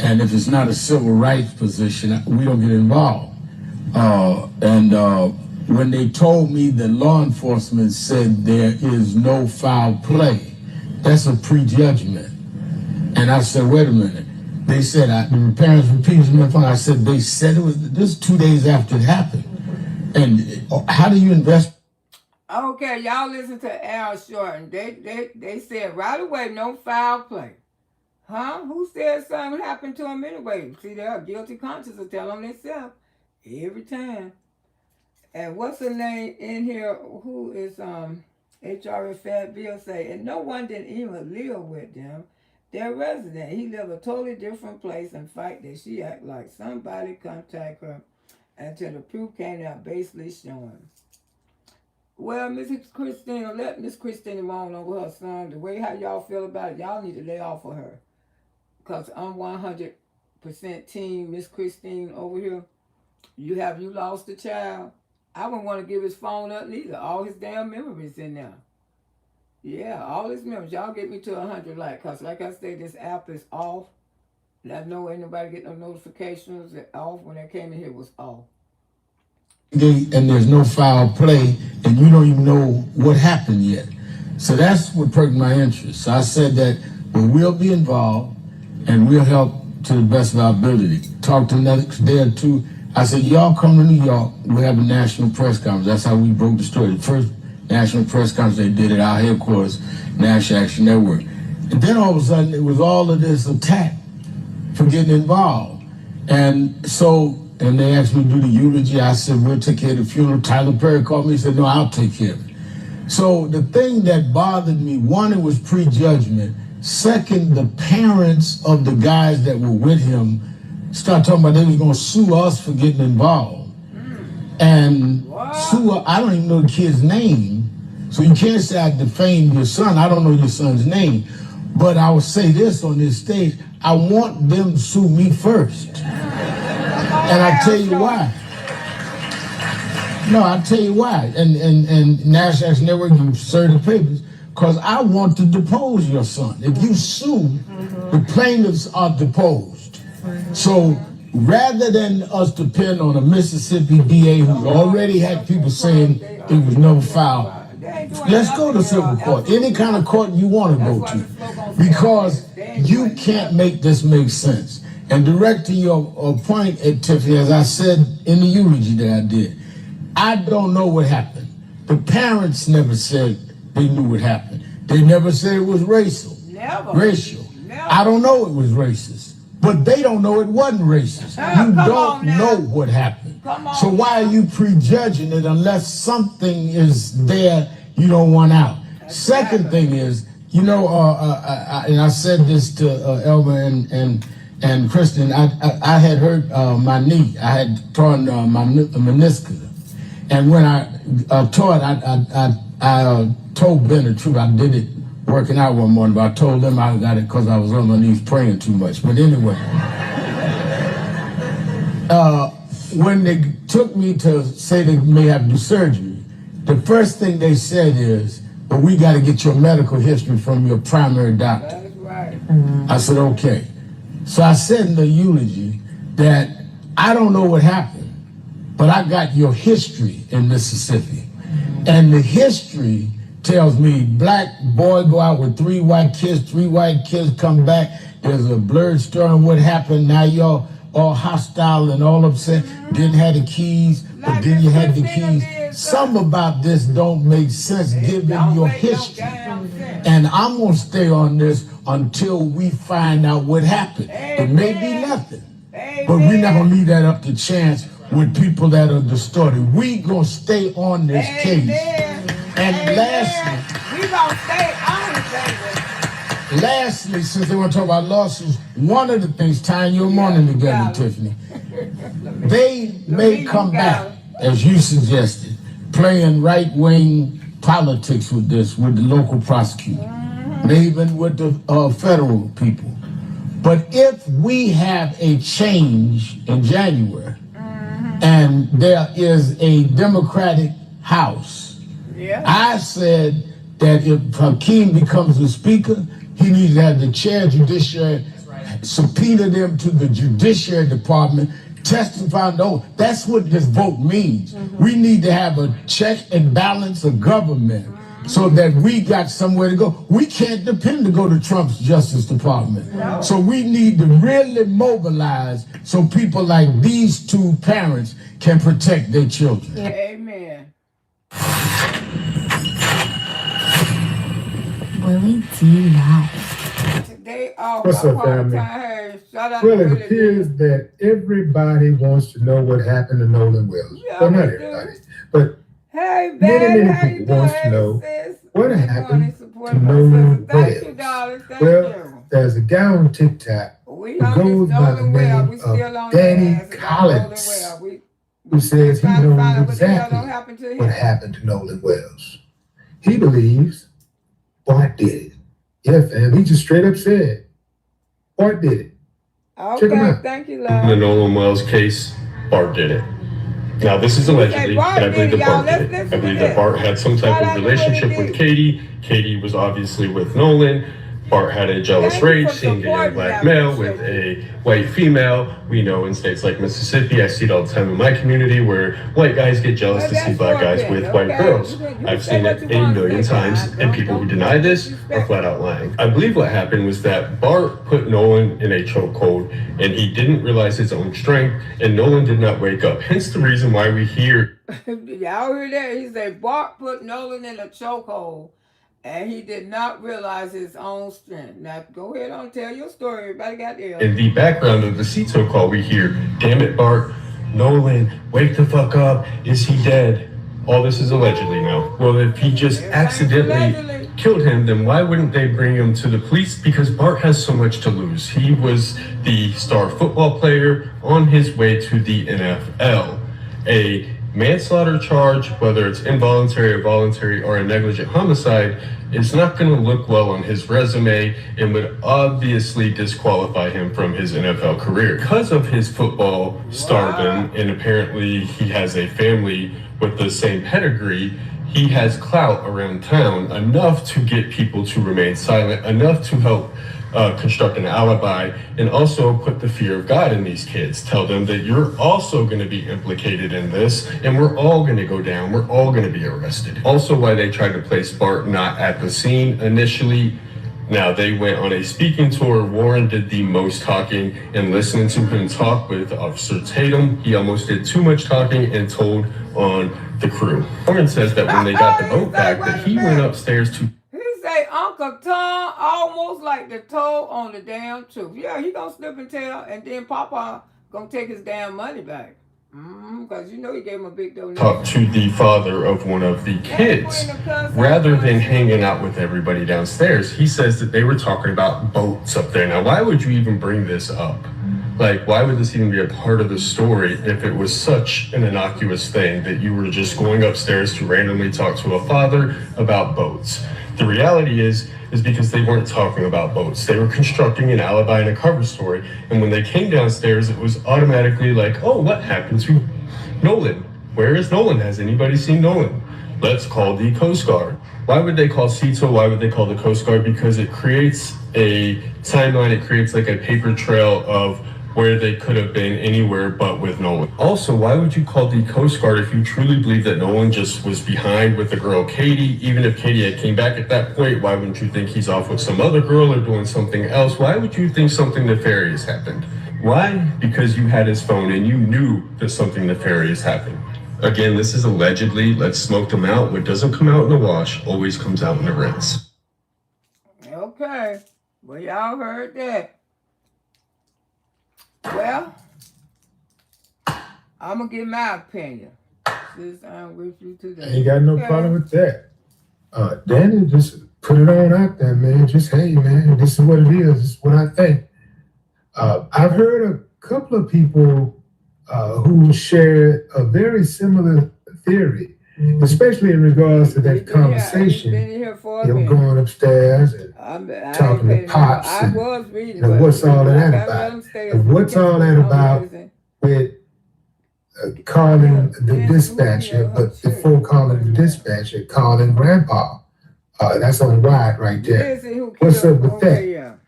And if it's not a civil rights position, we don't get involved. When they told me that law enforcement said there is no foul play, that's a prejudgment. And I said, wait a minute. They said, the parents repeated to me, I said, they said it was this 2 days after it happened. And how do you invest? Okay, y'all listen to Al Shorten. They said right away, no foul play. Huh? Who said something happened to them anyway? See, they're guilty conscience will tell them themselves every time. And what's her name in here? Who is HRF Fat Bill say? And no one didn't even live with them. They're resident. He live a totally different place and fight that she act like somebody contact her until the proof came out basically showing. Well, Miss Christina, let Miss Christina moan over her son. The way how y'all feel about it, y'all need to lay off of her. Because I'm 100% team Miss Christine over here. You lost a child? I wouldn't want to give his phone up neither. All his damn memories in there. Yeah, all his memories. Y'all get me to 100 because like I said, this app is off. And I know ain't nobody get no notifications. Off when I came in here was off. And there's no foul play, and you don't even know what happened yet. So that's what perked my interest. So I said that we'll be involved, and we'll help to the best of our ability. Talk to them next day or two. I said, y'all come to New York, we'll have a national press conference. That's how we broke the story. The first national press conference they did at our headquarters, National Action Network. And then all of a sudden, it was all of this attack for getting involved. And they asked me to do the eulogy. I said, we'll take care of the funeral. Tyler Perry called me and said, no, I'll take care of it. So the thing that bothered me, one, it was prejudgment. Second, the parents of the guys that were with him started talking about they was going to sue us for getting involved. And sue, I don't even know the kid's name. So you can't say I defamed your son. I don't know your son's name. But I will say this on this stage, I want them to sue me first. And I tell you why. No, I'll tell you why. And National Action Network, you serve the papers, because I want to depose your son. If you sue, the plaintiffs are deposed. So rather than us depend on a Mississippi DA who already had people saying it was no foul, let's go to civil court, any kind of court you want to go to, because you can't make this make sense. And direct to your point, Tiffany, as I said in the eulogy that I did, I don't know what happened. The parents never said they knew what happened. They never said it was racial. Never. Racial. I don't know it was racist, but they don't know it wasn't racist. You don't know what happened. So why are you prejudging it unless something is there you don't want out? Second thing is, and I said this to Elmer and Kristen, I had hurt my knee. I had torn my meniscus. And when I tore it, I told Ben the truth. I did it working out one morning, but I told them I got it because I was on my knees praying too much. But anyway, when they took me to say they may have to do surgery, the first thing they said is, well, we got to get your medical history from your primary doctor. That's right. I said, okay. So I said in the eulogy that I don't know what happened, but I got your history in Mississippi. And the history tells me black boy go out with 3 white kids come back. There's a blurred story on what happened. Now y'all all hostile and all upset. Didn't have the keys, but then you had the keys. Something about this don't make sense given your history. And I'm gonna stay on this until we find out what happened. It may be nothing, but we're not gonna leave that up to chance with people that are distorted. We gonna stay on this case. And lastly, we gonna stay on it, baby. Lastly, since they want to talk about lawsuits, one of the things tying your morning together, Tiffany, they may come back, as you suggested, playing right-wing politics with this, with the local prosecutor, maybe even with the federal people. But if we have a change in January, and there is a Democratic House, I said that if Hakeem becomes the speaker, he needs to have the chair of judiciary, subpoena them to the judiciary department, testify. No, that's what this vote means. We need to have a check and balance of government so that we got somewhere to go. We can't depend to go to Trump's Justice Department. So we need to really mobilize so people like these 2 parents can protect their children. Amen. Willie D. Live. Today off. What's up, family? Well, it appears that everybody wants to know what happened to Nolan Wells. Well, not everybody, but many people want to know what happened to Nolan Wells. Well, there's a guy on TikTok who goes by the name of Danny Collins, who says he knows exactly what happened to Nolan Wells. He believes Bart did it. Yeah, fam, he just straight up said Bart did it. Check him out. Thank you, In the Nolan Wells case, Bart did it. Now, this is allegedly, but I believe that Bart did it. I believe that Bart had some type of relationship with Katie. Katie was obviously with Nolan. Bart had a jealous rage, seeing a young black male with a white female. We know in states like Mississippi, I see it all the time in my community, where white guys get jealous to see black guys with white girls. I've seen it a million times, and people who deny this are flat out lying. I believe what happened was that Bart put Nolan in a chokehold, and he didn't realize his own strength, and Nolan did not wake up. Hence the reason why we hear. Y'all hear that? He said Bart put Nolan in a chokehold, and he did not realize his own strength. Now, go ahead and tell your story. Everybody got there. In the background of the CITO call, we hear, damn it, Bart, Nolan, wake the fuck up. Is he dead? All this is allegedly now. Well, if he just accidentally killed him, then why wouldn't they bring him to the police? Because Bart has so much to lose. He was the star football player on his way to the NFL. A manslaughter charge, whether it's involuntary or voluntary or a negligent homicide, is not going to look well on his resume and would obviously disqualify him from his NFL career. Because of his football stardom, and apparently he has a family with the same pedigree, he has clout around town enough to get people to remain silent, enough to help construct an alibi, and also put the fear of God in these kids. Tell them that you're also going to be implicated in this, and we're all going to go down. We're all going to be arrested. Also, why they tried to place Bart not at the scene initially. Now, they went on a speaking tour. Warren did the most talking, and listening to him talk with Officer Tatum, he almost did too much talking and told on the crew. Warren says that when they got the boat back, that he went upstairs to... He say say Uncle Tom almost like the toe on the damn truth. Yeah, he gonna slip and tell, and then Papa gonna take his damn money back. Because you know he gave him a big donation. Talk to the father of one of the kids. Rather than hanging out with everybody downstairs, he says that they were talking about boats up there. Now, why would you even bring this up? Like, why would this even be a part of the story if it was such an innocuous thing that you were just going upstairs to randomly talk to a father about boats? The reality is because they weren't talking about boats. They were constructing an alibi and a cover story. And when they came downstairs, it was automatically like, oh, what happened to Nolan? Where is Nolan? Has anybody seen Nolan? Let's call the Coast Guard. Why would they call CETO? Why would they call the Coast Guard? Because it creates a timeline. It creates like a paper trail of where they could have been anywhere but with Nolan. Also, why would you call the Coast Guard if you truly believe that Nolan just was behind with the girl Katie? Even if Katie had came back at that point, why wouldn't you think he's off with some other girl or doing something else? Why would you think something nefarious happened? Why? Because you had his phone and you knew that something nefarious happened. Again, this is allegedly. Let's smoke them out. What doesn't come out in the wash always comes out in the rinse. Okay. Well, y'all heard that. Well, I'm going to give my opinion. Since I'm with you today. Ain't got no problem with that. Danny, just put it on out there, man. Just, hey, man, this is what it is. This is what I think. I've heard a couple of people who share a very similar theory, especially in regards to that conversation. Going upstairs and talking to Pops. And, what's all of that about? And what's all that about with calling the dispatcher, but before calling the dispatcher, calling Grandpa? That's on Wyatt right there. What's up with that?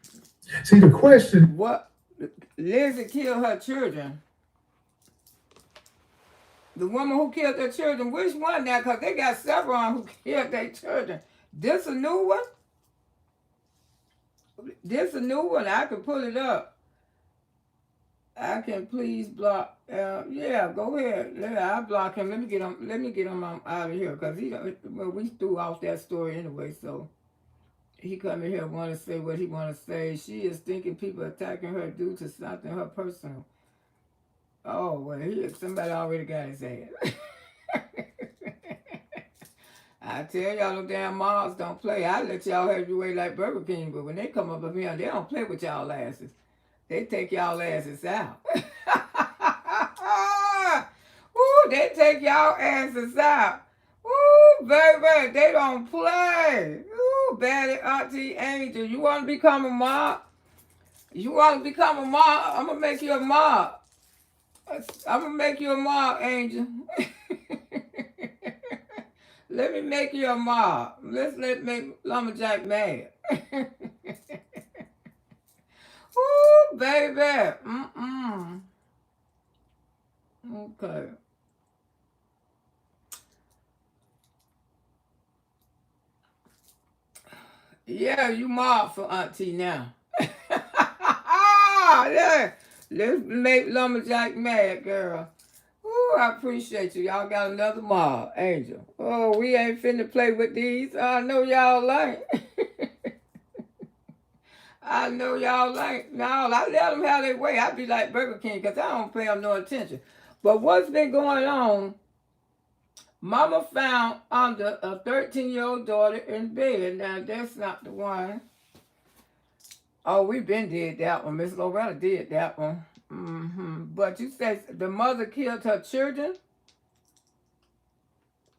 See, the question... What? Lizzie killed her children. The woman who killed their children, which one now? Because they got several on who killed their children. This a new one? This a new one. I can pull it up. I can please block. Yeah, go ahead. I'll block him. Let me get him out of here. Because we threw off that story anyway. So he come in here want to say what he want to say. She is thinking people attacking her due to something her personal. Oh, well, somebody already got his ass. I tell y'all, them damn moms don't play. I let y'all have your way like Burger King, but when they come up with me, they don't play with y'all asses. They take y'all asses out. Ooh, they take y'all asses out. Ooh, baby, they don't play. Ooh, Baddie Auntie Angel, you want to become a mom? You want to become a mom? I'm going to make you a mom. I'm going to make you a mom, Angel. Let me make you a mom. Let's make Lumberjack mad. Ooh, baby. Okay. Yeah, you mob for Auntie now. Yeah. Let's make Lumberjack mad, girl. Ooh, I appreciate you. Y'all got another mob, Angel. Oh, we ain't finna play with these. I know y'all ain't. I know y'all ain't. No, I let them have their way. I be like Burger King because I don't pay them no attention. But what's been going on, Mama found under a 13-year-old daughter in bed. Now, that's not the one. Oh, we been did that one. Miss Loretta did that one. But you said the mother killed her children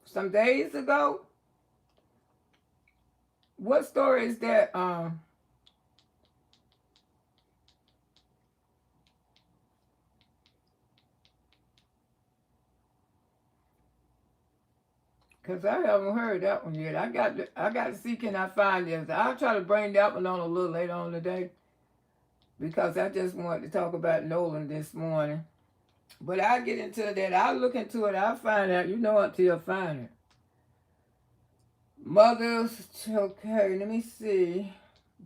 some days ago. What story is that? Cause I haven't heard that one yet. I got to see, can I find this? I'll try to bring that one on a little later on today. Because I just wanted to talk about Nolan this morning. But I'll get into that. I'll look into it. I'll find out. You know until I find it. Mothers, okay, let me see.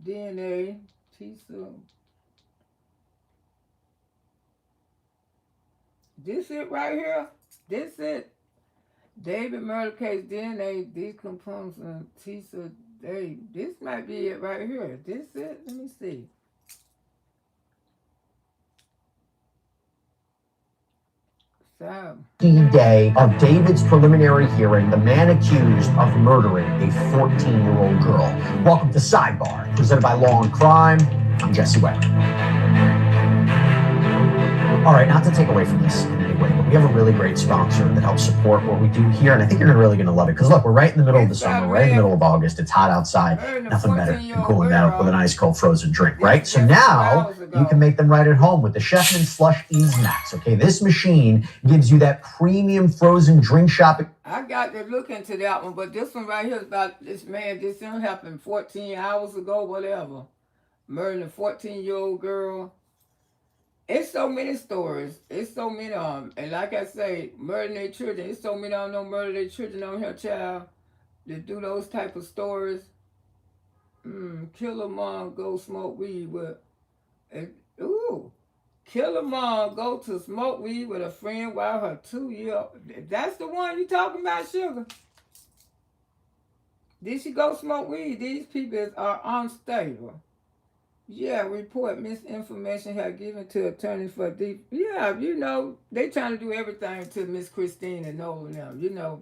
DNA, Tisa. This it right here? This it? David murder case, DNA, decomposing, Tisa This might be it right here. This it? Let me see. So. Day of David's preliminary hearing, the man accused of murdering a 14-year-old girl. Welcome to Sidebar, presented by Law and Crime. I'm Jesse Webb. All right, not to take away from this in any way, but we have a really great sponsor that helps support what we do here, and I think you're really going to love it. Because look, we're right in the middle of the summer, right in the middle of August. It's hot outside. Nothing better than cooling down with an ice cold frozen drink, right? So now you can make them right at home with the Chefman Slush Ease Max. Okay, this machine gives you that premium frozen drink shopping. I got to look into that one, but this one right here is about this man. This thing happened 14 hours ago, whatever. Murdering a 14-year-old girl. It's so many stories. It's so many of them. And like I say, murdering their children. It's so many of them don't murder their children on here, child. That do those type of stories. Kill a mom, go smoke weed with. Kill a mom, go to smoke weed with a friend while her 2-year-old. That's the one you talking about, Sugar. Did she go smoke weed? These people are unstable. Yeah, report misinformation had given to attorneys for deep. Yeah, you know, they trying to do everything to Miss Christine and Nolan now. You know,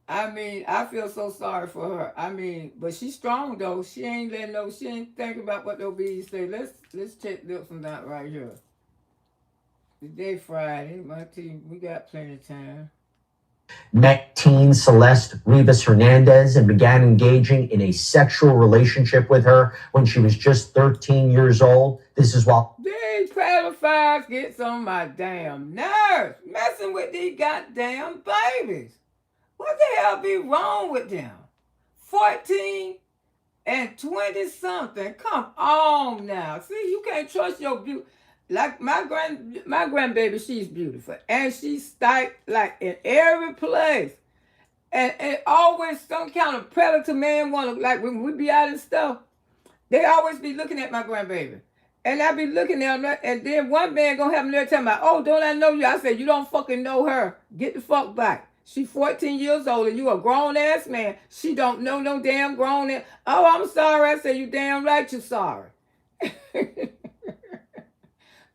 I feel so sorry for her. But she's strong though. She ain't thinking about what they'll be say. Let's check this one out right here. Today Friday, my team, we got plenty of time. Met teen Celeste Rivas Hernandez and began engaging in a sexual relationship with her when she was just 13 years old. This is while these pedophiles gets on my damn nerves, messing with these goddamn babies. What the hell be wrong with them? 14 and 20 something. Come on now. See, you can't trust your beauty. Like my grandbaby, she's beautiful. And she's like in every place. And always some kind of predator man wanna, like when we be out and stuff, they always be looking at my grandbaby. And I be looking at them, and then one man gonna have them there telling me, oh, don't I know you? I said, you don't fucking know her. Get the fuck back. She 14 years old and you a grown ass man. She don't know no damn grown ass. Oh, I'm sorry. I said, you damn right you're sorry.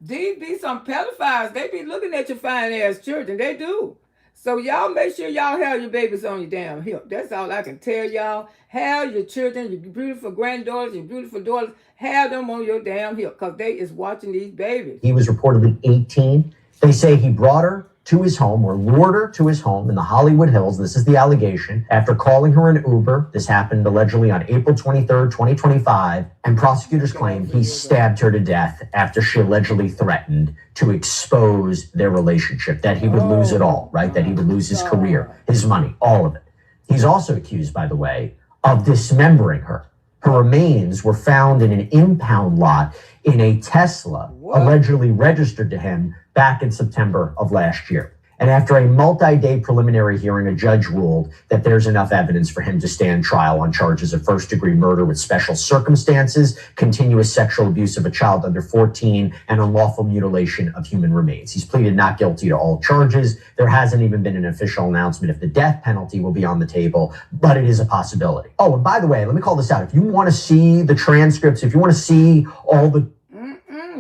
These be some pedophiles. They be looking at your fine ass children. They do. So y'all make sure y'all have your babies on your damn hip. That's all I can tell y'all. Have your children, your beautiful granddaughters, your beautiful daughters, have them on your damn hip because they is watching these babies. he was reportedly 18. They say he brought her to his home or lured her to his home in the Hollywood Hills. This is the allegation. After calling her an Uber, this happened allegedly on April 23rd, 2025, and prosecutors claim he stabbed her to death after she allegedly threatened to expose their relationship, that he would lose it all, right? That he would lose his career, his money, all of it. He's also accused, by the way, of dismembering her. Her remains were found in an impound lot in a Tesla, allegedly registered to him back in September of last year. And after a multi-day preliminary hearing, a judge ruled that there's enough evidence for him to stand trial on charges of first-degree murder with special circumstances, continuous sexual abuse of a child under 14, and unlawful mutilation of human remains. He's pleaded not guilty to all charges. There hasn't even been an official announcement if the death penalty will be on the table, but it is a possibility. Oh, and by the way, let me call this out. If you want to see the transcripts, if you want to see all the...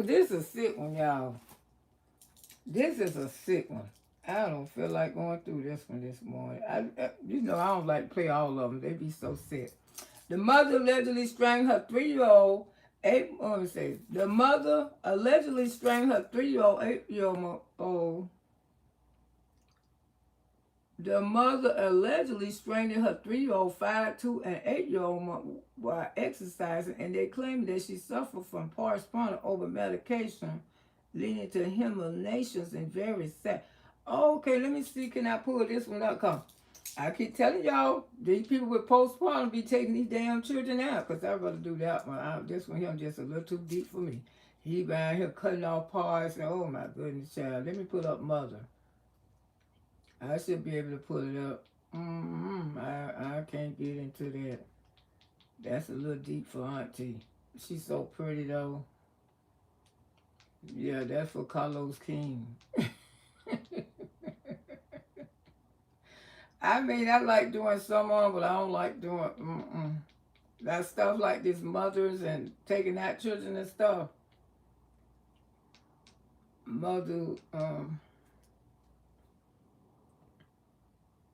This is a sick one, y'all. This is a sick one. I don't feel like going through this one this morning. I don't like to play all of them. They be so sick. The mother allegedly strangled her 3-year-old. The mother allegedly strangled her 3-year-old, 8-year-old. The mother allegedly strangled her 3-year-old, 5, 2, and 8-year-old while exercising, and they claim that she suffered from postpartum over medication, leading to hemorrhages and very sad. Okay, let me see. Can I pull this one up? Come. I keep telling y'all, these people with postpartum be taking these damn children out, because I'd rather do that one. This one here just a little too deep for me. He around here cutting off parts, and oh my goodness, child. Let me pull up mother. I should be able to pull it up. I can't get into that. That's a little deep for auntie. She's so pretty though. Yeah, that's for Carlos King. I mean, I like doing some on, but I don't like doing that stuff like these mothers and taking out children and stuff. Mother, let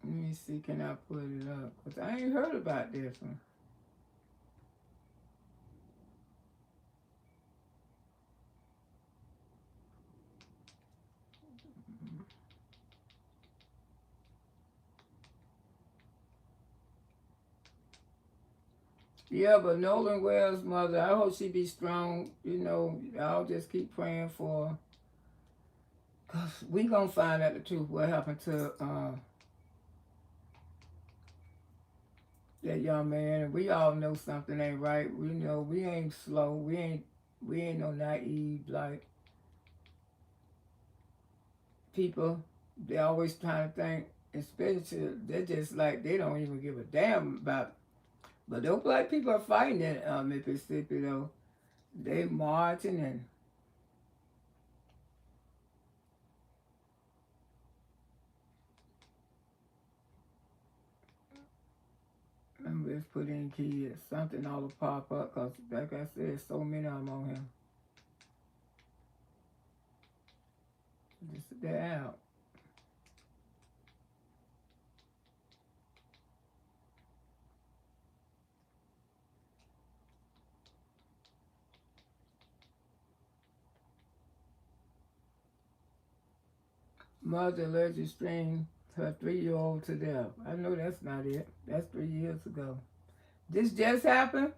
me see, can I put it up? Because I ain't heard about this one. Yeah, but Nolan Wells' mother, I hope she be strong. You know, I'll just keep praying for her. Because we going to find out the truth, what happened to that young man. And we all know something ain't right. We know we ain't slow. We ain't no naive, like people. They always trying to think, especially, they're just like, they don't even give a damn about. But those black people are fighting in Mississippi, though. They marching and I'm just put in kids. Something ought to pop up because, like I said, so many of them on here. Just they're out. Mother allegedly strained her 3-year-old to death. I know that's not it. That's 3 years ago. This just happened?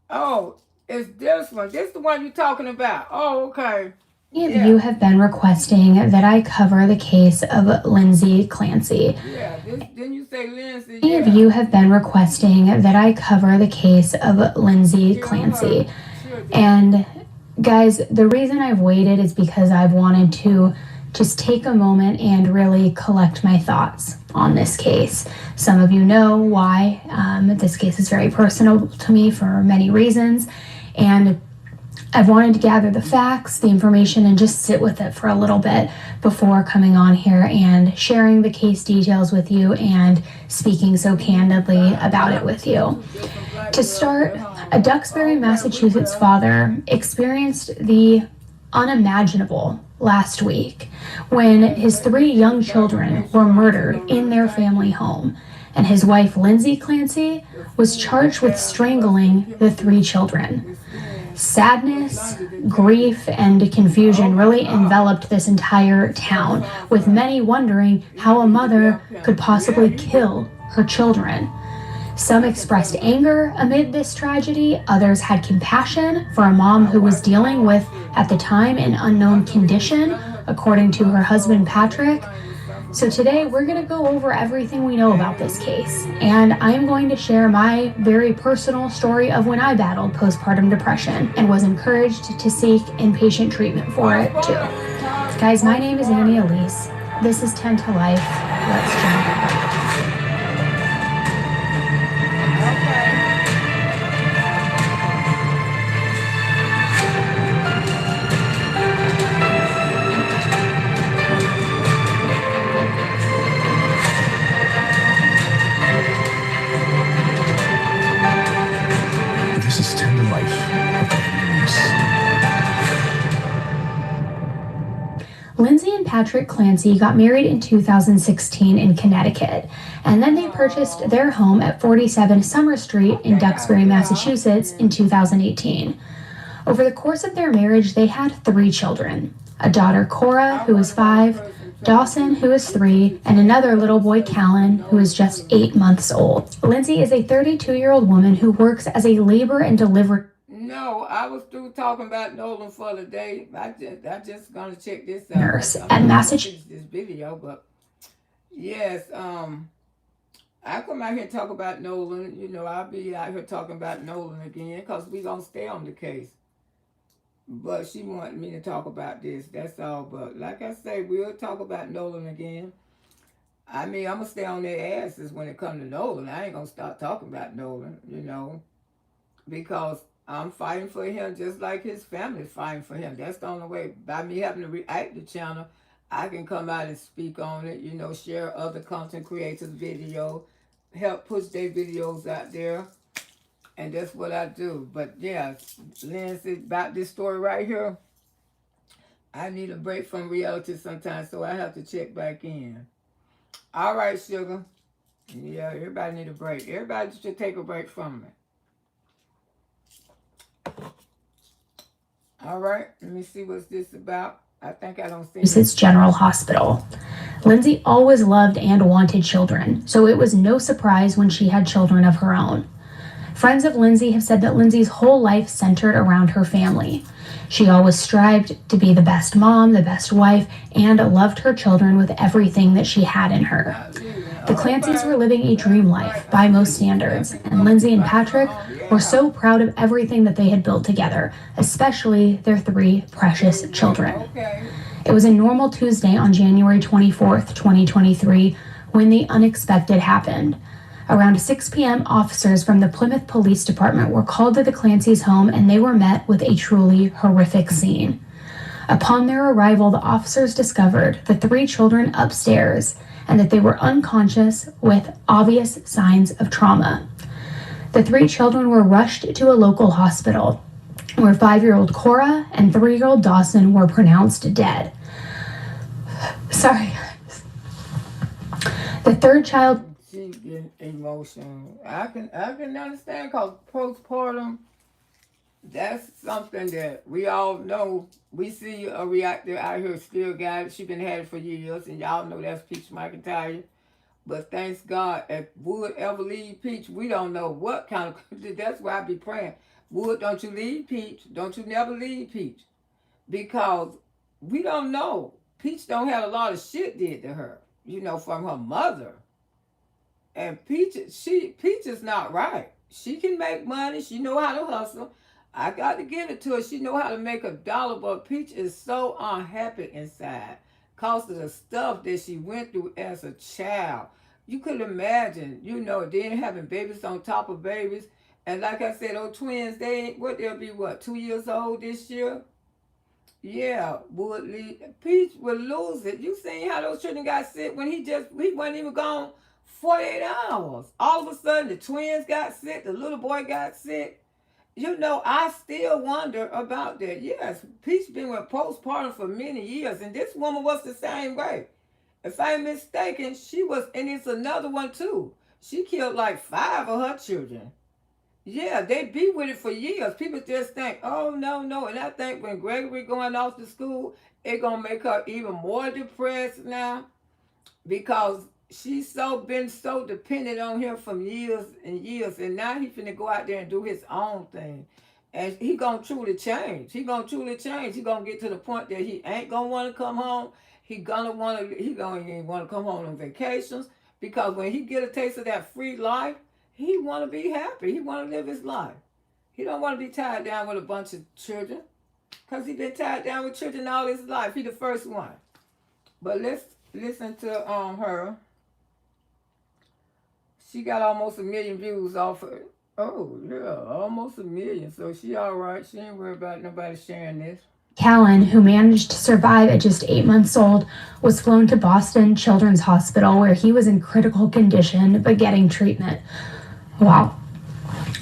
Oh, it's this one. This is the one you're talking about. Oh, okay. Many of you have been requesting that I cover the case of Lindsay Clancy. Yeah, didn't you say Lindsay? Many of you have been requesting that I cover the case of Lindsay Clancy. And guys, the reason I've waited is because I've wanted to just take a moment and really collect my thoughts on this case. Some of you know why this case is very personal to me for many reasons. And I've wanted to gather the facts, the information, and just sit with it for a little bit before coming on here and sharing the case details with you and speaking so candidly about it with you. To start, a Duxbury, Massachusetts father experienced the unimaginable last week when his 3 young children were murdered in their family home, and his wife, Lindsay Clancy, was charged with strangling the 3 children. Sadness, grief, and confusion really enveloped this entire town, with many wondering how a mother could possibly kill her children. Some expressed anger amid this tragedy. Others had compassion for a mom who was dealing with, at the time, an unknown condition, according to her husband, Patrick. So today we're going to go over everything we know about this case, and I'm going to share my very personal story of when I battled postpartum depression and was encouraged to seek inpatient treatment for it too. Guys, my name is Annie Elise. This is 10 to Life. Let's jump in. This is 10 to Life. Lindsay and Patrick Clancy got married in 2016 in Connecticut, and then they purchased their home at 47 Summer Street in Duxbury, Massachusetts in 2018. Over the course of their marriage, they had 3 children, a daughter, Cora, who was 5, Dawson, who is 3, and another little boy, Callan, who is just 8 months old. Lindsay is a 32-year-old woman who works as a labor and delivery. No, I was through talking about Nolan for the day. I just gonna check this out. Nurse at Massachusetts. This video, but yes, I come out here and talk about Nolan. You know, I'll be out here talking about Nolan again because we gonna stay on the case. But she wanted me to talk about this. That's all. But like I say, we'll talk about Nolan again. I mean, I'm gonna stay on their asses when it comes to Nolan. I ain't gonna start talking about Nolan, you know, because I'm fighting for him just like his family's fighting for him. That's the only way. By me having to react the channel, I can come out and speak on it, share other content creators' video, help push their videos out there. And that's what I do. But yeah, Lindsay, about this story right here, I need a break from reality sometimes, so I have to check back in. All right, sugar. Yeah, everybody need a break. Everybody should take a break from it. All right, let me see what's this about. I think I don't see Massachusetts General Hospital. Lindsay always loved and wanted children, so it was no surprise when she had children of her own. Friends of Lindsay have said that Lindsay's whole life centered around her family. She always strived to be the best mom, the best wife, and loved her children with everything that she had in her. The Clancys were living a dream life by most standards, and Lindsay and Patrick were so proud of everything that they had built together, especially their 3 precious children. It was a normal Tuesday on January 24th, 2023, when the unexpected happened. Around 6 p.m., officers from the Plymouth Police Department were called to the Clancys' home, and they were met with a truly horrific scene. Upon their arrival, the officers discovered the 3 children upstairs and that they were unconscious with obvious signs of trauma. The 3 children were rushed to a local hospital, where 5-year-old Cora and 3-year-old Dawson were pronounced dead. Sorry. The 3rd child... She's getting emotional. I can understand, because postpartum, that's something that we all know. We see a reactor out here still got it. She's been had it for years, and y'all know that's Peach McIntyre. But thanks God, if Wood ever leave Peach, we don't know what kind of... That's why I be praying. Wood, don't you leave Peach. Don't you never leave Peach. Because we don't know. Peach don't have a lot of shit did to her, from her mother. And Peach is not right. She can make money. She know how to hustle. I got to give it to her. She know how to make $1, but Peach is so unhappy inside because of the stuff that she went through as a child. You could imagine, then having babies on top of babies. And like I said, those twins, they'll be 2 years old this year? Yeah, Peach would lose it. You seen how those children got sick when he wasn't even gone 48 hours. All of a sudden, the twins got sick, the little boy got sick. I still wonder about that. Yes, Peach been with postpartum for many years, and this woman was the same way. If I ain't mistaken, she was, and it's another one too. She killed like 5 of her children. Yeah, they be with it for years. People just think, oh, no. And I think when Gregory going off to school, it going to make her even more depressed now, because she's been so dependent on him from years and years. And now he finna go out there and do his own thing. And he going to truly change. He going to get to the point that he ain't going to want to come home. He going to want to come home on vacations, because when he get a taste of that free life, he want to be happy. He want to live his life. He don't want to be tied down with a bunch of children, because he been tied down with children all his life. He the first one. But let's listen to her. She got almost 1 million views off of it. Oh, yeah, almost 1 million. So she all right. She ain't worried about nobody sharing this. Callan, who managed to survive at just 8 months old, was flown to Boston Children's Hospital, where he was in critical condition but getting treatment. Wow.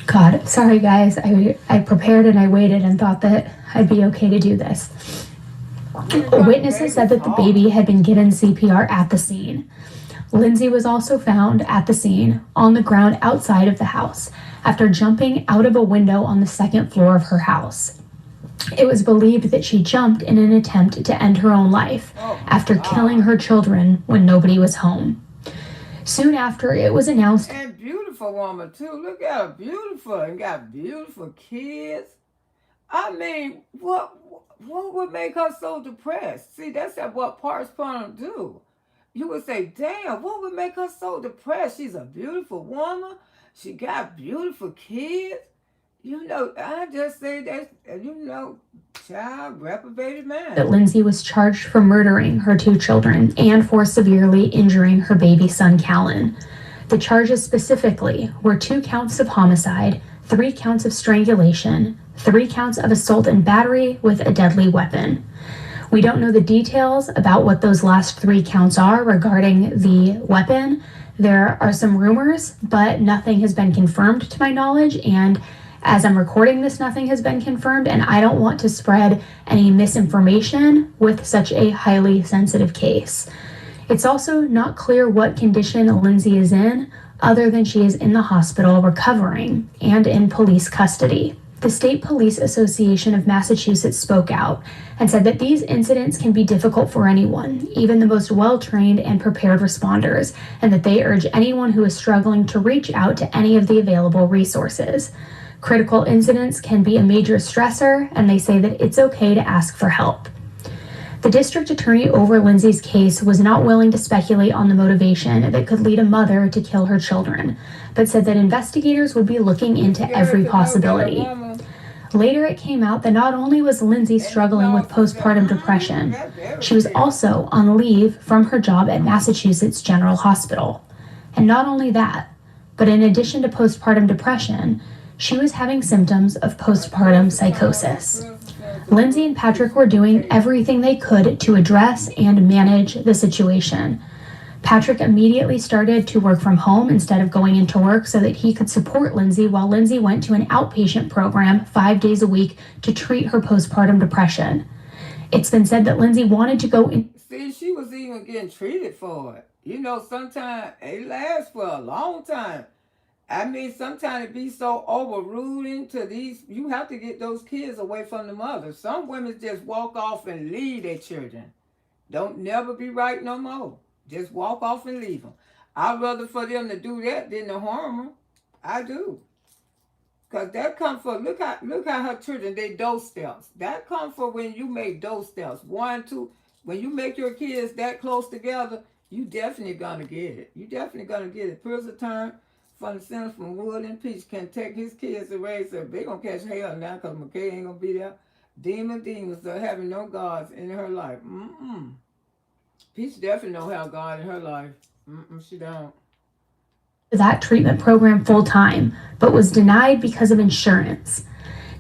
God, sorry guys. I prepared and I waited and thought that I'd be okay to do this. Witnesses said that the baby had been given CPR at the scene. Lindsay was also found at the scene on the ground outside of the house after jumping out of a window on the 2nd floor of her house. It was believed that she jumped in an attempt to end her own life after killing her children when nobody was home. Soon after, it was announced... And beautiful woman, too. Look at her. Beautiful. And got beautiful kids. I mean, what would make her so depressed? See, that's what postpartum do. You would say, damn, what would make her so depressed? She's a beautiful woman. She got beautiful kids. I just say that, child reprobated man. That Lindsay was charged for murdering her 2 children and for severely injuring her baby son, Callan. The charges specifically were 2 counts of homicide, 3 counts of strangulation, 3 counts of assault and battery with a deadly weapon. We don't know the details about what those last 3 counts are regarding the weapon. There are some rumors, but nothing has been confirmed to my knowledge. And as I'm recording this, nothing has been confirmed. And I don't want to spread any misinformation with such a highly sensitive case. It's also not clear what condition Lindsay is in, other than she is in the hospital recovering and in police custody. The State Police Association of Massachusetts spoke out and said that these incidents can be difficult for anyone, even the most well-trained and prepared responders, and that they urge anyone who is struggling to reach out to any of the available resources. Critical incidents can be a major stressor, and they say that it's okay to ask for help. The district attorney over Lindsay's case was not willing to speculate on the motivation that could lead a mother to kill her children, but said that investigators would be looking into every possibility. Later, it came out that not only was Lindsay struggling with postpartum depression, she was also on leave from her job at Massachusetts General Hospital. And not only that, but in addition to postpartum depression, she was having symptoms of postpartum psychosis. Lindsay and Patrick were doing everything they could to address and manage the situation. Patrick immediately started to work from home instead of going into work so that he could support Lindsay while Lindsay went to an outpatient program 5 days a week to treat her postpartum depression. It's been said that Lindsay wanted to go in. See, she was even getting treated for it. You know, sometimes it lasts for a long time. I mean, sometimes it be so overruling to these, you have to get those kids away from the mother. Some women just walk off and leave their children. Don't never be right no more. Just walk off and leave them. I'd rather for them to do that than to harm them. I do. Because that comes for, look how her children, they dose steps. That comes for when you make dose steps. 1, 2, when you make your kids that close together, you definitely gonna get it. You definitely gonna get it. Prison term from the Center from Wood and Peach can take his kids to raise them. They gonna catch hell now because McKay ain't gonna be there. Demons are having no gods in her life. Peach definitely don't have God in her life. She don't. That treatment program full time, but was denied because of insurance.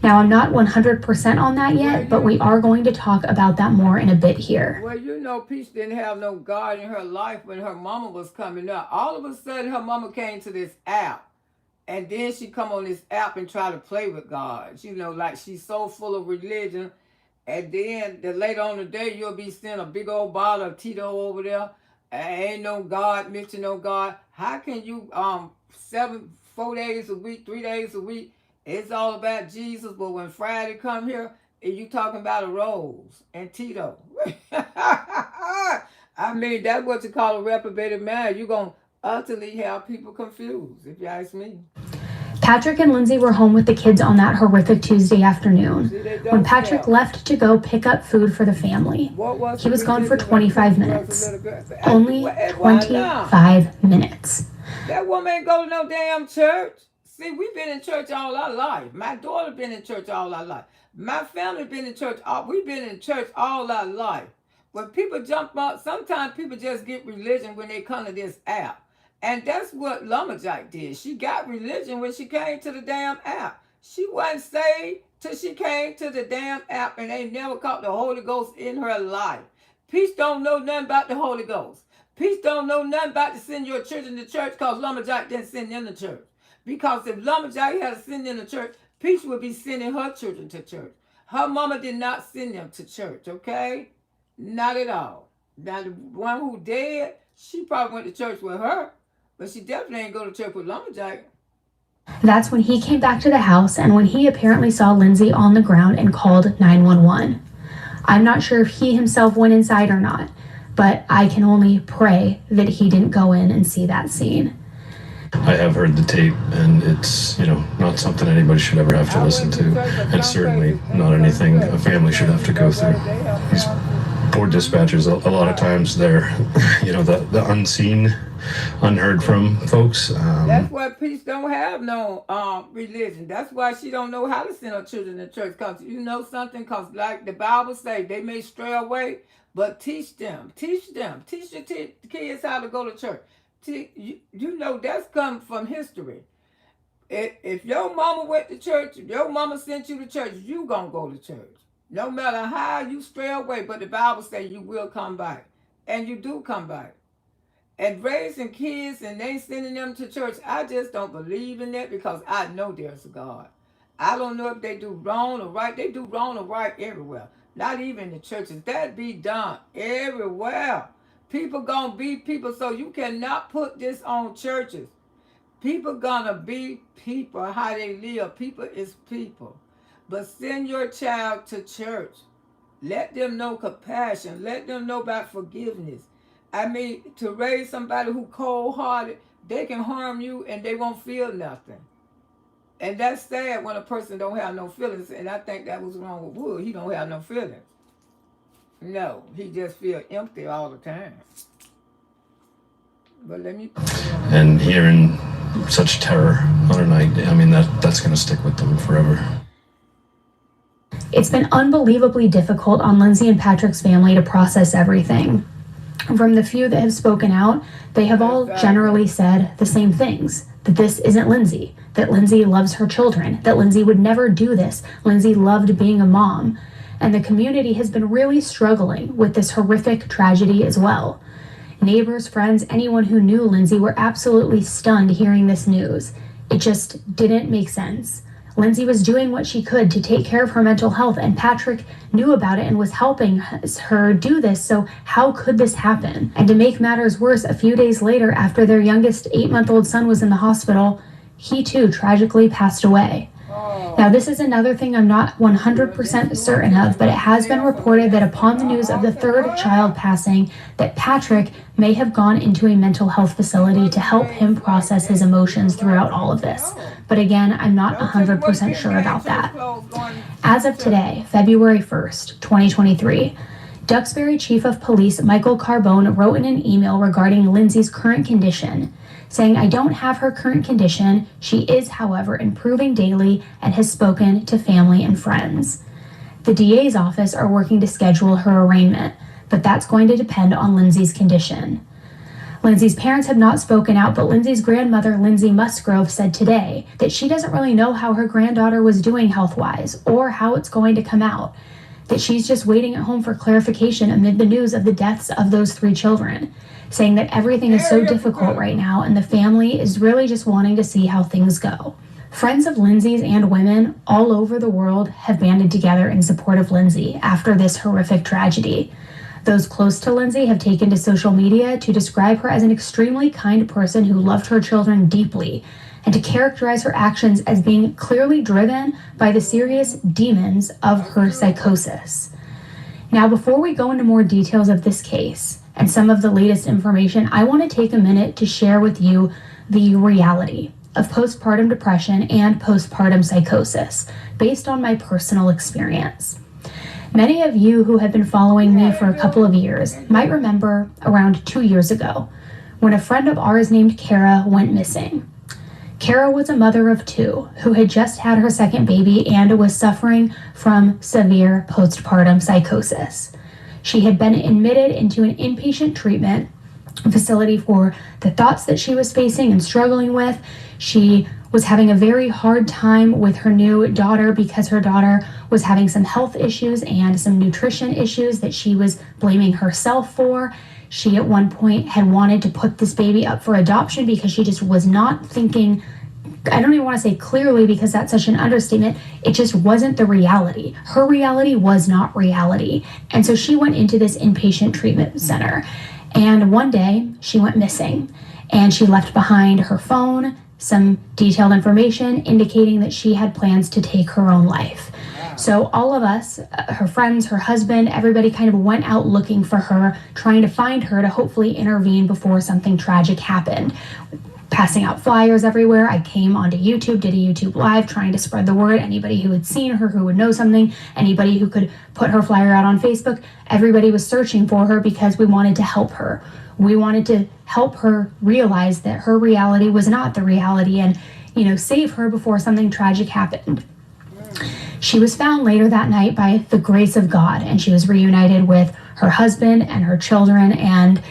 Now, I'm not 100% on that yet, but we are going to talk about that more in a bit here. Well, you know, Peach didn't have no God in her life when her mama was coming up. All of a sudden, her mama came to this app, and then she come on this app and try to play with God. You know, like she's so full of religion, and then later on the day, you'll be seeing a big old bottle of Tito over there. Ain't no God, mention no God. How can you 4 days a week, 3 days a week, it's all about Jesus, but when Friday come here, and you talking about a rose and Tito. I mean, that's what you call a reprobated man. You're going to utterly have people confused, if you ask me. Patrick and Lindsay were home with the kids on that horrific Tuesday afternoon. When Patrick left to go pick up food for the family, he was gone for 25 minutes. Only 25 minutes. That woman ain't go to no damn church. See, we've been in church all our life. My daughter been in church all our life. My family been in church. We've been in church all our life. When people jump up, sometimes people just get religion when they come to this app. And that's what Lumberjack did. She got religion when she came to the damn app. She wasn't saved till she came to the damn app, and they never caught the Holy Ghost in her life. Peace don't know nothing about the Holy Ghost. Peace don't know nothing about to send your children to church because Lumberjack didn't send them to church. Because if Lumberjack had to send them to church, Peace would be sending her children to church. Her mama did not send them to church, okay? Not at all. Now, the one who dead, she probably went to church with her, but she definitely ain't go to church with Lumberjack. That's when he came back to the house and when he apparently saw Lindsay on the ground and called 911. I'm not sure if he himself went inside or not, but I can only pray that he didn't go in and see that scene. I have heard the tape, and it's, not something anybody should ever have to listen to, and certainly not anything a family should have to go through. These poor dispatchers, a lot of times they're, the unseen, unheard from folks. That's why Peace don't have no religion. That's why she don't know how to send her children to church. Because you know something? Because like the Bible say, they may stray away, but teach them. Teach them. Teach your kids how to go to church. You know that's come from history. If your mama went to church, if your mama sent you to church, you gonna go to church. No matter how you stray away, but the Bible says you will come back. And you do come back. And raising kids and they sending them to church, I just don't believe in that because I know there's a God. I don't know if they do wrong or right. They do wrong or right everywhere. Not even the churches. That be done everywhere. People gonna be people, so you cannot put this on churches. People gonna be people, how they live. People is people. But send your child to church. Let them know compassion. Let them know about forgiveness. I mean, to raise somebody who cold-hearted, they can harm you and they won't feel nothing. And that's sad when a person don't have no feelings. And I think that was wrong with Wood. He don't have no feelings. No, he just feel empty all the time. But let me... And hearing such terror on a night, I mean, that's going to stick with them forever. It's been unbelievably difficult on Lindsay and Patrick's family to process everything. From the few that have spoken out, they have all generally said the same things. That this isn't Lindsay. That Lindsay loves her children. That Lindsay would never do this. Lindsay loved being a mom. And the community has been really struggling with this horrific tragedy as well. Neighbors, friends, anyone who knew Lindsay were absolutely stunned hearing this news. It just didn't make sense. Lindsay was doing what she could to take care of her mental health, and Patrick knew about it and was helping her do this, so how could this happen? And to make matters worse, a few days later, after their youngest 8-month-old son was in the hospital, he too tragically passed away. Now, this is another thing I'm not 100% certain of, but it has been reported that upon the news of the third child passing, that Patrick may have gone into a mental health facility to help him process his emotions throughout all of this. But again, I'm not 100% sure about that. As of today, February 1st, 2023, Duxbury Chief of Police Michael Carbone wrote in an email regarding Lindsay's current condition, saying, "I don't have her current condition. She is, however, improving daily and has spoken to family and friends. The DA's office are working to schedule her arraignment, but that's going to depend on Lindsay's condition." Lindsay's parents have not spoken out, but Lindsay's grandmother, Lindsay Musgrove, said today that she doesn't really know how her granddaughter was doing health-wise or how it's going to come out, that she's just waiting at home for clarification amid the news of the deaths of those 3 children, saying that everything is so difficult right now and the family is really just wanting to see how things go. Friends of Lindsay's and women all over the world have banded together in support of Lindsay after this horrific tragedy. Those close to Lindsay have taken to social media to describe her as an extremely kind person who loved her children deeply, and to characterize her actions as being clearly driven by the serious demons of her psychosis. Now, before we go into more details of this case and some of the latest information, I want to take a minute to share with you the reality of postpartum depression and postpartum psychosis based on my personal experience. Many of you who have been following me for a couple of years might remember around 2 years ago when a friend of ours named Kara went missing. Kara was a mother of 2 who had just had her second baby and was suffering from severe postpartum psychosis. She had been admitted into an inpatient treatment facility for the thoughts that she was facing and struggling with. She was having a very hard time with her new daughter because her daughter was having some health issues and some nutrition issues that she was blaming herself for. She at one point had wanted to put this baby up for adoption because she just was not thinking, I don't even want to say clearly because that's such an understatement, it just wasn't the reality. Her reality was not reality. And so she went into this inpatient treatment center. And one day she went missing and she left behind her phone, some detailed information indicating that she had plans to take her own life. So all of us, her friends, her husband, everybody kind of went out looking for her, trying to find her to hopefully intervene before something tragic happened. Passing out flyers everywhere. I came onto YouTube, did a YouTube live trying to spread the word. Anybody who had seen her, who would know something, anybody who could put her flyer out on Facebook, everybody was searching for her because we wanted to help her. We wanted to help her realize that her reality was not the reality and, save her before something tragic happened. She was found later that night by the grace of God, and she was reunited with her husband and her children, and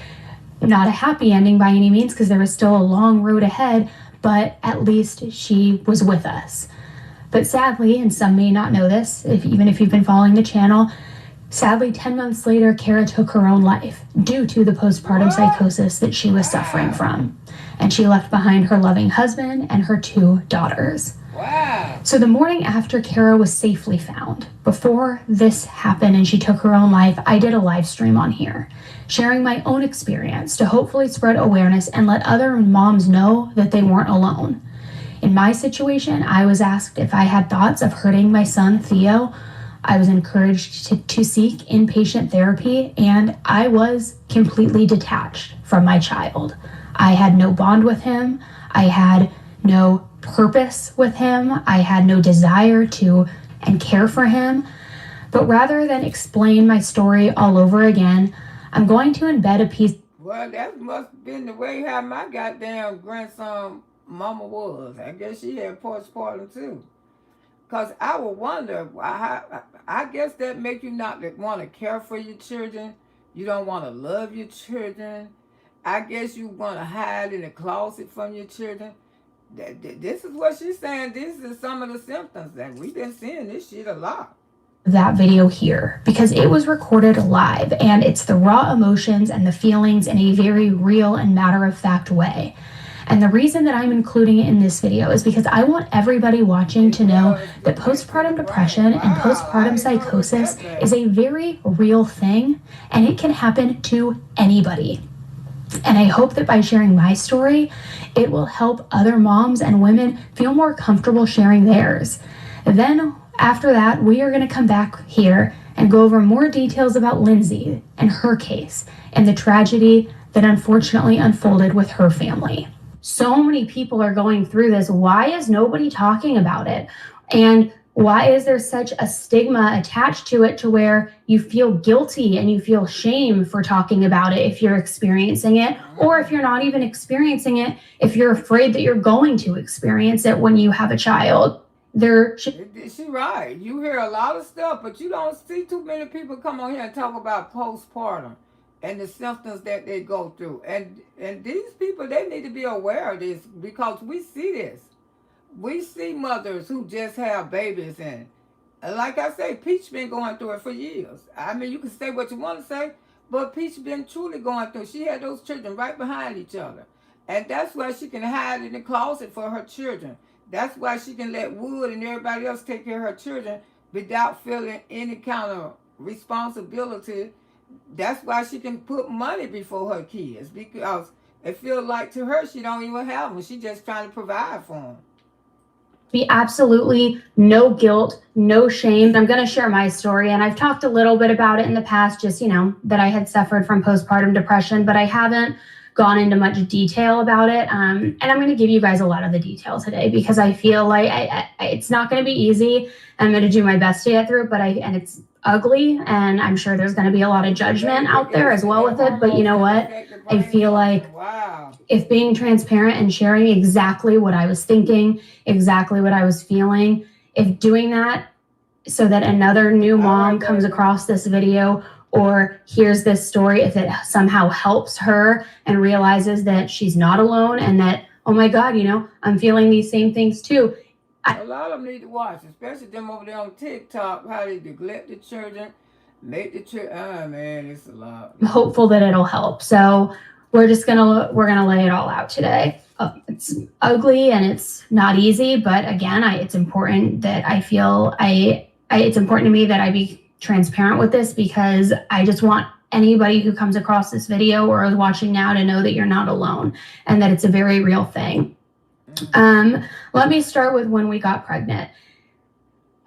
not a happy ending by any means because there was still a long road ahead, but at least she was with us. But sadly, and some may not know this, even if you've been following the channel, sadly, 10 months later, Kara took her own life due to the postpartum psychosis that she was suffering from. And she left behind her loving husband and her 2 daughters. Wow. So the morning after Kara was safely found, before this happened and she took her own life, I did a live stream on here, sharing my own experience to hopefully spread awareness and let other moms know that they weren't alone. In my situation, I was asked if I had thoughts of hurting my son, Theo. I was encouraged to seek inpatient therapy, and I was completely detached from my child. I had no bond with him. I had no purpose with him. I had no desire to and care for him. But rather than explain my story all over again, I'm going to embed a piece. Well, that must have been the way how my goddamn grandson mama was. I guess she had postpartum too. Because I would wonder, I guess that make you not want to care for your children. You don't want to love your children. I guess you want to hide in the closet from your children. This is what she's saying. This is some of the symptoms that we've been seeing this shit a lot. That video here because it was recorded live and it's the raw emotions and the feelings in a very real and matter-of-fact way. And the reason that I'm including it in this video is because I want everybody watching to know that postpartum depression and postpartum psychosis is a very real thing and it can happen to anybody. And I hope that by sharing my story, it will help other moms and women feel more comfortable sharing theirs. Then after that, we are going to come back here and go over more details about Lindsay and her case and the tragedy that unfortunately unfolded with her family. So many people are going through this. Why is nobody talking about it? And why is there such a stigma attached to it to where you feel guilty and you feel shame for talking about it if you're experiencing it, or if you're not even experiencing it, if you're afraid that you're going to experience it when you have a child? She right. You hear a lot of stuff, but you don't see too many people come on here and talk about postpartum and the symptoms that they go through. And these people, they need to be aware of this because we see this. We see mothers who just have babies and like I say, Peach been going through it for years. I mean, you can say what you want to say, but Peach been truly going through. She had those children right behind each other. And that's why she can hide in the closet for her children. That's why she can let Wood and everybody else take care of her children without feeling any kind of responsibility. That's why she can put money before her kids, because it feels like to her she don't even have them. She's just trying to provide for them. Be absolutely no guilt, no shame. I'm going to share my story, and I've talked a little bit about it in the past, just, that I had suffered from postpartum depression, but I haven't gone into much detail about it. And I'm going to give you guys a lot of the detail today because I feel like it's not going to be easy. I'm going to do my best to get through it, and it's ugly, and I'm sure there's going to be a lot of judgment out there as well with it. But you know what? I feel like if being transparent and sharing exactly what I was thinking, exactly what I was feeling, if doing that so that another new mom comes across this video or hears this story, if it somehow helps her and realizes that she's not alone and that, oh my God, I'm feeling these same things too. A lot of them need to watch, especially them over there on TikTok, how they neglect the children, make the children, man, it's a lot. I'm hopeful that it'll help. So we're gonna lay it all out today. It's ugly and it's not easy, but again, it's important that it's important to me that I be transparent with this because I just want anybody who comes across this video or is watching now to know that you're not alone and that it's a very real thing. Let me start with when we got pregnant.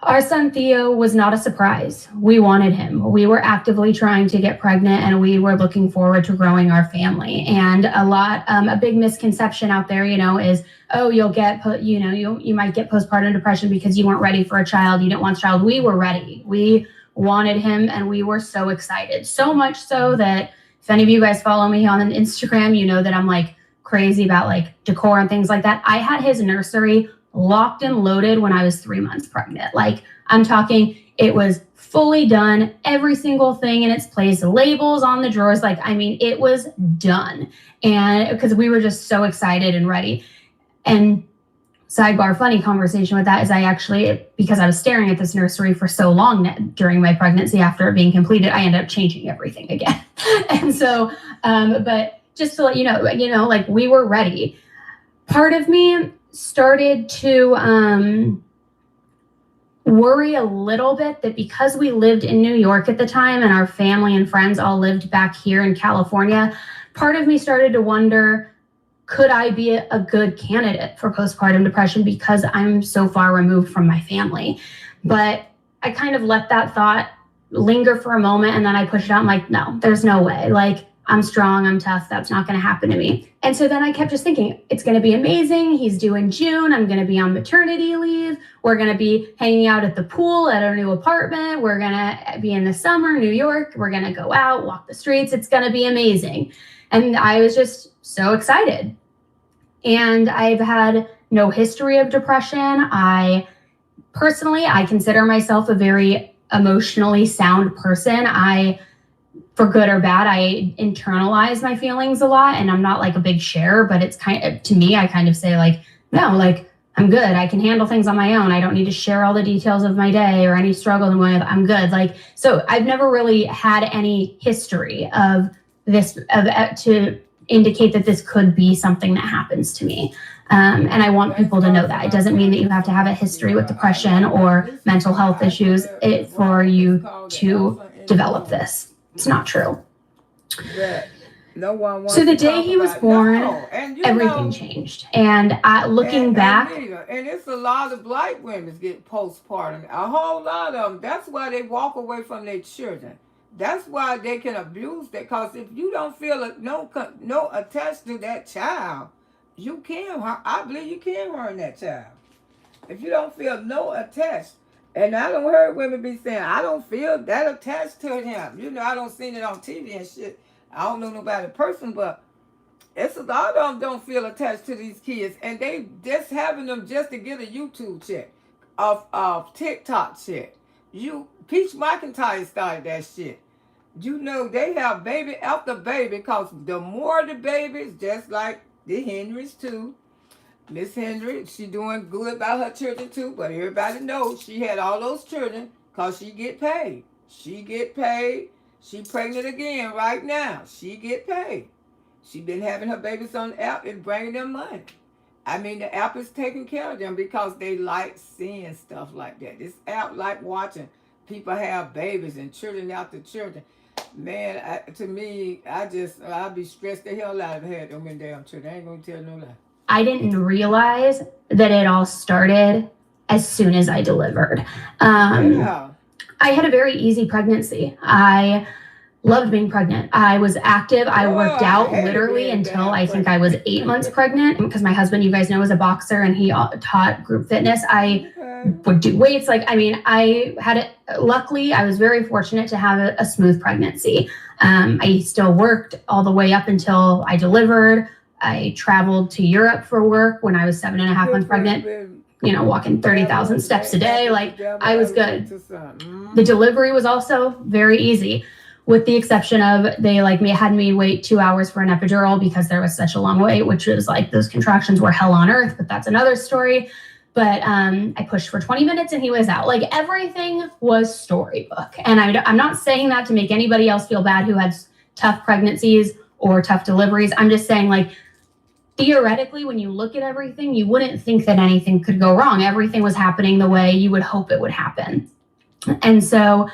Our son Theo was not a surprise. We wanted him. We were actively trying to get pregnant and we were looking forward to growing our family. And a big misconception out there, is, oh, you might get postpartum depression because you weren't ready for a child. You didn't want a child. We were ready. We wanted him and we were so excited. So much so that if any of you guys follow me on Instagram, you know that I'm like crazy about like decor and things like that. I had his nursery locked and loaded when I was 3 months pregnant. Like I'm talking, it was fully done, every single thing in its place, labels on the drawers. It was done. And because we were just so excited and ready. And sidebar funny conversation with that is I actually, because I was staring at this nursery for so long during my pregnancy after it being completed, I ended up changing everything again. And so, but just to let you know, like we were ready. Part of me started to worry a little bit that because we lived in New York at the time and our family and friends all lived back here in California, part of me started to wonder, could I be a good candidate for postpartum depression because I'm so far removed from my family? But I kind of let that thought linger for a moment and then I pushed it out. I'm like, no, there's no way. Like, I'm strong, I'm tough, that's not going to happen to me. And so then I kept just thinking, it's going to be amazing. He's due in June. I'm going to be on maternity leave. We're going to be hanging out at the pool at our new apartment. We're going to be in the summer, New York. We're going to go out, walk the streets. It's going to be amazing. And I was just so excited. And I've had no history of depression. I consider myself a very emotionally sound person. For good or bad, I internalize my feelings a lot and I'm not like a big sharer, but it's to me, I kind of say like, no, like I'm good. I can handle things on my own. I don't need to share all the details of my day or any struggle I'm going with. I'm good. Like, so I've never really had any history of this, to indicate that this could be something that happens to me. And I want people to know that. It doesn't mean that you have to have a history with depression or mental health issues for you to develop this. It's not true. No one wants so the day he was born, everything changed. And looking back. And it's a lot of black women get postpartum. A whole lot of them. That's why they walk away from their children. That's why they can abuse that. Because if you don't feel no attached to that child, you can harm. I believe you can harm that child. If you don't feel no attached. And I don't hear women be saying, I don't feel that attached to him. You know, I don't see it on TV and shit. I don't know nobody person, but it's a lot of them don't feel attached to these kids. And they just having them just to get a YouTube check, of TikTok check. Peach McIntyre started that shit. You know, they have baby after baby because the more the babies, just like the Henrys too. Miss Hendry, she doing good by her children too, but everybody knows she had all those children because she get paid. She get paid. She pregnant again right now. She get paid. She been having her babies on the app and bringing them money. I mean, the app is taking care of them because they like seeing stuff like that. This app like watching people have babies and children after children. Man, to me, I'd be stressed the hell out of had them in damn children. I ain't gonna tell no lie. I didn't realize that it all started as soon as I delivered. I had a very easy pregnancy. I loved being pregnant. I was active. I worked out literally until I think I was 8 months pregnant because my husband, you guys know, is a boxer and he taught group fitness. I would do weights. Luckily, I was very fortunate to have a smooth pregnancy. I still worked all the way up until I delivered. I traveled to Europe for work when I was 7.5 months pregnant, you know, walking 30,000 steps a day. Like, I was good. The delivery was also very easy, with the exception of they had me wait 2 hours for an epidural because there was such a long wait, which was like those contractions were hell on earth, but that's another story. But I pushed for 20 minutes and he was out. Like, everything was storybook. And I'm not saying that to make anybody else feel bad who had tough pregnancies or tough deliveries. I'm just saying, like, theoretically, when you look at everything, you wouldn't think that anything could go wrong. Everything was happening the way you would hope it would happen. And so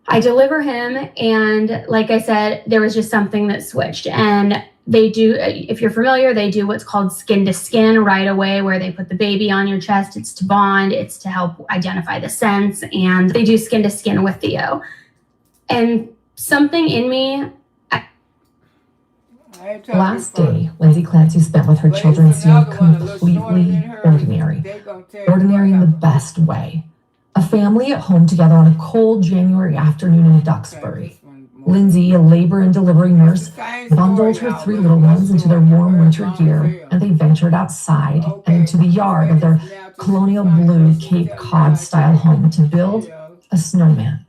I deliver him, and like I said, there was just something that switched. And they do, if you're familiar, they do what's called skin to skin right away, where they put the baby on your chest. It's to bond, it's to help identify the sense, and they do skin to skin with Theo. And something in me, The last day Lindsay Clancy spent with her children seemed completely ordinary. Ordinary in the best way. A family at home together on a cold January afternoon in Duxbury. Lindsay, a labor and delivery nurse, bundled her 3 little ones into their warm winter gear, and they ventured outside and into the yard of their colonial blue Cape Cod-style home to build a snowman.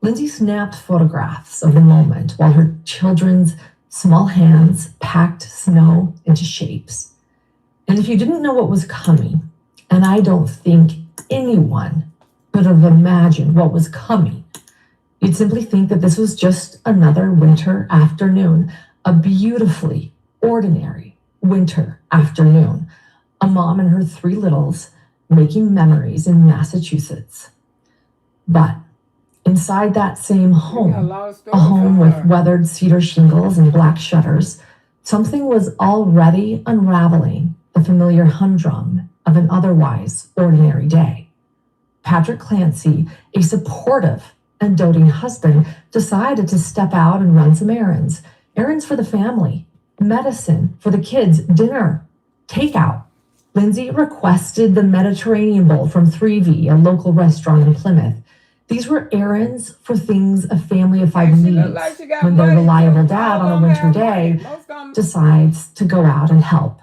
Lindsay snapped photographs of the moment while her children's small hands packed snow into shapes. And if you didn't know what was coming, and I don't think anyone could have imagined what was coming, you'd simply think that this was just another winter afternoon, a beautifully ordinary winter afternoon. A mom and her 3 littles making memories in Massachusetts. But inside that same home, a home with weathered cedar shingles and black shutters, something was already unraveling the familiar humdrum of an otherwise ordinary day. Patrick Clancy, a supportive and doting husband, decided to step out and run some errands. Errands for the family, medicine for the kids, dinner, takeout. Lindsay requested the Mediterranean Bowl from 3V, a local restaurant in Plymouth. These were errands for things a family of 5 needs when their reliable dad on a winter day decides to go out and help.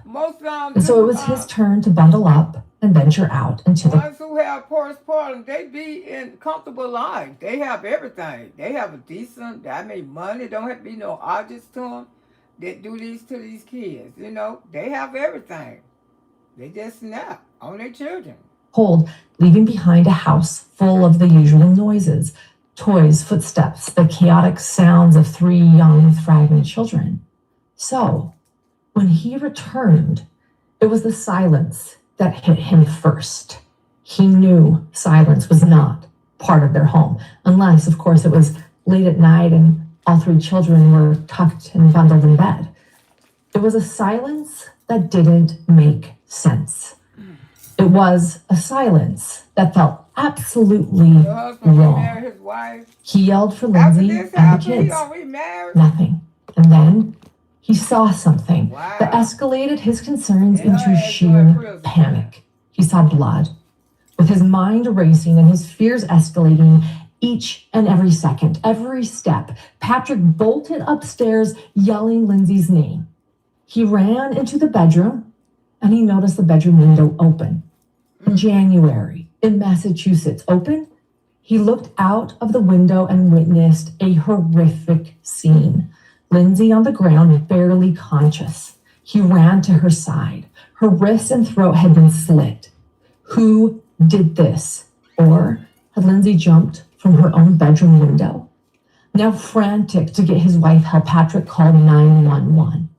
And so it was his turn to bundle up and venture out into the... Ones who have Porous Portland, they be in comfortable life. They have everything. They have a decent, that made money. Don't have to be no objects to them that do these to these kids. You know, they have everything. They just snap on their children. Cold, leaving behind a house full of the usual noises, toys, footsteps, the chaotic sounds of 3 young, thriving children. So, when he returned, it was the silence that hit him first. He knew silence was not part of their home, unless, of course, it was late at night and all 3 children were tucked and bundled in bed. It was a silence that didn't make sense. It was a silence that felt absolutely wrong. He yelled for Lindsay and the kids. Nothing. And then he saw something that escalated his concerns into sheer panic. He saw blood. With his mind racing and his fears escalating each and every second, every step, Patrick bolted upstairs yelling Lindsay's name. He ran into the bedroom and he noticed the bedroom window open. In January, in Massachusetts, open, he looked out of the window and witnessed a horrific scene. Lindsay on the ground, barely conscious. He ran to her side. Her wrists and throat had been slit. Who did this? Or had Lindsay jumped from her own bedroom window? Now frantic to get his wife help, Patrick called 911.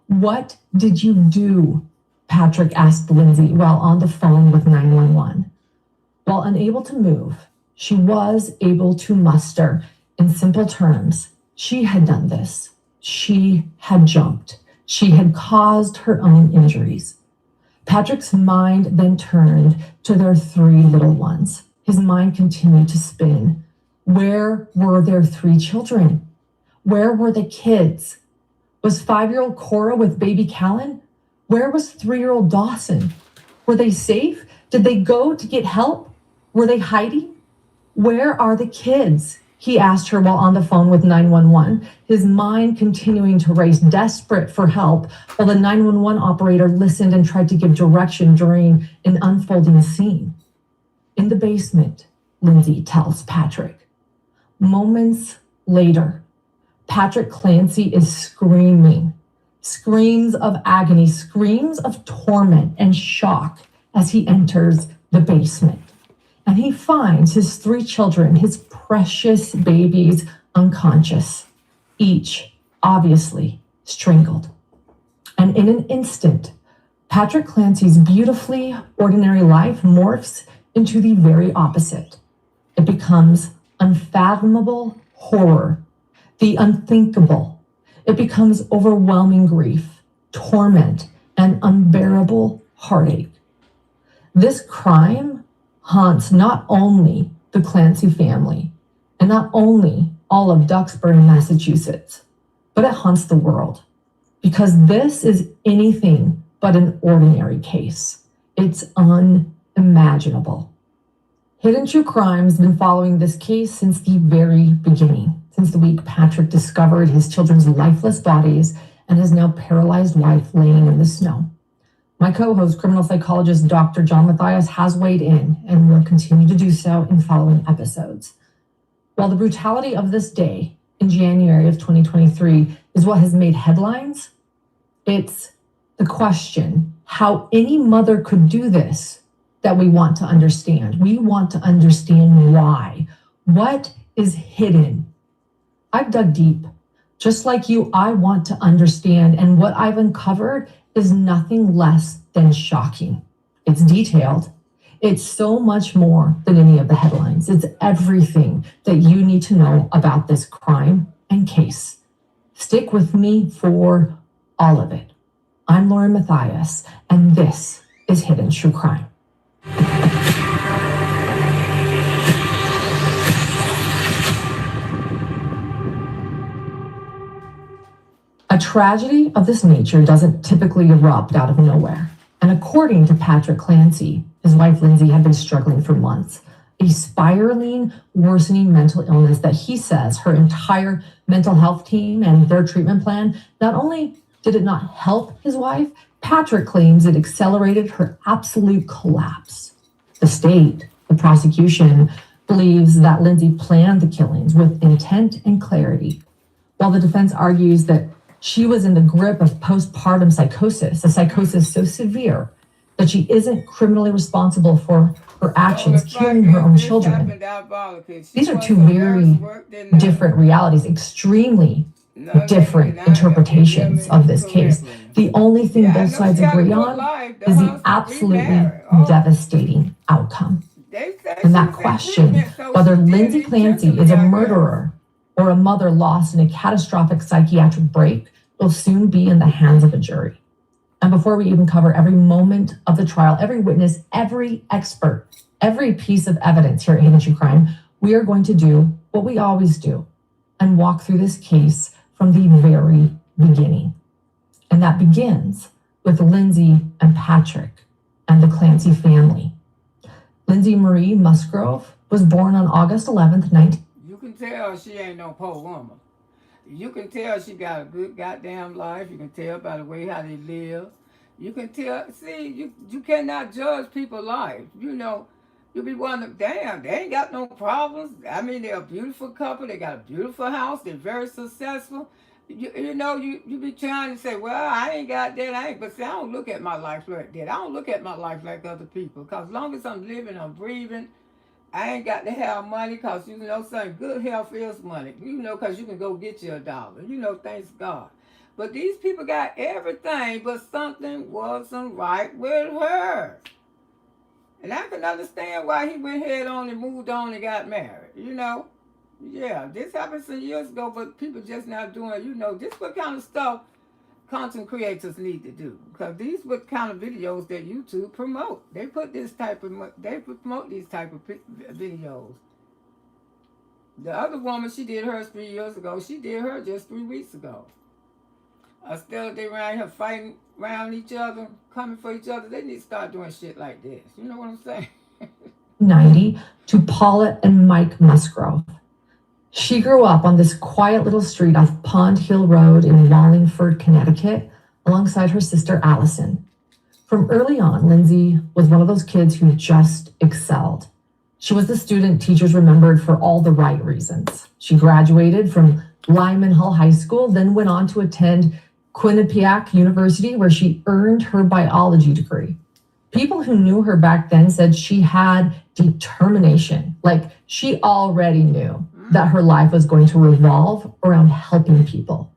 What did you do? Patrick asked Lindsay while on the phone with 911. While unable to move, she was able to muster, in simple terms, she had done this. She had jumped. She had caused her own injuries. Patrick's mind then turned to their 3 little ones. His mind continued to spin. Where were their 3 children? Where were the kids? Was 5-year-old Cora with baby Callan? Where was 3-year-old Dawson? Were they safe? Did they go to get help? Were they hiding? Where are the kids? He asked her while on the phone with 911, his mind continuing to race, desperate for help, while the 911 operator listened and tried to give direction during an unfolding scene. In the basement, Lindsay tells Patrick. Moments later, Patrick Clancy is screaming. Screams of agony, screams of torment and shock as he enters the basement. And he finds his 3 children, his precious babies, unconscious, each obviously strangled. And in an instant, Patrick Clancy's beautifully ordinary life morphs into the very opposite. It becomes unfathomable horror, the unthinkable. It becomes overwhelming grief, torment, and unbearable heartache. This crime haunts not only the Clancy family and not only all of Duxbury, Massachusetts, but it haunts the world because this is anything but an ordinary case. It's unimaginable. Hidden True Crime's been following this case since the very beginning. Since the week Patrick discovered his children's lifeless bodies and his now paralyzed wife laying in the snow. My co-host, criminal psychologist Dr. John Mathias, has weighed in and will continue to do so in following episodes. While the brutality of this day in January of 2023 is what has made headlines, it's the question how any mother could do this that we want to understand. We want to understand why. What is hidden? I've dug deep. Just like you, I want to understand, and what I've uncovered is nothing less than shocking. It's detailed. It's so much more than any of the headlines. It's everything that you need to know about this crime and case. Stick with me for all of it. I'm Lauren Mathias, and this is Hidden True Crime. A tragedy of this nature doesn't typically erupt out of nowhere. And according to Patrick Clancy, his wife Lindsay had been struggling for months. A spiraling, worsening mental illness that he says her entire mental health team and their treatment plan, not only did it not help his wife, Patrick claims it accelerated her absolute collapse. The state, the prosecution, believes that Lindsay planned the killings with intent and clarity, while the defense argues that she was in the grip of postpartum psychosis, a psychosis so severe that she isn't criminally responsible for her actions killing her own children. These are two very different realities, extremely different interpretations of this case. The only thing both sides agree on is the absolutely devastating outcome. And that question, whether Lindsay Clancy is a murderer or a mother lost in a catastrophic psychiatric break, will soon be in the hands of a jury. And before we even cover every moment of the trial, every witness, every expert, every piece of evidence here at Hidden True Crime, we are going to do what we always do and walk through this case from the very beginning. And that begins with Lindsay and Patrick and the Clancy family. Lindsay Marie Musgrove was born on August 11th, 19... You can tell she ain't no poor woman. You can tell she got a good goddamn life. You can tell by the way how they live. You can tell, see, you cannot judge people's life. You know, you be wondering, damn, they ain't got no problems. I mean, they're a beautiful couple. They got a beautiful house. They're very successful. You know, you be trying to say, well, I ain't got that. But see, I don't look at my life like that. I don't look at my life like other people. Because as long as I'm living, I'm breathing, I ain't got to have money, because, you know, something, good health is money. You know, because you can go get you $1. You know, thanks God. But these people got everything, but something wasn't right with her. And I can understand why he went head on and moved on and got married, you know. Yeah, this happened some years ago, but people just not doing, you know, this what kind of stuff content creators need to do, because these what kind of videos that YouTube promote. They put this type of, they promote these type of videos. The other woman, she did hers 3 years ago. She did her just 3 weeks ago. Still, they around here fighting around each other, coming for each other. They need to start doing shit like this. You know what I'm saying? 90 to Paula and Mike Musgrove. She grew up on this quiet little street off Pond Hill Road in Wallingford, Connecticut, alongside her sister Allison. From early on, Lindsay was one of those kids who just excelled. She was the student teachers remembered for all the right reasons. She graduated from Lyman Hall High School, then went on to attend Quinnipiac University, where she earned her biology degree. People who knew her back then said she had determination, like she already knew that her life was going to revolve around helping people.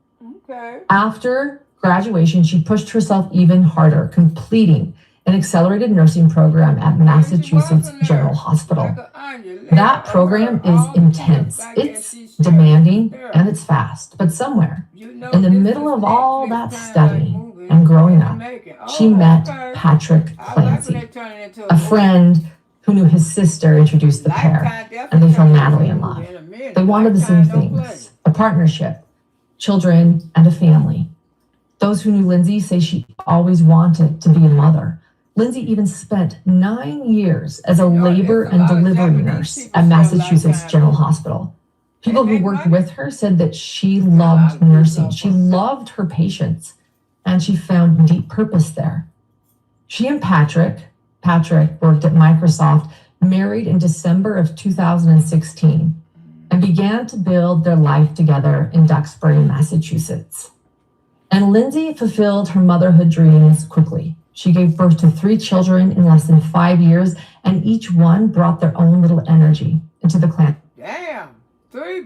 Okay. After graduation, she pushed herself even harder, completing an accelerated nursing program at Massachusetts General Hospital. That program is intense. It's demanding and it's fast, but somewhere in the middle of all that studying and growing up, she met Patrick Clancy, a friend who knew his sister introduced the pair, and they fell madly in love. They wanted the same things, a partnership, children, and a family. Those who knew Lindsay say she always wanted to be a mother. Lindsay even spent 9 years as a labor and delivery nurse at Massachusetts General Hospital. People who worked with her said that she loved nursing. She loved her patients, and she found deep purpose there. She and Patrick worked at Microsoft, married in December of 2016, and began to build their life together in Duxbury, Massachusetts. And Lindsay fulfilled her motherhood dreams quickly. She gave birth to 3 children in less than 5 years, and each one brought their own little energy into the clan. Damn. 3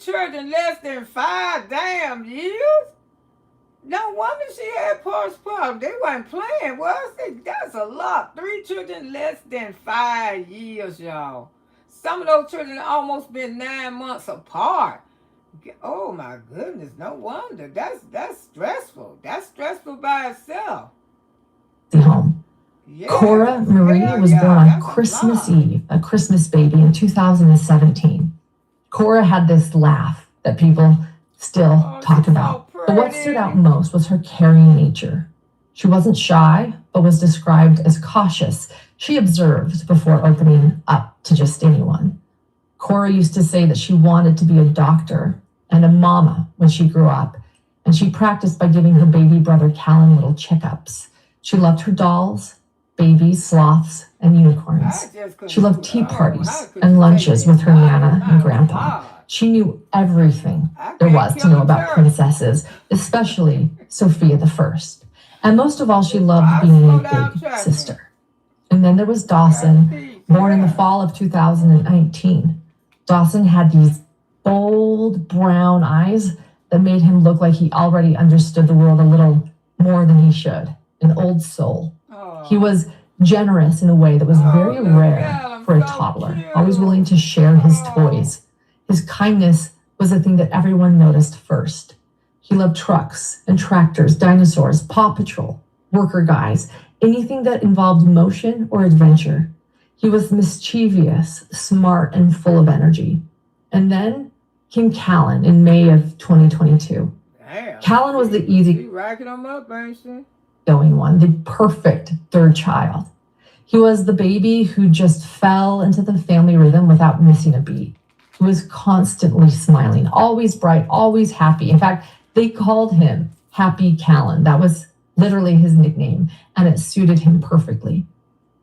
children less than 5 damn years? No wonder she had postpartum. They weren't playing, was it? That's a lot. 3 children less than 5 years, y'all. Some of those children almost been 9 months apart. Oh my goodness, no wonder. That's stressful. That's stressful by itself. Home. Yeah. Cora Marie was born on Christmas Eve, a Christmas baby in 2017. Cora had this laugh that people still talk about. But what stood out most was her caring nature. She wasn't shy, but was described as cautious. She observed before opening up to just anyone. Cora used to say that she wanted to be a doctor and a mama when she grew up, and she practiced by giving her baby brother Callan little checkups. She loved her dolls, babies, sloths, and unicorns. She loved tea parties and lunches with her Nana and Grandpa. She knew everything there was to know about princesses, especially Sophia the First. And most of all, she loved being a big sister. And then there was Dawson, born in the fall of 2019. Dawson had these bold brown eyes that made him look like he already understood the world a little more than he should. An old soul. He was generous in a way that was very rare for a toddler, always willing to share his toys. His kindness was the thing that everyone noticed first. He loved trucks and tractors, dinosaurs, Paw Patrol, worker guys, anything that involved motion or adventure. He was mischievous, smart, and full of energy. And then came Callan in May of 2022. Damn. Callan was the easy racking them up, ain't she? Going one, the perfect third child. He was the baby who just fell into the family rhythm without missing a beat. He was constantly smiling, always bright, always happy. In fact, they called him Happy Callan. That was literally his nickname, and it suited him perfectly.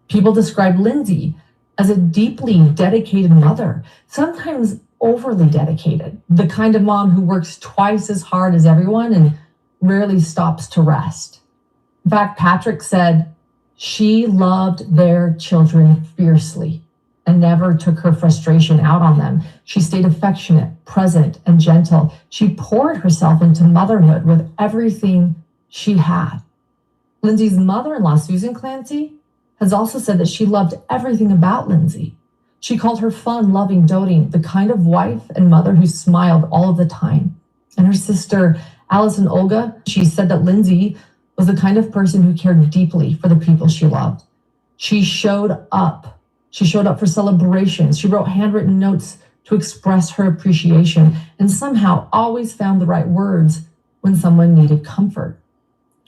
People described Lindsay as a deeply dedicated mother, sometimes overly dedicated, the kind of mom who works twice as hard as everyone and rarely stops to rest. In fact, Patrick said she loved their children fiercely and never took her frustration out on them. She stayed affectionate, present, and gentle. She poured herself into motherhood with everything she had. Lindsay's mother-in-law, Susan Clancy, has also said that she loved everything about Lindsay. She called her fun, loving, doting, the kind of wife and mother who smiled all of the time. And her sister, Allison Olga, she said that Lindsay was the kind of person who cared deeply for the people she loved. She showed up. She showed up for celebrations. She wrote handwritten notes to express her appreciation and somehow always found the right words when someone needed comfort.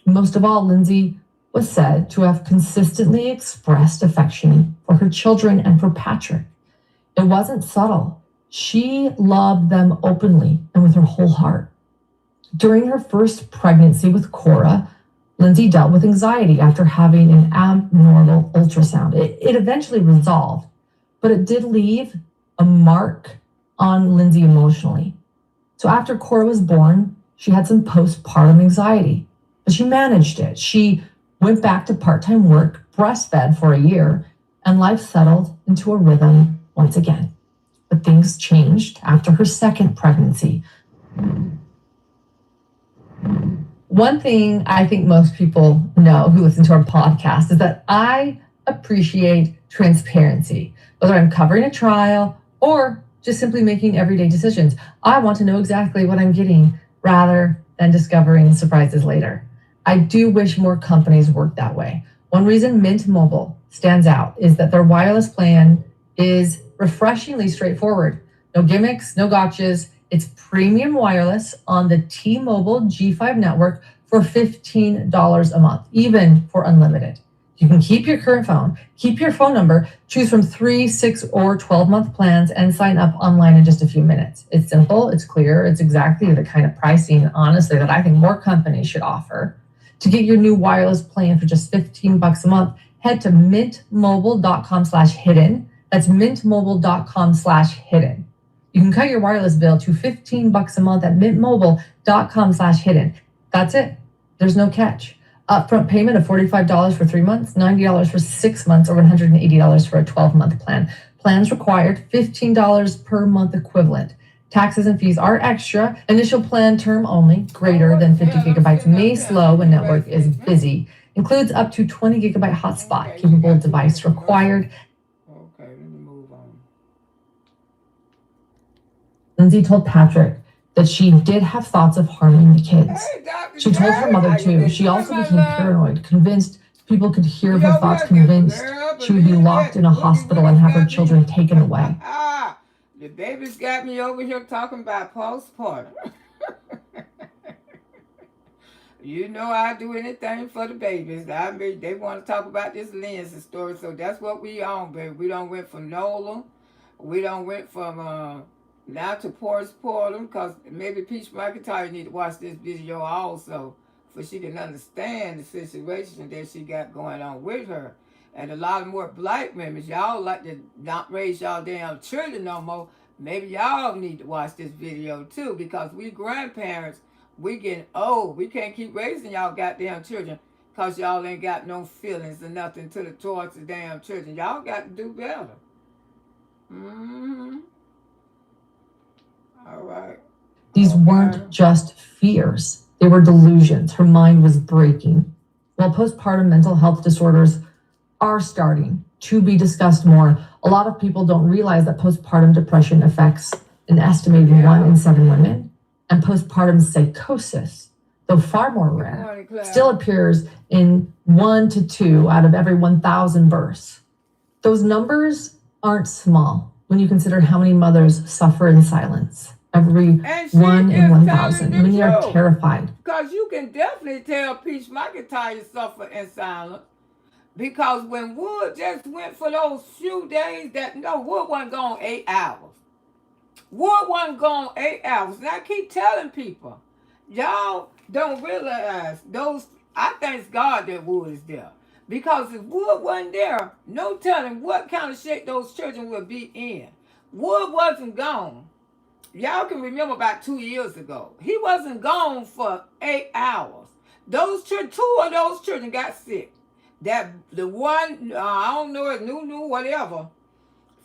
Most of all, Lindsay was said to have consistently expressed affection for her children and for Patrick. It wasn't subtle. She loved them openly and with her whole heart. During her first pregnancy with Cora, Lindsay dealt with anxiety after having an abnormal ultrasound. It eventually resolved, but it did leave a mark on Lindsay emotionally. So after Cora was born, she had some postpartum anxiety, but she managed it. She went back to part-time work, breastfed for a year, and life settled into a rhythm once again. But things changed after her second pregnancy. One thing I think most people know who listen to our podcast is that I appreciate transparency. Whether I'm covering a trial or just simply making everyday decisions, I want to know exactly what I'm getting rather than discovering surprises later. I do wish more companies worked that way. One reason Mint Mobile stands out is that their wireless plan is refreshingly straightforward. No gimmicks, no gotchas. It's premium wireless on the T-Mobile G5 network for $15 a month, even for unlimited. You can keep your current phone, keep your phone number, choose from 3, 6, or 12-month plans, and sign up online in just a few minutes. It's simple, it's clear, it's exactly the kind of pricing, honestly, that I think more companies should offer. To get your new wireless plan for just $15 a month, head to mintmobile.com/hidden. That's mintmobile.com/hidden. You can cut your wireless bill to $15 a month at mintmobile.com/hidden. That's it. There's no catch. Upfront payment of $45 for 3 months, $90 for 6 months, or $180 for a 12-month plan. Plans required, $15 per month equivalent. Taxes and fees are extra. Initial plan term only, greater than 50 gigabytes, may slow when network is busy. Includes up to 20 gigabyte hotspot, capable device required. Okay, let me move on. Lindsay told Patrick that she did have thoughts of harming the kids. She told her mother too. She also became paranoid, convinced people could hear her thoughts, convinced she would be locked in a hospital and have her children taken away. The babies got me over here talking about postpartum. You know I do anything for the babies. I mean, they want to talk about this Lindsay story, so that's what we on, baby. We don't went from Nolan. We don't went from now to postpartum, because maybe Peach McIntyre need to watch this video also, for she can understand the situation that she got going on with her. And a lot of more black members, y'all like to not raise y'all damn children no more. Maybe y'all need to watch this video too, because we grandparents, we getting old. We can't keep raising y'all goddamn children because y'all ain't got no feelings or nothing towards the damn children. Y'all got to do better. All right. These weren't just fears. They were delusions. Her mind was breaking. While postpartum mental health disorders are starting to be discussed more, a lot of people don't realize that postpartum depression affects an estimated 1 in 7 women, and postpartum psychosis, though far more rare, still appears in 1 to 2 out of every 1,000 births. Those numbers aren't small when you consider how many mothers suffer in silence. Every 1 in 1,000. Many are terrified. Because you can definitely tell Peach McIntyre suffer in silence. Because when Wood just went for those few days, Wood wasn't gone 8 hours. Wood wasn't gone 8 hours. And I keep telling people, y'all don't realize those. I thank God that Wood is there. Because if Wood wasn't there, no telling what kind of shape those children would be in. Wood wasn't gone. Y'all can remember about 2 years ago. He wasn't gone for 8 hours. Those 2 of those children got sick. The one, I don't know, Nunu, whatever,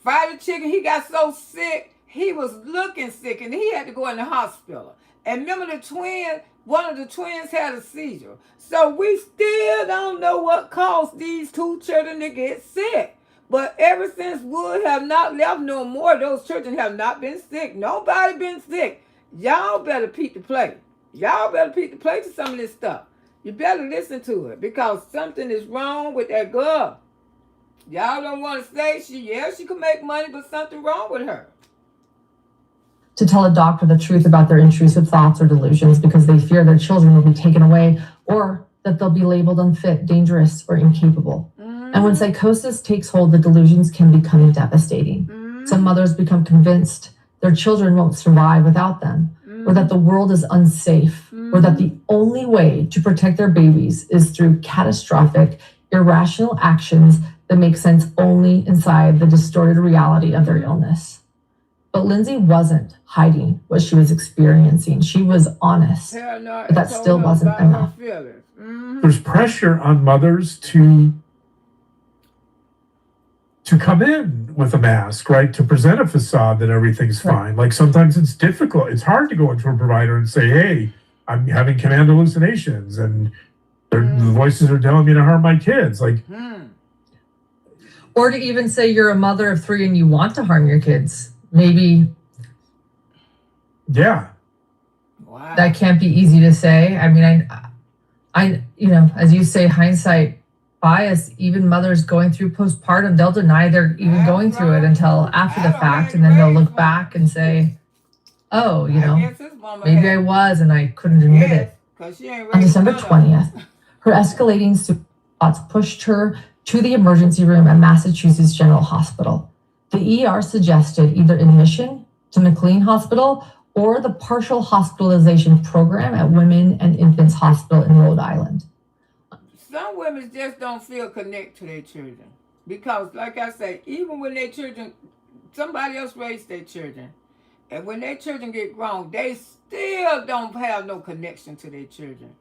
fried chicken, he got so sick, he was looking sick, and he had to go in the hospital. And remember one of the twins had a seizure. So we still don't know what caused these 2 children to get sick. But ever since Wood have not left no more, those children have not been sick. Nobody been sick. Y'all better peep the play. Y'all better peep the play to some of this stuff. You better listen to it, because something is wrong with that girl. Y'all don't want to say she could make money, but something wrong with her. To tell a doctor the truth about their intrusive thoughts or delusions because they fear their children will be taken away, or that they'll be labeled unfit, dangerous, or incapable. And when psychosis takes hold, the delusions can become devastating. Some mothers become convinced their children won't survive without them, or that the world is unsafe, or that the only way to protect their babies is through catastrophic, irrational actions that make sense only inside the distorted reality of their illness. But Lindsay wasn't hiding what she was experiencing. She was honest, but that still wasn't enough. There's pressure on mothers to come in with a mask, right? To present a facade that everything's fine. Like sometimes it's difficult. It's hard to go into a provider and say, hey, I'm having command hallucinations and the voices are telling me to harm my kids. Like, or to even say you're a mother of 3 and you want to harm your kids. Maybe. Yeah. Wow. That can't be easy to say. I mean, I as you say, hindsight bias, even mothers going through postpartum, they'll deny they're even going through it until after the fact, and then they'll look back and say, oh, maybe I was and I couldn't admit it. On December 20th, her escalating thoughts pushed her to the emergency room at Massachusetts General Hospital. The ER suggested either admission to McLean Hospital or the partial hospitalization program at Women and Infants Hospital in Rhode Island. Some women just don't feel connected to their children. Because, like I say, even when their children, somebody else raised their children, and when their children get grown, they still don't have no connection to their children.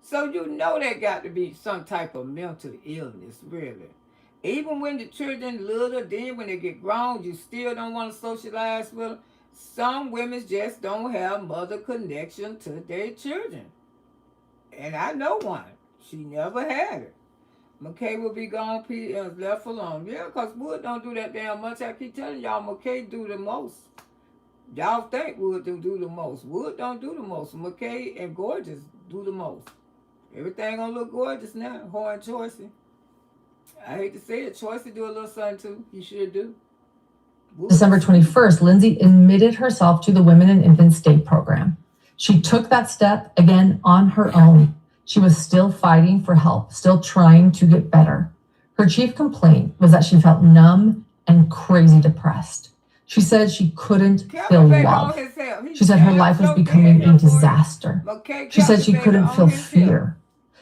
So you know there got to be some type of mental illness, really. Even when the children little, then when they get grown, you still don't want to socialize with them. Some women just don't have mother connection to their children. And I know one. She never had it. McKay will be gone, left alone. Yeah, because Wood don't do that damn much. I keep telling y'all, McKay do the most. Y'all think Wood do the most. Wood don't do the most. McKay and Gorgeous do the most. Everything gonna look gorgeous now. Her and Choicey. I hate to say it, Choicey do a little something too. He should do. December 21st, Lindsay admitted herself to the Women and Infants State Program. She took that step again on her own. She was still fighting for help, still trying to get better. Her chief complaint was that she felt numb and crazy depressed. She said she couldn't feel love. She said her life was becoming a disaster. She said she couldn't feel fear.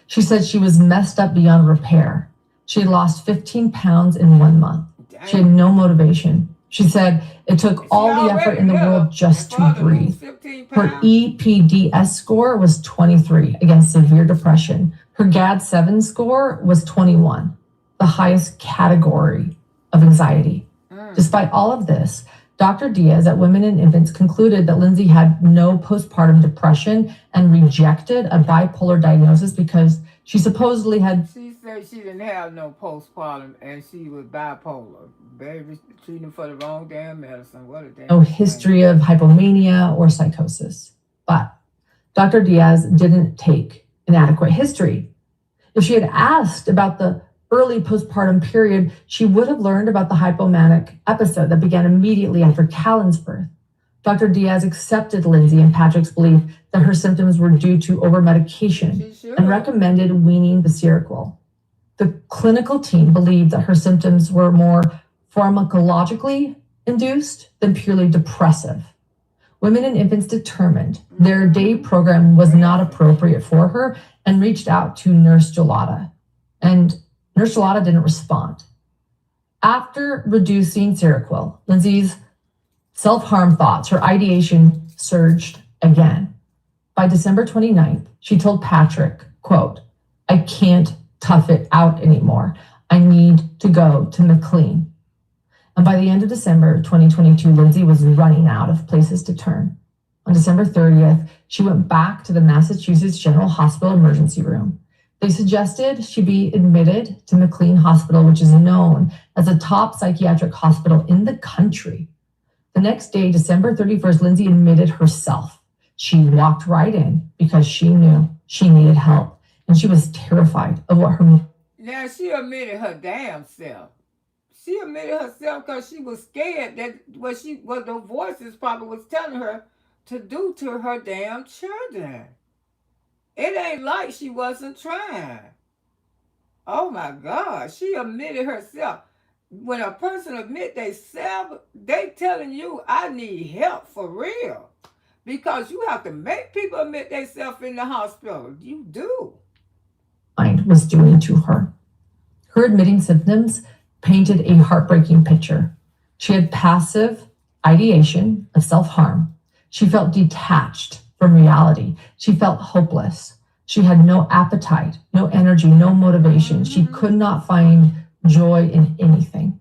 She said she was messed up beyond repair. She had lost 15 pounds in 1 month. She had no motivation. She said it took all the effort in the world just to breathe. Her EPDS score was 23 against severe depression. Her GAD-7 score was 21, the highest category of anxiety. Despite all of this, Dr. Diaz at Women and Infants concluded that Lindsay had no postpartum depression and rejected a bipolar diagnosis because she supposedly had... She said she didn't have no postpartum and she was bipolar. Baby treating for the wrong damn medicine. What a damn no history of hypomania or psychosis. But Dr. Diaz didn't take an adequate history. If she had asked about the early postpartum period, she would have learned about the hypomanic episode that began immediately after Callan's birth. Dr. Diaz accepted Lindsay and Patrick's belief that her symptoms were due to overmedication and recommended weaning the Seroquel. The clinical team believed that her symptoms were more pharmacologically induced than purely depressive. Women and Infants determined their day program was not appropriate for her and reached out to Nurse Gelada. And Nurse Gelada didn't respond. After reducing Seroquel, Lindsay's self-harm thoughts, her ideation surged again. By December 29th, she told Patrick, quote, "I can't tough it out anymore. I need to go to McLean." And by the end of December 2022, Lindsay was running out of places to turn. On December 30th, she went back to the Massachusetts General Hospital emergency room. They suggested she be admitted to McLean Hospital, which is known as a top psychiatric hospital in the country. The next day, December 31st, Lindsay admitted herself. She walked right in because she knew she needed help, and she was terrified of what her... Now, she admitted her damn self. She admitted herself because she was scared that what the voices probably was telling her to do to her damn children. It ain't like she wasn't trying. Oh my God, she admitted herself. When a person admit themselves, they telling you, I need help for real. Because you have to make people admit themselves in the hospital. You do. Mind was doing to her. Her admitting symptoms painted a heartbreaking picture. She had passive ideation of self-harm. She felt detached from reality. She felt hopeless. She had no appetite, no energy, no motivation. She could not find joy in anything.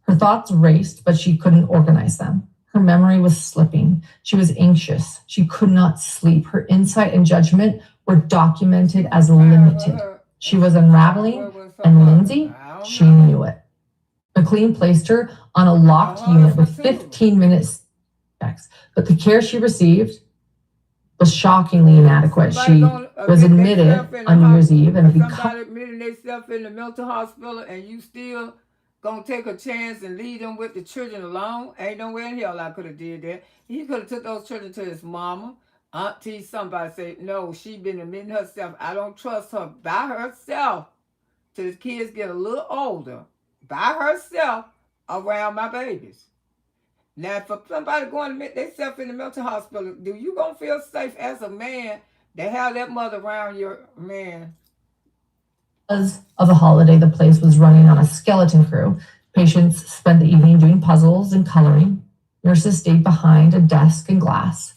Her thoughts raced, but she couldn't organize them. Her memory was slipping. She was anxious. She could not sleep. Her insight and judgment were documented as limited. She was unraveling, and Lindsay, she knew it. McLean placed her on a locked unit with 15-minute checks, but the care she received was shockingly inadequate. She was admitted on New Year's Eve, and somebody admitting themselves in the mental hospital, and you still gonna take a chance and leave them with the children alone? Ain't no way in hell I could have did that. He could have took those children to his mama, auntie, somebody. Say, no, she been admitting herself. I don't trust her by herself till the kids get a little older, by herself, around my babies. Now, for somebody going to admit themselves in the mental hospital, do you gonna feel safe as a man to have that mother around your man? Because of the holiday, the place was running on a skeleton crew. Patients spent the evening doing puzzles and coloring. Nurses stayed behind a desk and glass.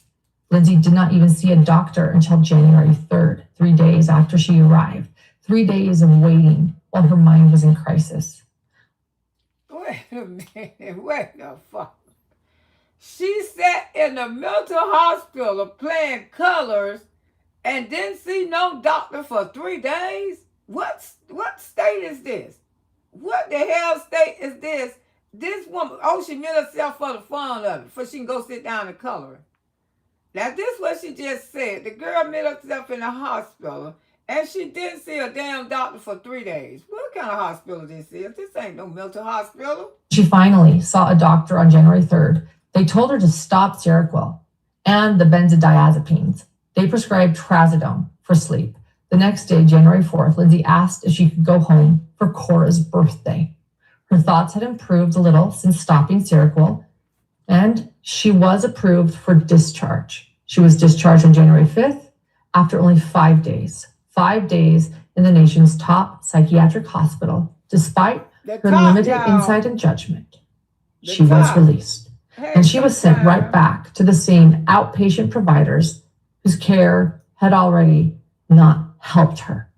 Lindsay did not even see a doctor until January 3rd, 3 days after she arrived. 3 days of waiting while her mind was in crisis. Wait a minute, wait the fuck. She sat in the mental hospital playing colors and didn't see no doctor for 3 days? What state is this? What the hell state is this? This woman, she met herself for the fun of it, so she can go sit down and color. Now, this is what she just said. The girl met herself in the hospital, and she didn't see a damn doctor for 3 days. What kind of hospital this is? This ain't no mental hospital. She finally saw a doctor on January 3rd. They told her to stop Seroquel and the benzodiazepines. They prescribed trazodone for sleep. The next day, January 4th, Lindsay asked if she could go home for Cora's birthday. Her thoughts had improved a little since stopping Seroquel, and she was approved for discharge. She was discharged on January 5th after only 5 days. 5 days in the nation's top psychiatric hospital, despite her limited insight and judgment. She was released, and she was sent right back to the same outpatient providers whose care had already not helped her.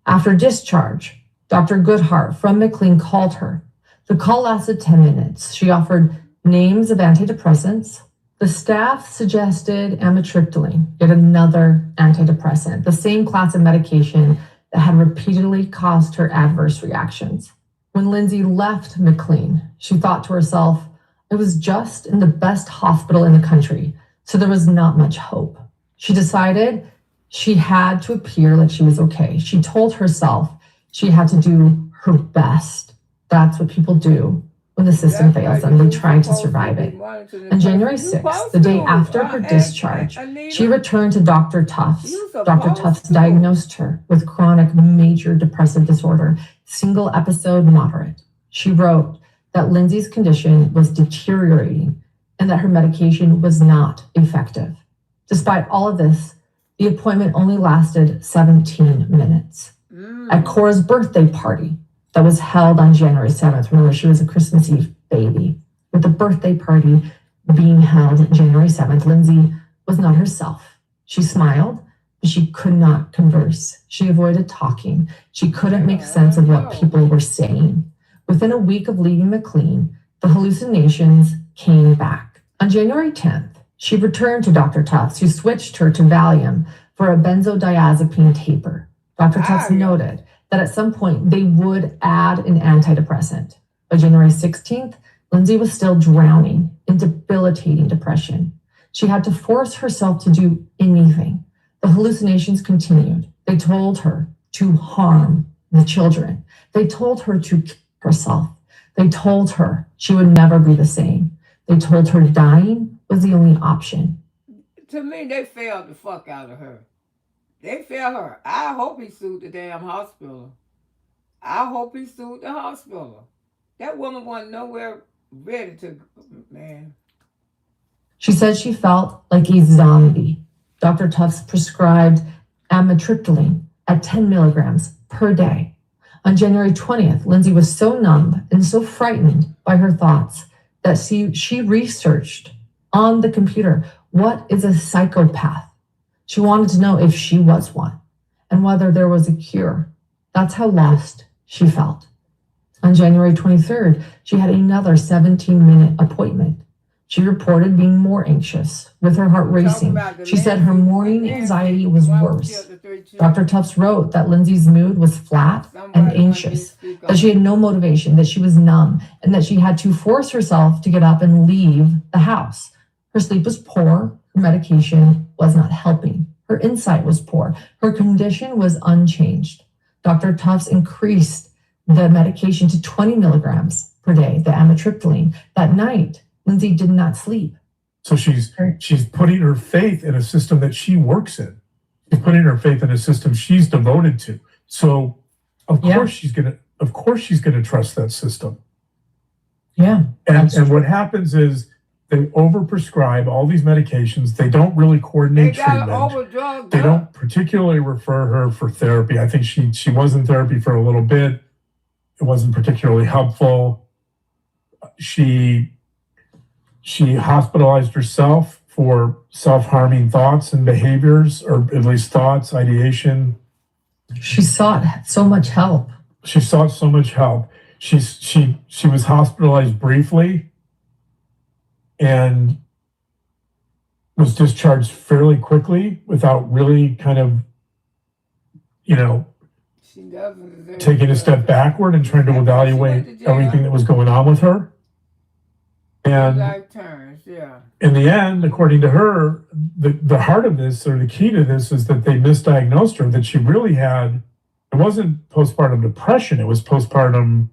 After discharge, Dr. Goodhart from McLean called her. The call lasted 10 minutes. She offered names of antidepressants. The staff suggested amitriptyline, yet another antidepressant, the same class of medication that had repeatedly caused her adverse reactions. When Lindsay left McLean, she thought to herself, it was just in the best hospital in the country, so there was not much hope. She decided she had to appear like she was okay. She told herself she had to do her best. That's what people do when the system fails them. They try to survive it. On January 6th, the day after her discharge, she returned to Dr. Tufts. Dr. Tufts diagnosed her with chronic major depressive disorder, single episode moderate. She wrote that Lindsay's condition was deteriorating and that her medication was not effective. Despite all of this, the appointment only lasted 17 minutes. At Cora's birthday party that was held on January 7th, remember she was a Christmas Eve baby, with the birthday party being held January 7th, Lindsay was not herself. She smiled, but she could not converse. She avoided talking. She couldn't make sense of what people were saying. Within a week of leaving McLean, the hallucinations came back. On January 10th, she returned to Dr. Tufts, who switched her to Valium for a benzodiazepine taper. Dr. Tufts noted that at some point they would add an antidepressant. By January 16th, Lindsay was still drowning in debilitating depression. She had to force herself to do anything. The hallucinations continued. They told her to harm the children. They told her to kill herself. They told her she would never be the same. They told her dying was the only option. To me, they failed the fuck out of her. They failed her. I hope he sued the damn hospital. I hope he sued the hospital. That woman wasn't nowhere ready to, man. She said she felt like a zombie. Dr. Tufts prescribed amitriptyline at 10 milligrams per day. On January 20th, Lindsay was so numb and so frightened by her thoughts that she researched on the computer, what is a psychopath? She wanted to know if she was one and whether there was a cure. That's how lost she felt. On January 23rd, she had another 17-minute appointment. She reported being more anxious, with her heart racing. She said her morning anxiety was worse. Dr. Tufts wrote that Lindsay's mood was flat and anxious, that she had no motivation, that she was numb, and that she had to force herself to get up and leave the house. Her sleep was poor. Her medication was not helping. Her insight was poor. Her condition was unchanged. Dr. Tufts increased the medication to 20 milligrams per day, the amitriptyline. That night, Lindsay did not sleep. So she's putting her faith in a system that she works in. She's putting her faith in a system she's devoted to. So of course she's gonna trust that system. Yeah. And what happens is they overprescribe all these medications. They don't really coordinate treatment. They don't particularly refer her for therapy. I think she was in therapy for a little bit. It wasn't particularly helpful. She hospitalized herself for self-harming thoughts and behaviors, or at least thoughts, ideation. She sought so much help. She sought so much help. She was hospitalized briefly and was discharged fairly quickly without really kind of, taking a step backward and trying to evaluate everything that was going on with her. And in the end, according to her, the heart of this, or the key to this, is that they misdiagnosed her, that she really had, it wasn't postpartum depression, it was postpartum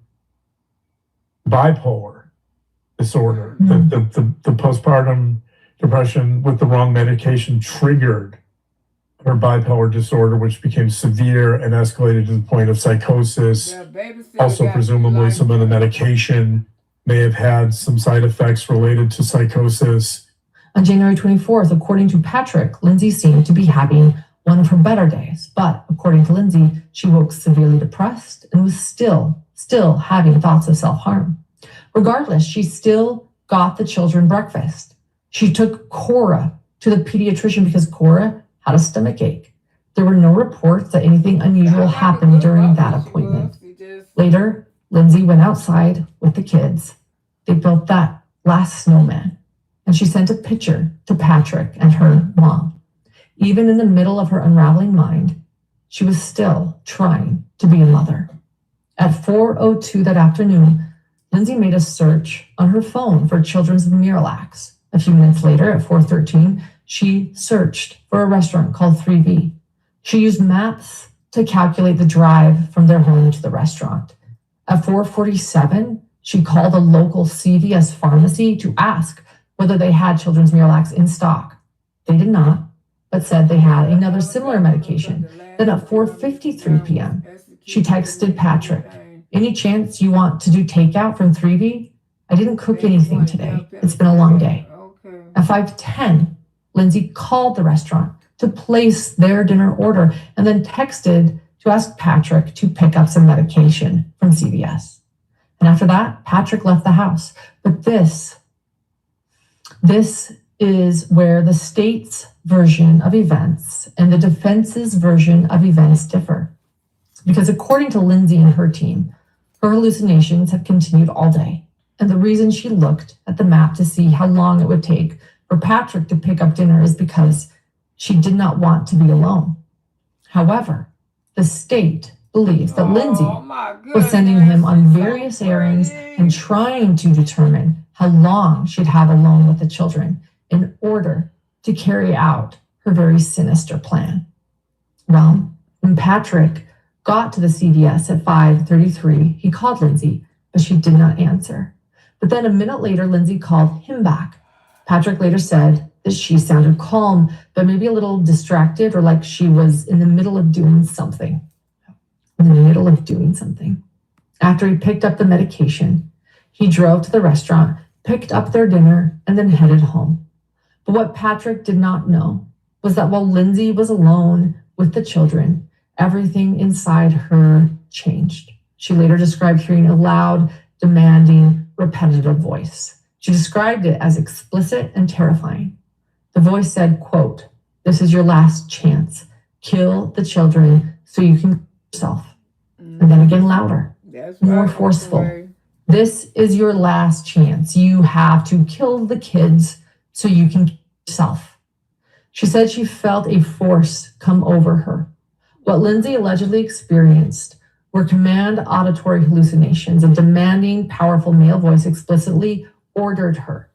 bipolar disorder. The postpartum depression with the wrong medication triggered her bipolar disorder, which became severe and escalated to the point of psychosis. Also, presumably, some of the medication may have had some side effects related to psychosis. On January 24th, according to Patrick, Lindsay seemed to be having one of her better days. But according to Lindsay, she woke severely depressed and was still having thoughts of self-harm. Regardless, she still got the children breakfast. She took Cora to the pediatrician because Cora had a stomach ache. There were no reports that anything unusual happened during that appointment. Later, Lindsay went outside with the kids. They built that last snowman, and she sent a picture to Patrick and her mom. Even in the middle of her unraveling mind, she was still trying to be a mother. At 4:02 that afternoon, Lindsay made a search on her phone for children's Miralax. A few minutes later, at 4:13, she searched for a restaurant called 3V. She used maps to calculate the drive from their home to the restaurant. At 4:47, she called a local CVS pharmacy to ask whether they had children's Miralax in stock. They did not, but said they had another similar medication. Then at 4:53 p.m., she texted Patrick, "Any chance you want to do takeout from 3V? I didn't cook anything today. It's been a long day." At 5:10, Lindsay called the restaurant to place their dinner order and then texted to ask Patrick to pick up some medication from CVS. And after that, Patrick left the house. But this is where the state's version of events and the defense's version of events differ. Because according to Lindsay and her team, her hallucinations have continued all day. And the reason she looked at the map to see how long it would take for Patrick to pick up dinner is because she did not want to be alone. However, the state believes that Lindsay was sending him on various errands and trying to determine how long she'd have alone with the children in order to carry out her very sinister plan. Well, when Patrick got to the CVS at 5:33, he called Lindsay, but she did not answer. But then a minute later, Lindsay called him back. Patrick later said that she sounded calm, but maybe a little distracted, or like she was in the middle of doing something. After he picked up the medication, he drove to the restaurant, picked up their dinner, and then headed home. But what Patrick did not know was that while Lindsay was alone with the children, everything inside her changed. She later described hearing a loud, demanding, repetitive voice. She described it as explicit and terrifying. The voice said, quote, "This is your last chance. Kill the children so you can kill yourself." And then again louder, more forceful. "This is your last chance. You have to kill the kids so you can kill yourself." She said she felt a force come over her. What Lindsay allegedly experienced were command auditory hallucinations. A demanding, powerful male voice explicitly ordered her.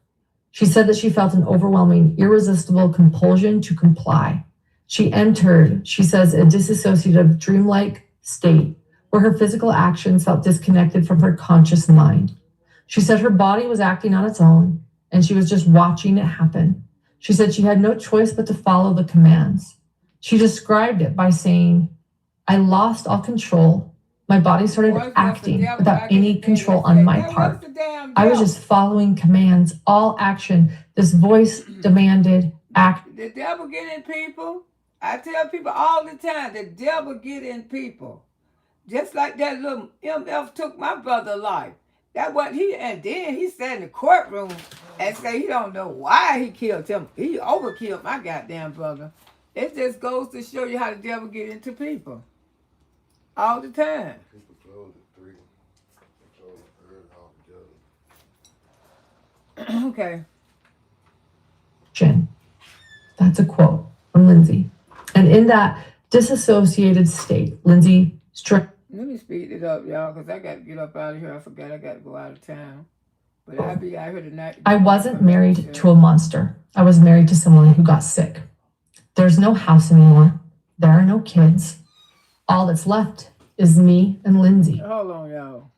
She said that she felt an overwhelming, irresistible compulsion to comply. She entered, she says, a disassociative, dreamlike state where her physical actions felt disconnected from her conscious mind. She said her body was acting on its own, and she was just watching it happen. She said she had no choice but to follow the commands. She described it by saying, "I lost all control. My body started acting without any control on my part. I was just following commands, all action. This voice demanded act." The devil get in people. I tell people all the time, the devil get in people. Just like that little MF took my brother's life. That what he, and then he sat in the courtroom and say he don't know why he killed him. He overkilled my goddamn brother. It just goes to show you how the devil get into people all the time. People close at 3. They close early altogether. Okay. That's a quote from Lindsay. And in that disassociated state, Lindsay Let me speed it up, y'all, because I got to get up out of here. I forgot I got to go out of town. But I'll be out here tonight. I wasn't married to a monster. I was married to someone who got sick. There's no house anymore. There are no kids. All that's left is me and Lindsay. Hold on, y'all.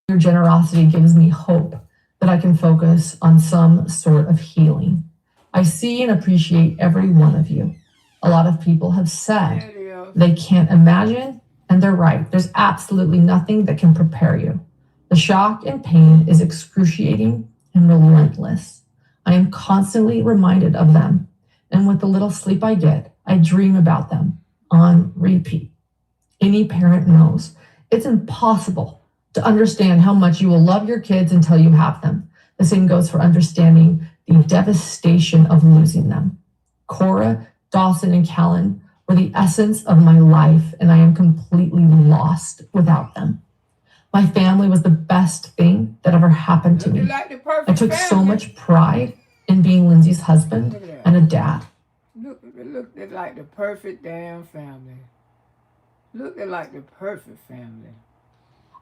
Your generosity gives me hope that I can focus on some sort of healing. I see and appreciate every one of you. A lot of people have said they can't imagine, and they're right. There's absolutely nothing that can prepare you. The shock and pain is excruciating and relentless. I am constantly reminded of them, and with the little sleep I get, I dream about them on repeat. Any parent knows it's impossible to understand how much you will love your kids until you have them. The same goes for understanding the devastation of losing them. Cora, Dawson, and Callan were the essence of my life, and I am completely lost without them. My family was the best thing that ever happened to me. I took so much pride in being Lindsay's husband and a dad. Look at like the perfect damn family. Look at like the perfect family.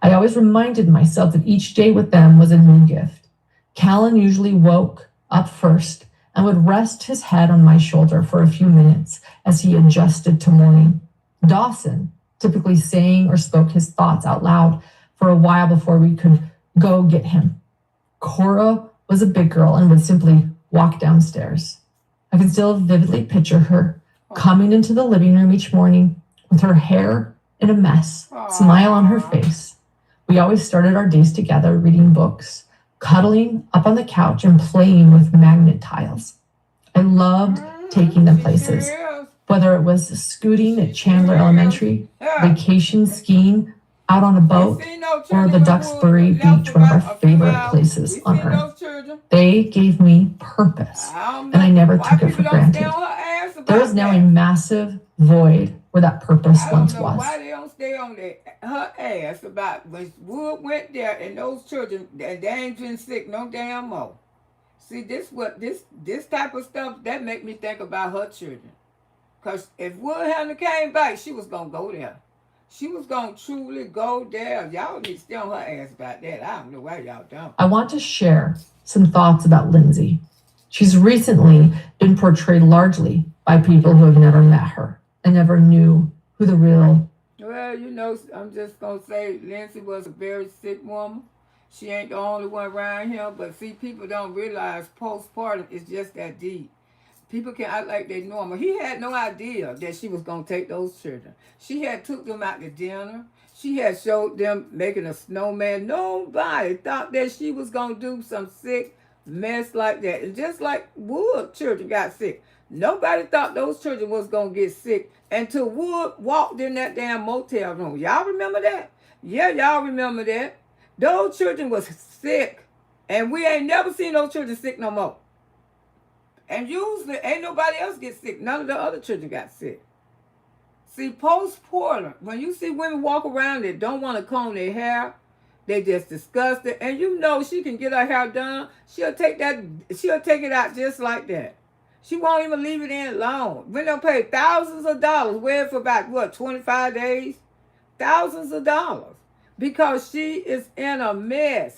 I always reminded myself that each day with them was a new gift. Callan usually woke up first and would rest his head on my shoulder for a few minutes as he adjusted to morning. Dawson typically sang or spoke his thoughts out loud for a while before we could go get him. Cora was a big girl and would simply walk downstairs. I can still vividly picture her coming into the living room each morning with her hair in a mess, smile on her face. We always started our days together reading books, cuddling up on the couch, and playing with magnet tiles. I loved taking them places, whether it was scooting at Chandler Elementary, vacation skiing out on a boat, or the Duxbury Beach, one of our favorite places on earth. They gave me purpose, and I never took it for granted. There is now a massive void where that purpose once was. Why they don't stay on her ass about when Wood went there and those children, they ain't been sick no damn more. See, this type of stuff, that make me think about her children. Because if Wood hadn't came back, she was going to go there. She was going to truly go there. Y'all need to stay on her ass about that. I don't know why y'all don't. I want to share some thoughts about Lindsay. She's recently been portrayed largely by people who have never met her and never knew who the real... Well, you know, I'm just going to say Lindsay was a very sick woman. She ain't the only one around here, but see, people don't realize postpartum is just that deep. People can act like they normal. He had no idea that she was going to take those children. She had took them out to dinner. She had showed them making a snowman. Nobody thought that she was going to do some sick mess like that. And just like Wood children got sick, nobody thought those children was going to get sick until Wood walked in that damn motel room. Y'all remember that? Yeah, y'all remember that. Those children was sick. And we ain't never seen those children sick no more. And usually ain't nobody else get sick. None of the other children got sick. See, postpartum, when you see women walk around that don't want to comb their hair, they just disgusted. And you know she can get her hair done. She'll take it out just like that. She won't even leave it in long. We don't pay thousands of dollars. Wear it for about, 25 days? Thousands of dollars. Because she is in a mess.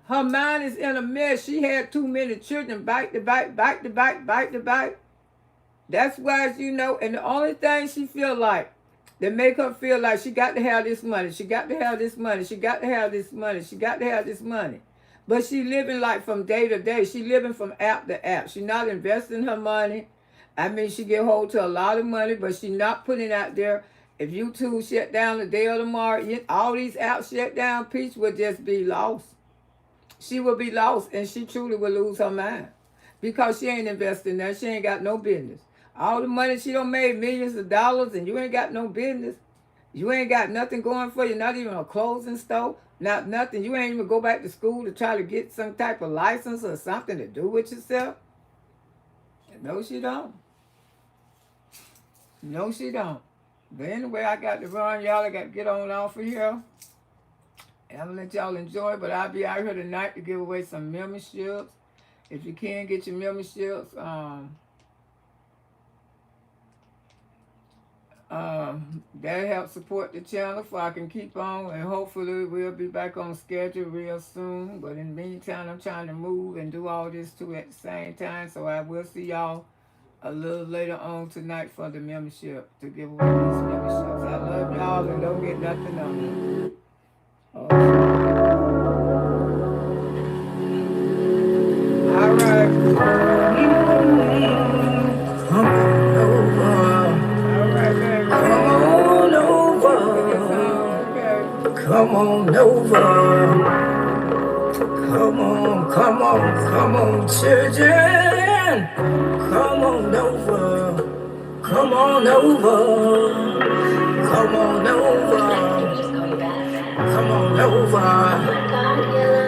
Her mind is in a mess. She had too many children, back to back. That's why, you know, and the only thing she feel like, that make her feel like she got to have this money. She got to have this money. She got to have this money. She got to have this money. But she living like from day to day. She living from app to app. She not investing her money. I mean, she get hold to a lot of money, but she not putting it out there. If YouTube shut down today or tomorrow, all these apps shut down, Peach would just be lost. She will be lost, and she truly will lose her mind because she ain't investing there. She ain't got no business. All the money she done made, millions of dollars, and you ain't got no business. You ain't got nothing going for you, not even a clothing store, not nothing. You ain't even go back to school to try to get some type of license or something to do with yourself. No, she don't. No, she don't. But anyway, I got to run, y'all. I got to get on off of here. And I'm going to let y'all enjoy, but I'll be out here tonight to give away some memberships. If you can get your memberships, that helps support the channel so I can keep on, and hopefully we'll be back on schedule real soon. But in the meantime, I'm trying to move and do all this too at the same time, so I will see y'all a little later on tonight for the membership, to give away these memberships. I love y'all, and don't get nothing on me. All right. Come on over. All right, baby. Come on over. Come on over. Come on, children. Come on over. Come on over. Come on over. Come on over.